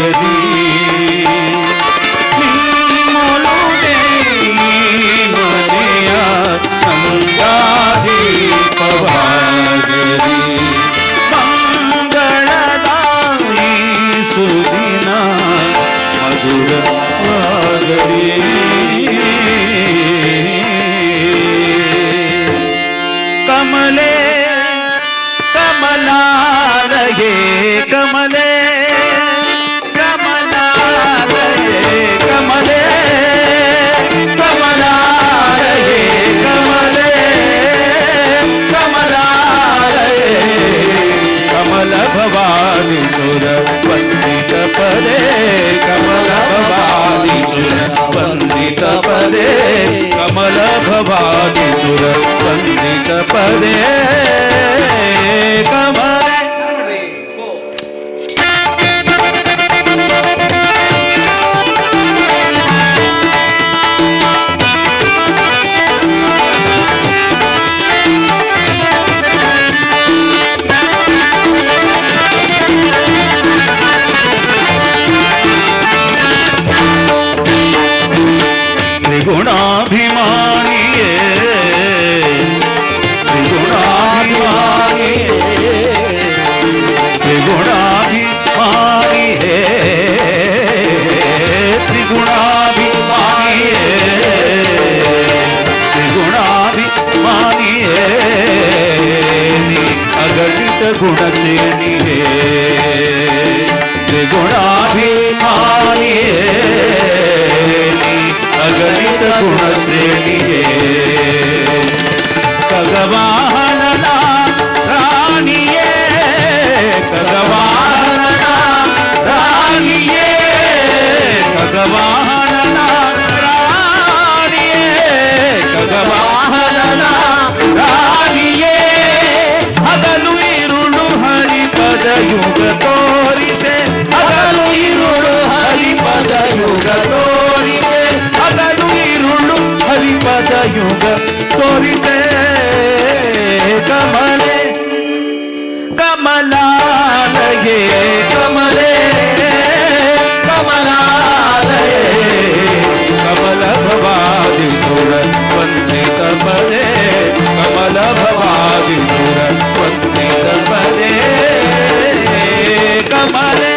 ಭವಾಗರಿ ನಿಮ್ಮೊಲುದೆ ಮನೆಯ ನಂದಾದೀಪವಾಗರಿ ಮಂಗಳದಾಯಿ ಸುದಿನ ಮಧುರವಾಗರಿ ಕಮಲೆ ಕಮಲಾಲಯೇ ಕಮಲೆ ಕಮಲಾಲಯೇ ಕಮಲೆ ಕಮಲಾಲಯೇ ಕಮಲೆ ಕಮಲಾಲಯೇ ಕಮಲ ಭವಾನಿ ಸುರ ವಂದಿತ ಪದೇ ಕಮಲ ಭವಾನಿ ಸುರ ವಂದಿತ ಪದೇ ಕಮಲ ಭವಾನಿ ಸುರ ವಂದಿತ ಪದೇ ಕಮಲೆ ತ್ರಿಗುಣಾಭಿಮಾನಿಯೇ ತ್ರಿಗುಣಾಭಿಮಾನಿಯೇ ತ್ರಿಗುಣಾಭಿಮಾನಿಯೇ ತ್ರಿಗುಣಾಭಿಮಾನಿಯೇ ತ್ರಿಗುಣಾಭಿಮಾನಿಯೇ ನೀ ಅಗಣಿತ ಗುಣಚೇಣಿಯೇ ತ್ರಿಗುಣಾಭಿಮಾನಿಯೇ ಅಗಣಿತ ಗುಣಶ್ರೇಣಿಯೇ ಖಗವಾಹನನ ರಾಣಿಯೇ ಖಗವಾಹನನ ರಾಣಿಯೇ ಖಗವಾಹನನ ರಾಣಿಯೇ ಖಗವಾಹನನ ರಾಣಿಯೇ ಹಗಲು ಇರುಳು ಹರಿಪದ ಯುಗ ತೋರಿಸೆ ಹಗಲು ಇರುಳು ಹರಿಪದ ಯುಗ ತೋರಿಸೆ ಹಗಲು ಇರುಳು ಹರಿಪದ ಯುಗ ತೋರಿಸೆ ಕಮಲೆ ಕಮಲಾಲಯೇ ಕಮಲೆ ಕಮಲಾಲಯೇ ಕಮಲ ಭವಾದಿ ಸುರ ವಂದಿತ ಪದೇ ಕಮಲ ಭವಾದಿ ಸುರ ವಂದಿತ ಪದೇ ಕಮಲೆ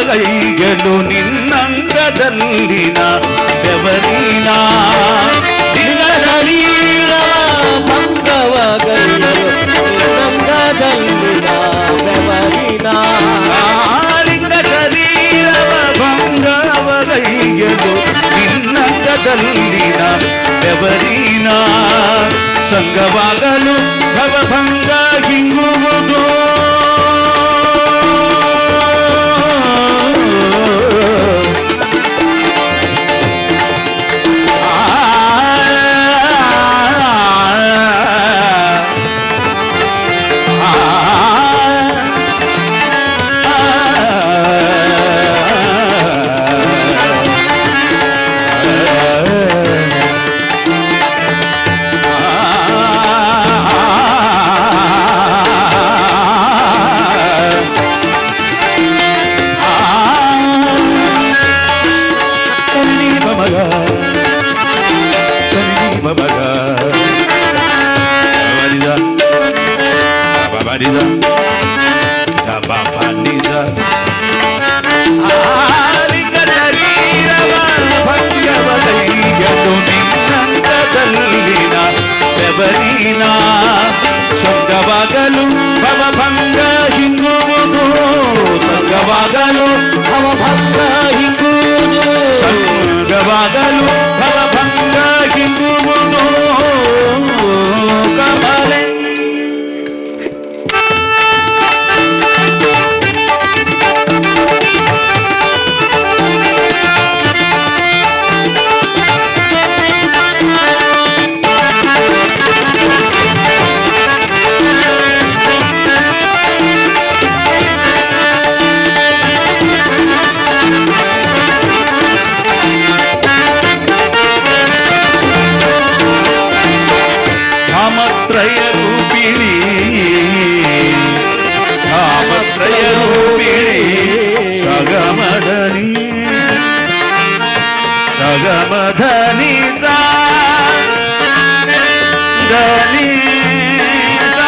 ಗೈಗಲು ನಿನ್ನಂಗದಲ್ಲಿನ ಬೆವರಿನ ನಿನ್ನ ಶರೀರ ಭಂಗವ ಗೈಯಲು ನಿನ್ನಂಗದಲ್ಲಿನ ಬೆವರಿನ ಲಿಂಗ ಶರೀರವ ಭಂಗವ ಗೈಯಲು ನಿನ್ನಂಗದಲ್ಲಿನ ಬೆವರಿನ ಸಂಗವಾಗಲು ಭವಭಂಗ ಹಿಂಗುವುದು ಸಂಗವಾಗಲು ಭವಭಂಗ ಹಿಂಗುವುದು ಸಂಗ ಬರಲು ಭವಭಂಗ ಕಿಂಬುವುದು ಕಮಲೆ. ಧಾಮತ್ರಯ ರೂಪಿಣಿ ಧಾಮತ್ರಯ ರೂಪಿಣಿ ಸಗಮಧನಿ ಸಗಮಧನಿ ಸಾ ಧನಿ ಸಾ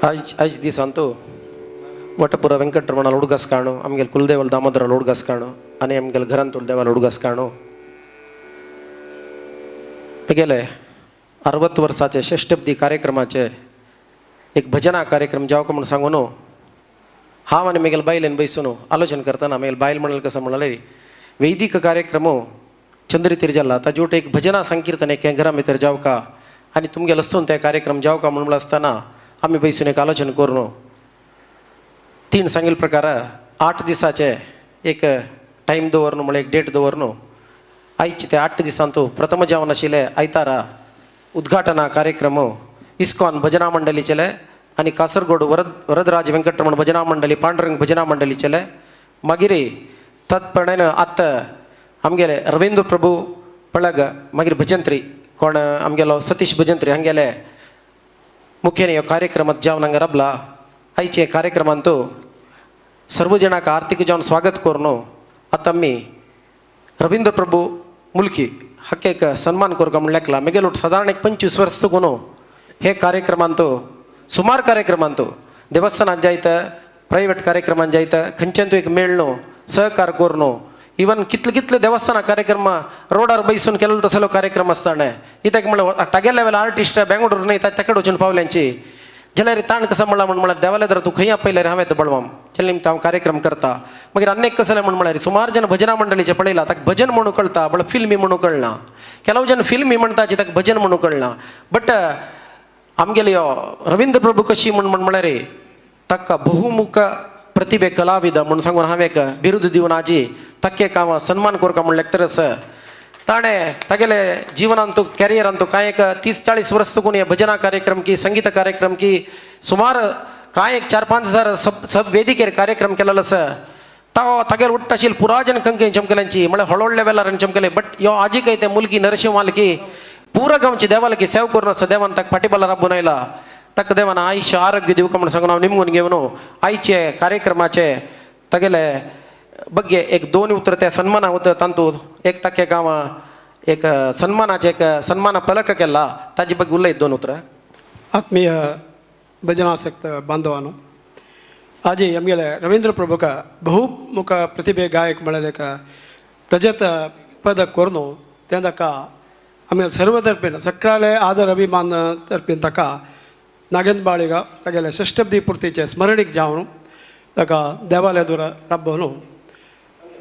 आयज दीस ಅಂತೂ वटपुरा वेंकटरमणाला उडगस काणू आमगेल कुलदेवल दामोदराला उडगस काणू आनी आमगेल घरान तुलदेवाला उडगस काणू गेले 60 वर्साचे षष्टब्दी कार्यक्रमाचे एक भजना कार्यक्रम जावका म्हणून सांगून हांव आनी मेगेल बायलेन बैसून आलोचन करतना मेगेल बायल म्हणाल कसं म्हणाले वैदिक कार्यक्रम चंद्रितीर जाल्ला ताजे एक भजना संकीर्तन एक घरा भितर जावका आनी तुमगेल लसून ते कार्यक्रम जावका म्हणून आसतना आमी बैसून एक आलोचन करून 3 सांगिल प्रकार 8 दिसाचे एक टायम दवरून म्हळ्यार एक डेट दवरून आयचे ते 8 दिसांतू प्रथम जावन आशिल्ले आयतारा उद्घाटना कार्यक्रम इस्कॉन भजना मंडलीचेले आनी कासरगोड वरदराज वेंकटरमण भजना मंडली पांडुरंग भजना मंडलीचेले मागीर तत्पणेन आत्त आमगेले रवींद्र प्रभू पळग मागीर भजंत्री कोण आमगेलो सतीश भजंत्री हांगेले मुख्यन ह्यो कार्यक्रमात जावन हांगा राबला आयचे कार्यक्रमांतू सर्व जणांक आर्थिक जावन स्वागत करून आतां आमी रवींद्र प्रभू मुल्की हाका एक सन्मान करूंक म्हण लेखला मेगेलो सादारण एक 25 वर्स तकून हे कार्यक्रमांतू सुमार कार्यक्रमांतू देवस्थानात जायत प्रायवेट कार्यक्रमान जायत खंयच्यान तूं एक मेळ्ळो सहकार करून इवन कितले कितले देवस्थाना कार्यक्रम रोडार बैसून केलो तसलो कार्यक्रम आसताणे इत्याक म्हळ्यार तागे लेवल आर्टिस्ट बेंगळूर न्हय ताचे वचून पावल्यांची जाल्यार ताण कसो म्हणला म्हळ्यार देवाले जर तूं खंय आपयल्यार हांव येता बळवाम जाल्यार निमतान हांव कार्यक्रम करता मागीर आनी एक कसलें म्हळ्यार सुमार जन भजना मंडळीचे पळयला ताका भजन म्हणून कळटा बळ फिल्मी म्हणून कळना ಕೆಲವು जन फिल्मी म्हणटा ताका भजन म्हणून कळना बट आमगेले यो रवींद्र प्रभू कशी म्हळ्यार ताका बहुमुख प्रतिभे कलाविद म्हणून सांगून हांवें एक बिरुद दिवन आजी ताका एक हांव सन्मान करूंक म्हण लेक्चरस ताणे तागेले जिवनांतू कॅरियरांतू कांय एक 30-40 वर्स तकून हे भजना कार्यक्रम की संगीत कार्यक्रम की सुमार कांय एक 4-5 हजार सब वेदिकेर कार्यक्रम केलेलो आसा तागेर उट्ट आशिल्ली पुराजन खंय चमकेल्यांची म्हळ्यार हळूहळू लेवलार चमकेले बट ह्यो आजी काय ते मुलगी नरसिंह की पूरा गांवची देवालकी सेव करून आसा देवान ताका फाटीबाला राबून आयला ताका देवान आयुष्य आरोग्य दिवंक म्हणून सांगून हांव निमगून घेवन आयचे कार्यक्रमाचे तागेले ಬಗ್ಗೆ एक 2 उतर त्या सन्माना होतं तांतू एक ताके गांव एक सन्मानाचे एक सन्मान फलक केला ताजे ಬಗ್ಗೆ उलयत 2 उतर ಆತ್ಮೀಯ ಭಜನಾಸಕ್ತ ಬಾಂಧವನು ಆಜಿ ಎಮ್ಗೆಲೆ ರವೀಂದ್ರ ಪ್ರಭುಕ ಬಹುಮುಖ ಪ್ರತಿಭೆ ಗಾಯಕ ಮಳಲೇಕ ರಜತ ಪದ ಕೊರ್ನು ತೆಂದಕ ಆಮೇಲೆ ಸರ್ವತರ್ಪಿನ ಸಕ್ರಾಲೆ ಆದರ ಅಭಿಮಾನ ತರ್ಪಿನ ತಕ ನಾಗೇಂದ್ರ ಬಾಳಿಗ ತಗೆಲೆ ಷಷ್ಠಬ್ದಿ ಪೂರ್ತಿಚೆ ಸ್ಮರಣಿಗೆ ಜಾವನು ತಕ ದೇವಾಲಯ ದೂರ ರಬ್ಬನು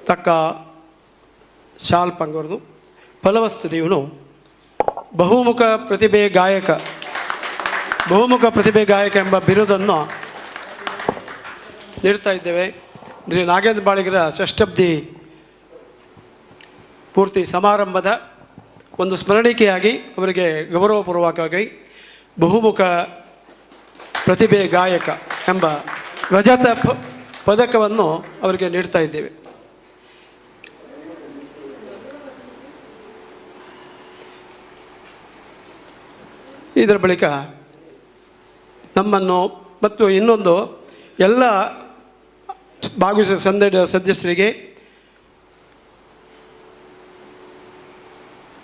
ತಕ್ಕ ಶಾಲ್ ಪಂಗರ್ದು ಫಲವಸ್ತು ದೀವನು ಬಹುಮುಖ ಪ್ರತಿಭೆ ಗಾಯಕ ಎಂಬ ಬಿರುದನ್ನು ನೀಡ್ತಾ ಇದ್ದೇವೆ ಶ್ರೀ ನಾಗೇಂದ್ರ ಬಾಳಿಗರ ಷಷ್ಠಬ್ದಿ ಪೂರ್ತಿ ಸಮಾರಂಭದ ಒಂದು ಸ್ಮರಣಿಕೆಯಾಗಿ ಅವರಿಗೆ ಗೌರವಪೂರ್ವಕವಾಗಿ ಬಹುಮುಖ ಪ್ರತಿಭೆ ಗಾಯಕ ಎಂಬ ರಜತ ಪದಕವನ್ನು ಅವರಿಗೆ ನೀಡ್ತಾ ಇದ್ದೇವೆ. ಇದರ ಬಳಿಕ ನಮ್ಮನ್ನು ಮತ್ತು ಇನ್ನೊಂದು ಎಲ್ಲ ಭಾಗವಹಿಸಿದ ಸದಸ್ಯರಿಗೆ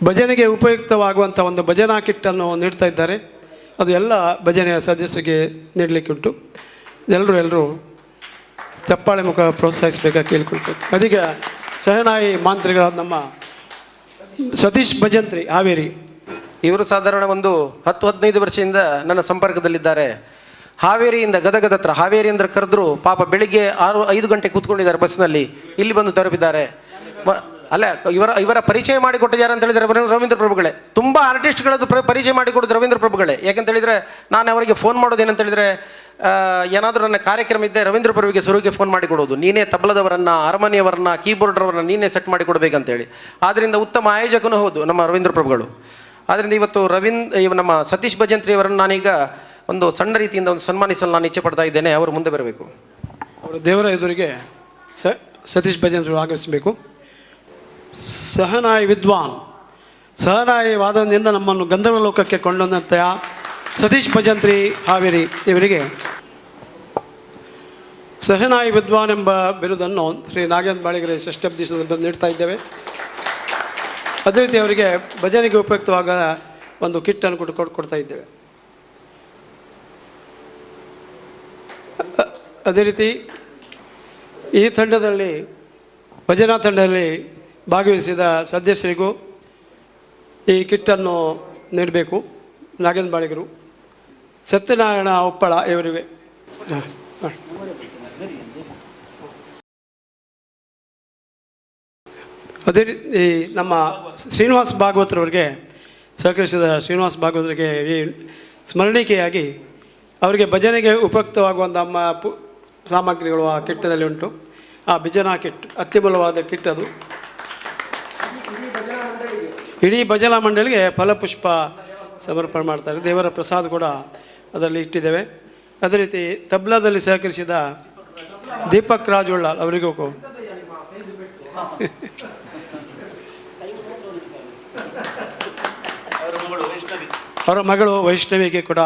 ಭಜನೆಗೆ ಉಪಯುಕ್ತವಾಗುವಂಥ ಒಂದು ಭಜನಾ ಕಿಟ್ಟನ್ನು ನೀಡ್ತಾ ಇದ್ದಾರೆ. ಅದು ಎಲ್ಲ ಭಜನೆಯ ಸದಸ್ಯರಿಗೆ ನೀಡಲಿಕ್ಕೆ ಉಂಟು. ಎಲ್ಲರೂ ಚಪ್ಪಾಳೆ ಮುಖ ಪ್ರೋತ್ಸಾಹಿಸಬೇಕಾಗಿ ಕೇಳಿಕೊಳ್ತೇವೆ. ಅದೀಗ ಶಹನಾಯಿ ಮಾಂತ್ರಿಗಳಾದ ನಮ್ಮ ಸತೀಶ್ ಭಜಂತ್ರಿ ಹಾವೇರಿ ಇವರು ಸಾಧಾರಣ ಒಂದು 10-15 ವರ್ಷದಿಂದ ನನ್ನ ಸಂಪರ್ಕದಲ್ಲಿದ್ದಾರೆ. ಹಾವೇರಿಯಿಂದ ಗದಗದ ಹತ್ರ ಹಾವೇರಿ ಅಂದ್ರೆ ಕರೆದ್ರು ಪಾಪ ಬೆಳಿಗ್ಗೆ 6-5 ಗಂಟೆ ಕೂತ್ಕೊಂಡಿದ್ದಾರೆ ಬಸ್ನಲ್ಲಿ, ಇಲ್ಲಿ ಬಂದು ತಲುಪಿದ್ದಾರೆ. ಅಲ್ಲ ಇವರ ಪರಿಚಯ ಮಾಡಿಕೊಟ್ಟು ಯಾರು ಅಂತ ಹೇಳಿದ್ರೆ ರವೀಂದ್ರ ಪ್ರಭುಗಳೇ. ತುಂಬ ಆರ್ಟಿಸ್ಟ್ಗಳದ್ದು ಪರಿಚಯ ಮಾಡಿಕೊಡೋದು ರವೀಂದ್ರ ಪ್ರಭುಗಳೇ. ಯಾಕಂತ ಹೇಳಿದರೆ ನಾನು ಅವರಿಗೆ ಫೋನ್ ಮಾಡೋದೇನಂತ ಹೇಳಿದರೆ ಏನಾದರೂ ನನ್ನ ಕಾರ್ಯಕ್ರಮ ಇದ್ದೆ ರವೀಂದ್ರ ಪ್ರಭುಗೆ ಸುರುವಿಗೆ ಫೋನ್ ಮಾಡಿಕೊಡೋದು, ನೀನೇ ತಬಲದವರನ್ನು ಅರಮನೆಯವರನ್ನ ಕೀಬೋರ್ಡ್ರವರನ್ನ ನೀನೇ ಸೆಟ್ ಮಾಡಿಕೊಡ್ಬೇಕಂತೇಳಿ. ಆದ್ದರಿಂದ ಉತ್ತಮ ಆಯೋಜಕನೂ ಹೌದು ನಮ್ಮ ರವೀಂದ್ರ ಪ್ರಭುಗಳು. ಆದ್ದರಿಂದ ಇವತ್ತು ನಮ್ಮ ಸತೀಶ್ ಭಜಂತ್ರಿ ಅವರನ್ನು ನಾನೀಗ ಒಂದು ಸಣ್ಣ ರೀತಿಯಿಂದ ಒಂದು ಸನ್ಮಾನಿಸಲು ನಾನು ಇಚ್ಛೆ ಪಡ್ತಾ ಇದ್ದೇನೆ. ಅವರು ಮುಂದೆ ಬರಬೇಕು. ಅವರು ದೇವರ ಎದುರಿಗೆ ಸತೀಶ್ ಭಜಂತ್ರಿ ಆಗಮಿಸಬೇಕು. ಸಹನಾಯಿ ವಿದ್ವಾನ್, ಸಹನಾಯಿ ವಾದನದಿಂದ ನಮ್ಮನ್ನು ಗಂಧರ್ವ ಲೋಕಕ್ಕೆ ಕೊಂಡೊಂದಂಥ ಸತೀಶ್ ಭಜಂತ್ರಿ ಹಾವೇರಿ ಇವರಿಗೆ ಸಹನಾಯಿ ವಿದ್ವಾನ್ ಎಂಬ ಬಿರುದನ್ನು ಶ್ರೀ ನಾಗೇಂದ್ರ ಬಾಳಿಗರ ಷಷ್ಠಬ್ದಿ ಸಂದರ್ಭದಲ್ಲಿ ನೀಡ್ತಾ ಇದ್ದೇವೆ. ಅದೇ ರೀತಿ ಅವರಿಗೆ ಭಜನೆಗೆ ಉಪಯುಕ್ತವಾದ ಒಂದು ಕಿಟ್ಟನ್ನು ಕೊಡ್ತಾ ಇದ್ದೇವೆ. ಅದೇ ರೀತಿ ಈ ತಂಡದಲ್ಲಿ ಭಜನಾ ತಂಡದಲ್ಲಿ ಭಾಗವಹಿಸಿದ ಸದಸ್ಯರಿಗೂ ಈ ಕಿಟ್ಟನ್ನು ನೀಡಬೇಕು. ನಾಗೇಂದ್ರ ಬಾಳಿಗರು, ಸತ್ಯನಾರಾಯಣ ಉಪ್ಪಳ ಇವರಿಗೆ. ಅದೇ ರೀತಿ ನಮ್ಮ ಶ್ರೀನಿವಾಸ್ ಭಾಗವತರವರಿಗೆ ಸಹಕರಿಸಿದ ಶ್ರೀನಿವಾಸ್ ಭಾಗವತರಿಗೆ ಈ ಸ್ಮರಣಿಕೆಯಾಗಿ ಅವರಿಗೆ ಭಜನೆಗೆ ಉಪಯುಕ್ತವಾಗುವಂಥ ಸಾಮಗ್ರಿಗಳು ಆ ಕಿಟ್ಟದಲ್ಲಿ ಉಂಟು. ಆ ಭಜನಾ ಕಿಟ್ ಅತ್ಯಮೂಲ್ಯವಾದ ಕಿಟ್ ಅದು. ಇಡೀ ಭಜನಾ ಮಂಡಳಿಗೆ ಫಲಪುಷ್ಪ ಸಮರ್ಪಣೆ ಮಾಡ್ತಾರೆ. ದೇವರ ಪ್ರಸಾದ ಕೂಡ ಅದರಲ್ಲಿ ಇಟ್ಟಿದ್ದೇವೆ. ಅದೇ ರೀತಿ ತಬ್ಲಾದಲ್ಲಿ ಸಹಕರಿಸಿದ ದೀಪಕ್ ರಾಜುಳ್ಳಾಲ್ ಅವರಿಗೂ ಅವರ ಮಗಳು ವೈಷ್ಣವಿಗೆ ಕೂಡ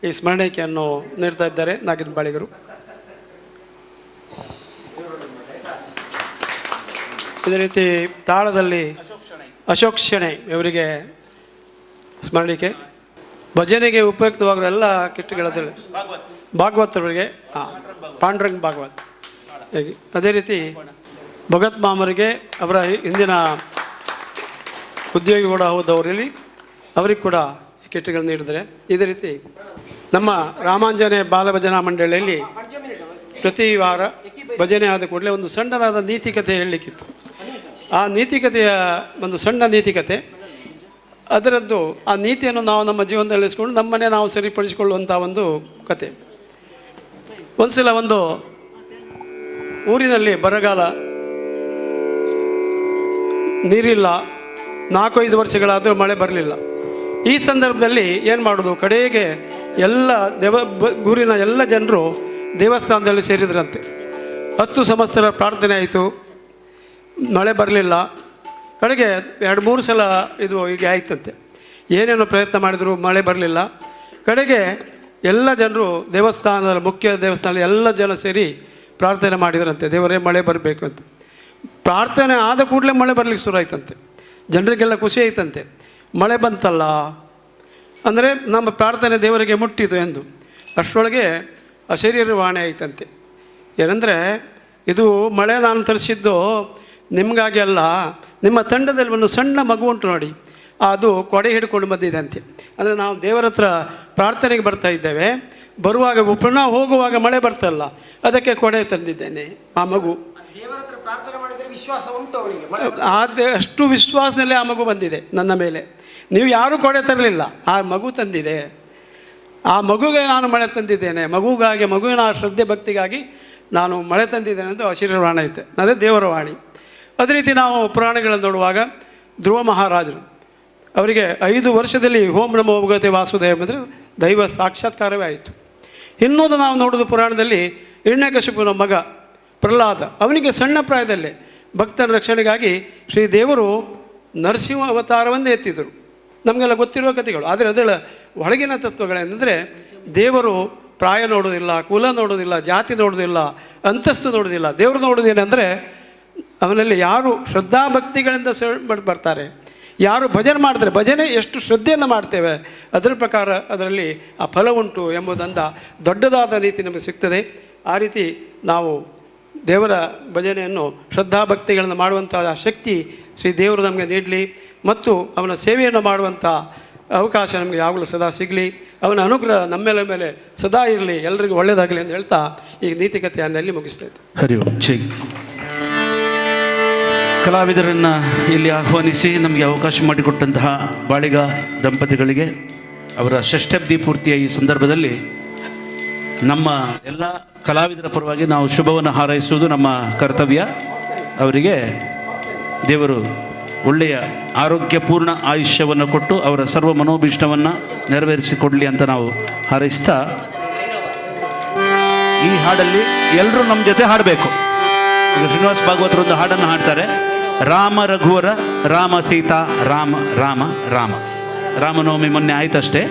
ಈ ಸ್ಮರಣಿಕೆಯನ್ನು ನೀಡ್ತಾ ಇದ್ದಾರೆ ನಾಗೇಂದ್ರ ಬಾಳಿಗರು. ಇದೇ ರೀತಿ ತಾಳದಲ್ಲಿ ಅಶೋಕ್ ಶೆಣೈ ಇವರಿಗೆ ಸ್ಮರಣಿಕೆ. ಭಜನೆಗೆ ಉಪಯುಕ್ತವಾಗಿರೋ ಎಲ್ಲ ಕಿಟ್ಗಳಲ್ಲಿ ಭಾಗವತರವರಿಗೆ ಪಾಂಡುರಂಗ್ ಭಾಗವತ್ ಹೇಗೆ. ಅದೇ ರೀತಿ ಭಗತ್ ಮಾಮರಿಗೆ ಅವರ ಹಿಂದಿನ ಉದ್ಯೋಗಿ ಕೂಡ ಹೋದವರಲ್ಲಿ ಅವರಿಗೆ ಕೂಡ ಈ ಕಿಟ್ಗಳನ್ನು ನೀಡಿದರೆ. ಇದೇ ರೀತಿ ನಮ್ಮ ರಾಮಾಂಜನೇಯ ಬಾಲಭಜನಾ ಮಂಡಳಿಯಲ್ಲಿ ಪ್ರತಿ ವಾರ ಭಜನೆ ಆದ ಕೂಡಲೇ ಒಂದು ಸಣ್ಣದಾದ ನೀತಿಕತೆ ಹೇಳಲಿಕ್ಕಿತ್ತು. ಆ ನೀತಿಕತೆಯ ಒಂದು ಸಣ್ಣ ನೀತಿಕತೆ, ಅದರದ್ದು ಆ ನೀತಿಯನ್ನು ನಾವು ನಮ್ಮ ಜೀವನದಲ್ಲಿ ಇಸ್ಕೊಂಡು ನಮ್ಮನ್ನೇ ನಾವು ಸರಿಪಡಿಸಿಕೊಳ್ಳುವಂಥ ಒಂದು ಕತೆ. ಒಂದು ಸಲ ಒಂದು ಊರಿನಲ್ಲಿ ಬರಗಾಲ, ನೀರಿಲ್ಲ, 4-5 ವರ್ಷಗಳಾದರೂ ಮಳೆ ಬರಲಿಲ್ಲ. ಈ ಸಂದರ್ಭದಲ್ಲಿ ಏನು ಮಾಡೋದು, ಕಡೆಗೆ ಎಲ್ಲ ಊರಿನ ಎಲ್ಲ ಜನರು ದೇವಸ್ಥಾನದಲ್ಲಿ ಸೇರಿದ್ರಂತೆ. 10 ಸಂವತ್ಸರ ಪ್ರಾರ್ಥನೆ ಆಯಿತು, ಮಳೆ ಬರಲಿಲ್ಲ. ಕಡೆಗೆ 2-3 ಸಲ ಇದು ಹೀಗೆ ಆಯ್ತಂತೆ. ಏನೇನೋ ಪ್ರಯತ್ನ ಮಾಡಿದ್ರು, ಮಳೆ ಬರಲಿಲ್ಲ. ಕಡೆಗೆ ಎಲ್ಲ ಜನರು ದೇವಸ್ಥಾನದ ಮುಖ್ಯ ದೇವಸ್ಥಾನದಲ್ಲಿ ಎಲ್ಲ ಜನ ಸೇರಿ ಪ್ರಾರ್ಥನೆ ಮಾಡಿದ್ರಂತೆ, ದೇವರೇ ಮಳೆ ಬರಬೇಕು ಅಂತ. ಪ್ರಾರ್ಥನೆ ಆದ ಕೂಡಲೇ ಮಳೆ ಬರಲಿಕ್ಕೆ ಶುರು ಆಯ್ತಂತೆ. ಜನರಿಗೆಲ್ಲ ಖುಷಿ ಆಯ್ತಂತೆ, ಮಳೆ ಬಂತಲ್ಲ ಅಂದರೆ ನಮ್ಮ ಪ್ರಾರ್ಥನೆ ದೇವರಿಗೆ ಮುಟ್ಟಿತು ಎಂದು. ಅಷ್ಟರೊಳಗೆ ಅಶರೀರವಾಣಿ ಆಯ್ತಂತೆ. ಏನಂದರೆ, ಇದು ಮಳೆ ನಾನು ತರಿಸಿದ್ದು ನಿಮಗಾಗಿ ಅಲ್ಲ, ನಿಮ್ಮ ತಂಡದಲ್ಲಿ ಒಂದು ಸಣ್ಣ ಮಗು ಉಂಟು ನೋಡಿ, ಅದು ಕೊಡೆ ಹಿಡ್ಕೊಂಡು ಬಂದಿದೆ ಅಂತೆ. ಅಂದರೆ ನಾವು ದೇವರ ಹತ್ರ ಪ್ರಾರ್ಥನೆಗೆ ಬರ್ತಾ ಇದ್ದೇವೆ, ಬರುವಾಗ ಪುನಃ ಹೋಗುವಾಗ ಮಳೆ ಬರ್ತಲ್ಲ, ಅದಕ್ಕೆ ಕೊಡೆ ತಂದಿದ್ದೇನೆ. ಆ ಮಗು ಅಷ್ಟು ವಿಶ್ವಾಸದಲ್ಲಿ ಆ ಮಗು ಬಂದಿದೆ ನನ್ನ ಮೇಲೆ. ನೀವು ಯಾರೂ ಕೊಡೆ ತರಲಿಲ್ಲ, ಆ ಮಗು ತಂದಿದೆ. ಆ ಮಗುಗೆ ನಾನು ಮಳೆ ತಂದಿದ್ದೇನೆ, ಮಗುವಿನ ಶ್ರದ್ಧೆ ಭಕ್ತಿಗಾಗಿ ನಾನು ಮಳೆ ತಂದಿದ್ದೇನೆ ಎಂದು ಅಶರೀರವಾಣಿ ಐತೆ, ಅದೇ ದೇವರ ವಾಣಿ. ಅದೇ ರೀತಿ ನಾವು ಪುರಾಣಗಳನ್ನು ನೋಡುವಾಗ ಧ್ರುವ ಮಹಾರಾಜರು ಅವರಿಗೆ 5 ವರ್ಷದಲ್ಲಿ ಓಂ ನಮೋ ಭಗವತೆ ವಾಸುದೇವ ಅಂದರೆ ದೈವ ಸಾಕ್ಷಾತ್ಕಾರವೇ ಆಯಿತು. ಇನ್ನೊಂದು ನಾವು ನೋಡೋದು ಪುರಾಣದಲ್ಲಿ ಹಿರಣ್ಯಕಶಿಪುನ ಮಗ ಪ್ರಹ್ಲಾದ, ಅವನಿಗೆ ಸಣ್ಣ ಪ್ರಾಯದಲ್ಲೇ ಭಕ್ತರ ರಕ್ಷಣೆಗಾಗಿ ಶ್ರೀದೇವರು ನರಸಿಂಹ ಅವತಾರವನ್ನೇ ಎತ್ತಿದರು. ನಮಗೆಲ್ಲ ಗೊತ್ತಿರುವ ಕಥೆಗಳು. ಆದರೆ ಅದರ ಒಳಗಿನ ತತ್ವಗಳೇನೆಂದರೆ, ದೇವರು ಪ್ರಾಯ ನೋಡೋದಿಲ್ಲ, ಕುಲ ನೋಡೋದಿಲ್ಲ, ಜಾತಿ ನೋಡೋದಿಲ್ಲ, ಅಂತಸ್ತು ನೋಡೋದಿಲ್ಲ. ದೇವರು ನೋಡೋದೇನೆಂದರೆ ಅವನಲ್ಲಿ ಯಾರು ಶ್ರದ್ಧಾಭಕ್ತಿಗಳಿಂದ ಬರ್ತಾರೆ, ಯಾರು ಭಜನೆ ಮಾಡ್ತಾರೆ, ಭಜನೆ ಎಷ್ಟು ಶ್ರದ್ಧೆಯನ್ನು ಮಾಡ್ತೇವೆ ಅದರ ಪ್ರಕಾರ ಅದರಲ್ಲಿ ಆ ಫಲ ಉಂಟು ಎಂಬುದರಿಂದ ದೊಡ್ಡದಾದ ರೀತಿ ನಮಗೆ ಸಿಗ್ತದೆ. ಆ ರೀತಿ ನಾವು ದೇವರ ಭಜನೆಯನ್ನು ಶ್ರದ್ಧಾಭಕ್ತಿಗಳನ್ನು ಮಾಡುವಂಥ ಶಕ್ತಿ ಶ್ರೀ ದೇವರು ನಮಗೆ ನೀಡಲಿ ಮತ್ತು ಅವನ ಸೇವೆಯನ್ನು ಮಾಡುವಂಥ ಅವಕಾಶ ನಮಗೆ ಯಾವಾಗಲೂ ಸದಾ ಸಿಗಲಿ. ಅವನ ಅನುಗ್ರಹ ನಮ್ಮೆಲ್ಲ ಮೇಲೆ ಸದಾ ಇರಲಿ, ಎಲ್ಲರಿಗೂ ಒಳ್ಳೆಯದಾಗಲಿ ಅಂತ ಹೇಳ್ತಾ ಈ ನೀತಿಕತೆಯನ್ನು ಅಲ್ಲಿ ಮುಗಿಸ್ತಾ ಇದ್ದೆ. ಹರಿ ಓಂ ಜೈ. ಕಲಾವಿದರನ್ನು ಇಲ್ಲಿ ಆಹ್ವಾನಿಸಿ ನಮಗೆ ಅವಕಾಶ ಮಾಡಿಕೊಟ್ಟಂತಹ ಬಾಳಿಗ ದಂಪತಿಗಳಿಗೆ ಅವರ ಷಷ್ಠಬ್ದಿ ಪೂರ್ತಿಯ ಈ ಸಂದರ್ಭದಲ್ಲಿ ನಮ್ಮ ಎಲ್ಲ ಕಲಾವಿದರ ಪರವಾಗಿ ನಾವು ಶುಭವನ್ನು ಹಾರೈಸುವುದು ನಮ್ಮ ಕರ್ತವ್ಯ. ಅವರಿಗೆ ದೇವರು ಒಳ್ಳೆಯ ಆರೋಗ್ಯಪೂರ್ಣ ಆಯುಷ್ಯವನ್ನು ಕೊಟ್ಟು ಅವರ ಸರ್ವ ಮನೋಭೀಷ್ಟವನ್ನು ನೆರವೇರಿಸಿಕೊಡಲಿ ಅಂತ ನಾವು ಹಾರೈಸ್ತಾ, ಈ ಹಾಡಲ್ಲಿ ಎಲ್ಲರೂ ನಮ್ಮ ಜೊತೆ ಹಾಡಬೇಕು. ಈಗ ಶ್ರೀನಿವಾಸ್ ಭಾಗವತರು ಒಂದು ಹಾಡನ್ನು ಹಾಡ್ತಾರೆ. ರಾಮ ರಘುವರ ರಾಮ ಸೀತಾ ರಾಮ ರಾಮ ರಾಮ. ರಾಮನವಮಿ ಮೊನ್ನೆ ಆಯ್ತಷ್ಟೇ.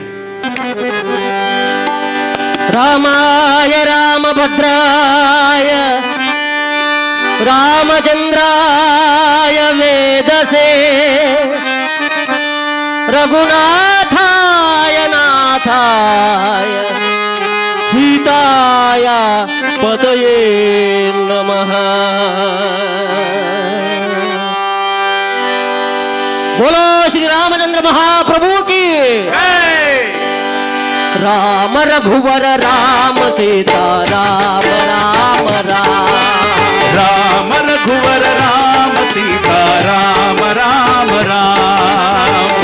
ರಾಮಾಯ ರಾಮಭದ್ರಾಯ ರಾಮಚಂದ್ರಾಯ ವೇದಸೇ ರಘುನಾಥಾಯ ನಾಥಾಯ ಸೀತಾಯ गोविंदाय पतये नमः। बोलो श्री रामचंद्र महाप्रभु की। राम रघुवर राम सीता राम राम राम। राम रघुवर राम सीता राम राम राम।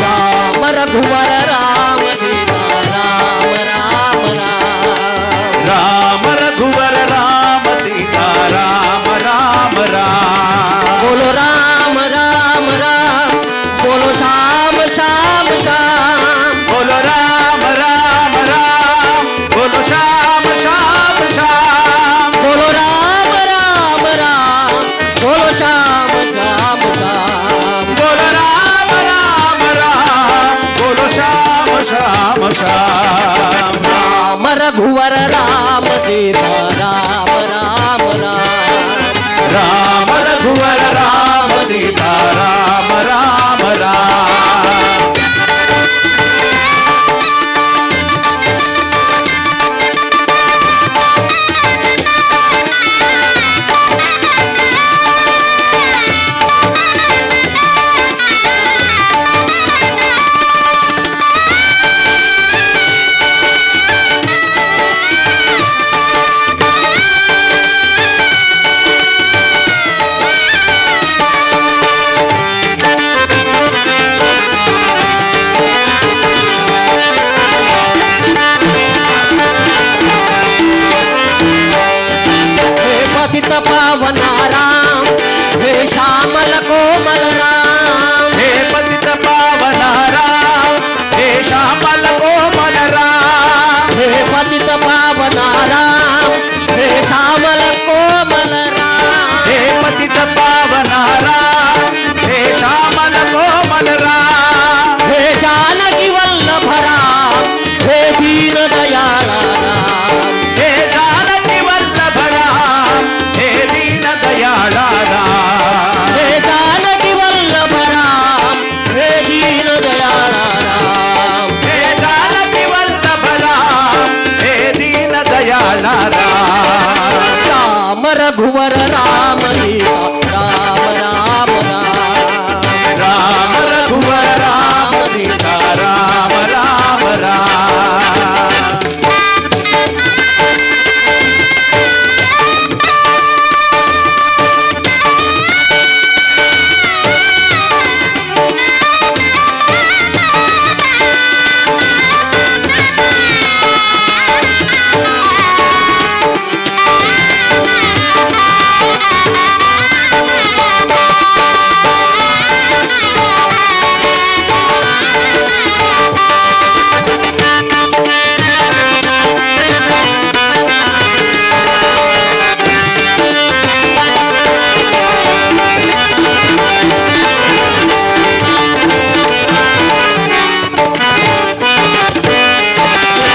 राम रघुवर राम सीता राम राम राम। राम रघुवर राम सीता राम राम राम। बोलो राम राम राम, बोलो श्याम श्याम श्याम। बोलो राम राम राम, बोलो श्याम श्याम श्याम। बोलो राम राम राम, बोलो श्याम श्याम श्याम। बोलो राम राम राम, बोलो श्याम श्याम श्याम। राम रघुवर राम सीता राम राम राम। राम रघुवर राम सीता राम राम राम। हे पतित पावना राम, हे श्यामल कोमल राम। हे पतित पावन राम, हे श्यामल कोमल राम। हे पतित पावना राम, हे श्यामल कोमल राम। हे पतित पावन राम, हे श्यामल कोमल राम। हे जानकी वल्लभ राम, हे दीन दयाल राम। हे जानकी वल्लभ राम, हे दीन दयाल राम। हे जानकी वल्लभ राम, हे दीन दयाल राम। हे जानकी वल्लभ राम, हे दीन दयाल राम। राम रघुवर राम सीता राम राम राम। राम रघुवर राम सीता राम राम राम।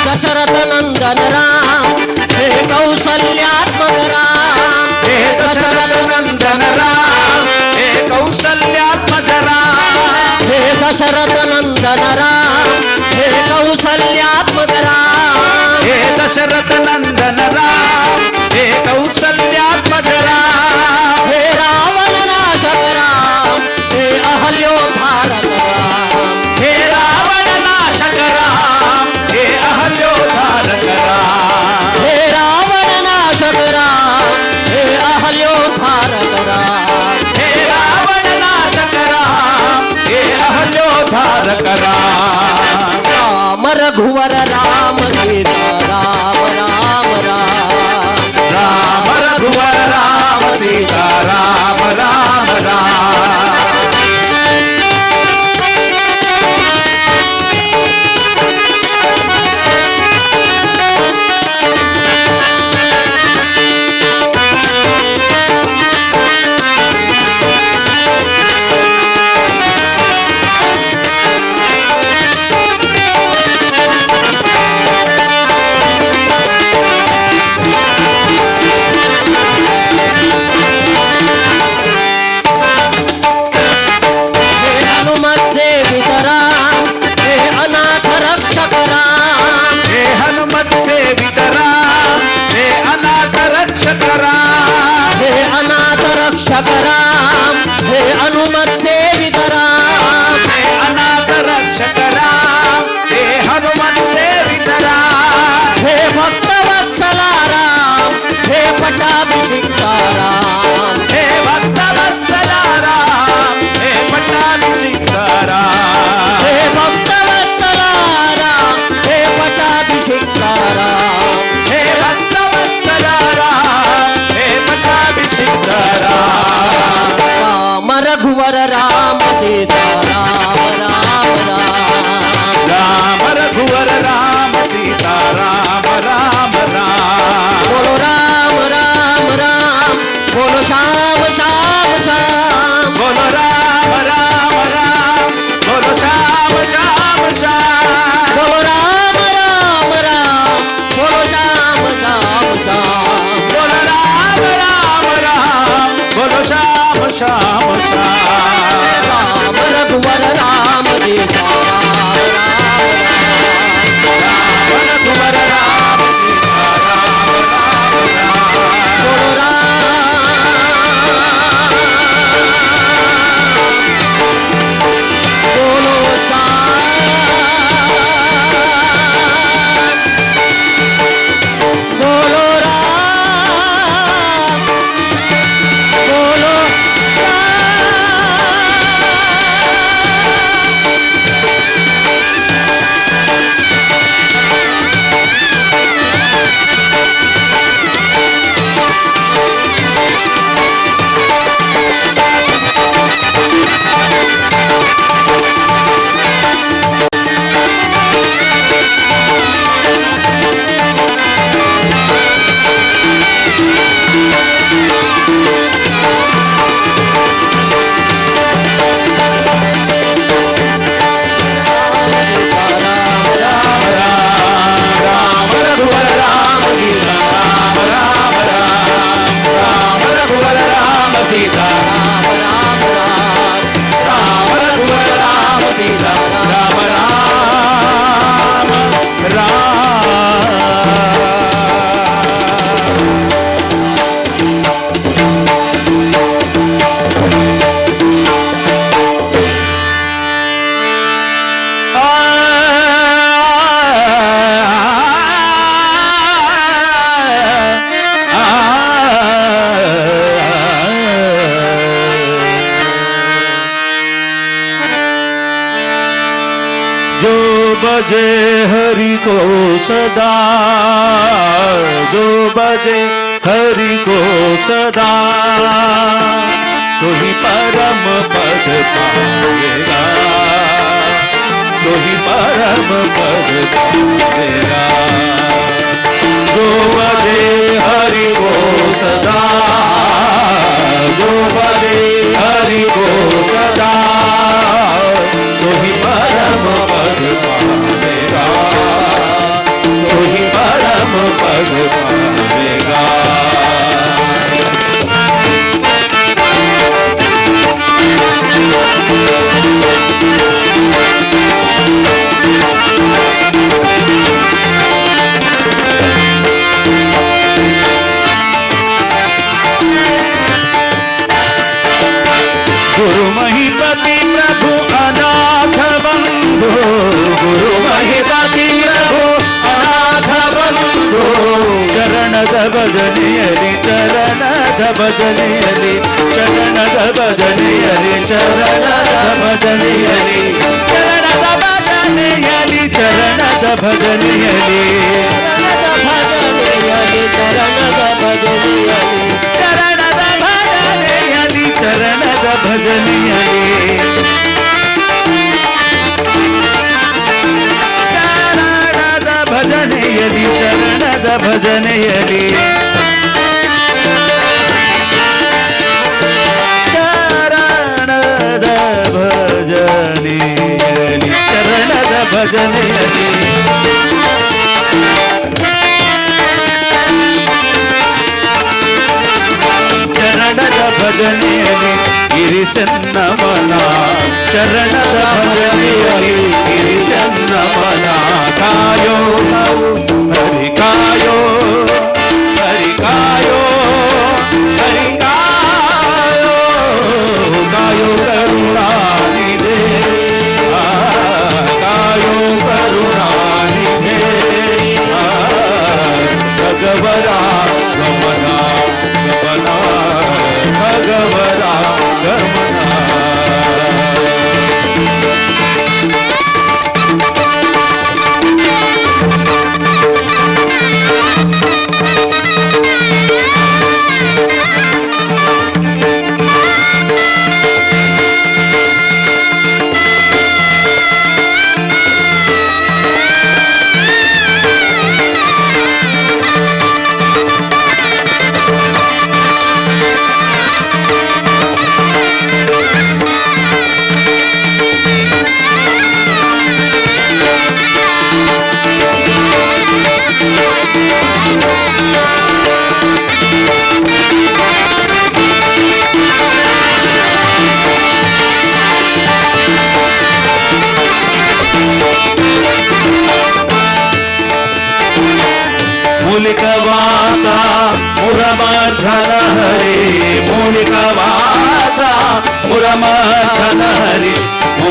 दशरथ नंदन राम, हे कौसल्यात्मक राम। हे दशरथ नंदन राम, हे कौसल्यात्मज राम। हे दशरथ नंदन राम, हे कौसल्यात्मक राम। हे दशरथ नंदन राम, हे कौसल्यात्मज राम। हे रावण नाशक राम, हे अहल्योद्धारक राम। हे रावण नाशक राम, हे अहल्योद्धारक राम। हे रावण नाशक राम, हे अहल्योद्धारक राम। हे रावण नाशक राम, हे अहल्योद्धारक राम। राम रघुवर राम सीता राम राम राम। राम रघुवर राम सीता राम राम राम। सीता राम राम राम। राम रघुवर राम सीता राम राम राम। बोलो राम राम राम, बोलो श्याम श्याम श्याम। बोलो राम राम राम, बोलो श्याम श्याम श्याम। बोलो राम राम राम, बोलो श्याम श्याम श्याम। बोलो राम राम राम, बोलो श्याम श्याम श्याम। राम रघुवर राम सीता राम राम राम। राम रघुवर राम सीता राम राम राम। बोलो बोलो बोलो राम, बोलो राम रघुवर राम सीता राम राम राम। राम रघुवर राम सीता राम राम राम। राम रघुवर राम सीता राम राम राम। जो बजे हरि को सदा, जो बजे हरि को सदा, सोही परम पद पावेगा, सोही परम पद पावेगा। जो बजे हरि को सदा, जो बजे हरि को सदा, सोही परम पद पावेगा, सोही परम पद पावेगा। गुरु महीपति प्रभु अनाथ बंधु, गुरु महीपति प्रभु अनाथ बंधु। चरणದ ಭಜನೆಯಲಿ, ಚರಣದ ಭಜನೆಯಲಿ, ಚರಣದ ಭಜನೆಯಲಿ, ಚರಣದ ಭಜನೆಯಲಿ, ಚರಣದ ಭಜನೆಯಲಿ, ಚರಣದ ಭಜನೆಯಲಿ, ಚರಣದ ಭಜನೆಯಲಿ, ಚರಣದ ಭಜನೆಯಲಿ, ಚರಣದ ಭಜನೆಯಲಿ, ಚರಣದ ಭಜನೆಯಲಿ, ಚರಣದ ಭಜನೆಯಲಿ, ಚರಣದ ಭಜನೆಯಲಿ, ಚರಣದ ಭಜನೆಯಲಿ, ಚರಣದ ಭಜನೆಯಲಿ, ಚರಣದ ಭಜನೆಯಲಿ ಇರಿಸನ್ನ ಮನ, ಚರಣದ ಭಜನೆಯಲಿ ಇರಿಸನ್ನ ಮನ. ಕಾಯೋ ಹರಿ ಕಾಯೋ, ಹರಿ ಕಾಯೋ, ಹರಿ ಕಾಯೋ, ಕಾಯೋ ಕರುಣಾನಿಧೆ, ಕಾಯೋ ಕರುಣಾನಿಧೆ, ಭಗವರ ಗಮನ ಗಮನ, ಭಗವರ ಗಮನ.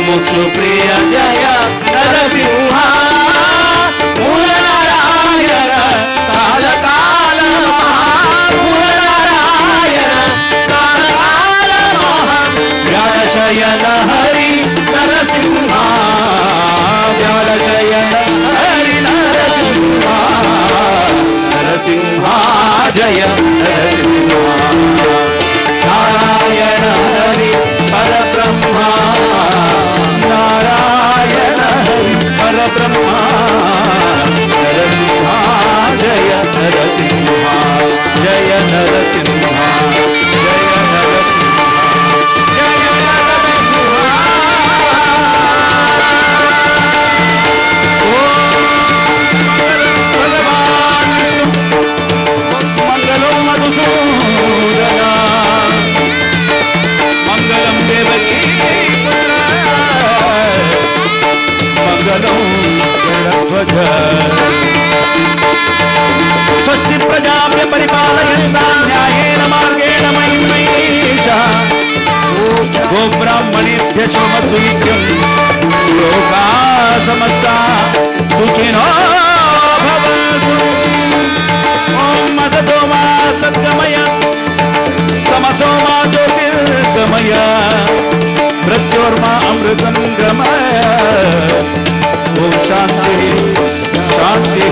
ಮುಮುಕ್ಷು ಪ್ರಿಯ ಜಯ ನರಸಿಂಹ ಮೂಲ ನಾರಾಯಣ ಕಾಲ ಕಾಲ ಮೂಲ ನಾರಾಯಣ ಕಾಲ ಕಾಲ ವ್ಯಾಳಶಯನ ಹರಿ ನರಸಿಂಹ ವ್ಯಾಳಶಯನ ಹರಿ ನರಸಿಂಹ ನರಸಿಂಹ ಜಯ ನರಸಿಂಹ ನಾರಾಯಣ ಹರಿ ಪರಬ್ರಹ್ಮ ನಾರಾಯಣ ಹರಿ ಪರಬ್ರಹ್ಮ ನರಸಿಂಹ ಜಯ ನರಸಿಂಹ ಜಯ ನರಸಿಂಹ ಜಯ ನರಸಿಂಹ ಜಯ ನರಸಿಂಹ ಭಗವಾನ್ ವಿಷ್ಣು ಮಂಗಲಂ ಮಧುಸೂದನ ಮಂಗಲಂ ದೇವಕೀ ಮಂಗಲಂ ಗರುಡಧ್ವಜ ಸ್ವಸ್ತಿ ಪ್ರಜಾಭ್ಯ ಪರಿಪಾಲಯಂತಾಂ ನ್ಯಾಯೇನ ಮಾರ್ಗೇಣ ಮಹಿಂ ಮಹೀಷಃ ಗೋಬ್ರಾಹ್ಮಣೇಭ್ಯ ಶುಭಮಸ್ತು ನಿತ್ಯಂ ಲೋಕಾಃ ಸಮಸ್ತಾಃ ಸುಖಿನೋ ಭವಂತು ಓಂ ಅಸತೋ ಮಾ ಸದ್ಗಮಯ ತಮಸೋ ಮಾ ಜ್ಯೋತಿರ್ಗಮಯ ಮೃತ್ಯೋರ್ಮಾ ಅಮೃತಂ ಗಮಯ ಓಂ ಶಾಂತಿ ಶಾಂತಿ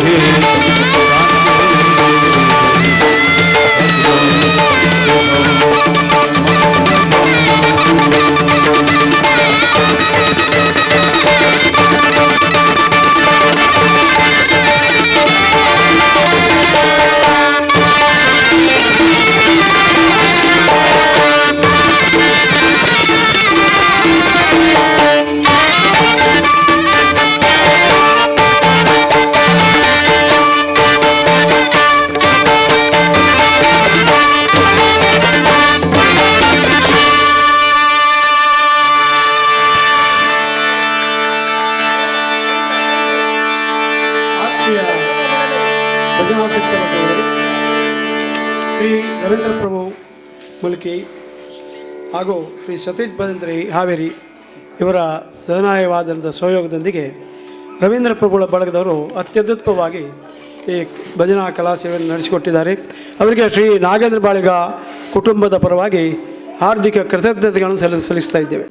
ಆತ್ಮೀಯ ಭಜನಾಸಕ್ತ ಬಂಧುಗಳೇ, ಶ್ರೀ ರವೀಂದ್ರ ಪ್ರಭು ಮುಲ್ಕಿ ಹಾಗೂ ಶ್ರೀ ಸತೀಶ್ ಭಜಂತ್ರಿ ಹಾವೇರಿ ಇವರ ಸಹನಾಯವಾದನದ ಸಹಯೋಗದೊಂದಿಗೆ ರವೀಂದ್ರ ಪ್ರಭುಗಳ ಬಳಗದವರು ಅತ್ಯದ್ಭುತವಾಗಿ ಈ ಭಜನಾ ಕಲಾ ಸೇವೆಯನ್ನು ನಡೆಸಿಕೊಟ್ಟಿದ್ದಾರೆ. ಅವರಿಗೆ ಶ್ರೀ ನಾಗೇಂದ್ರ ಬಾಳಿಗ ಕುಟುಂಬದ ಪರವಾಗಿ ಹಾರ್ದಿಕ ಕೃತಜ್ಞತೆಗಳನ್ನು ಸಲ್ಲಿಸ್ತಾ ಇದ್ದೇವೆ.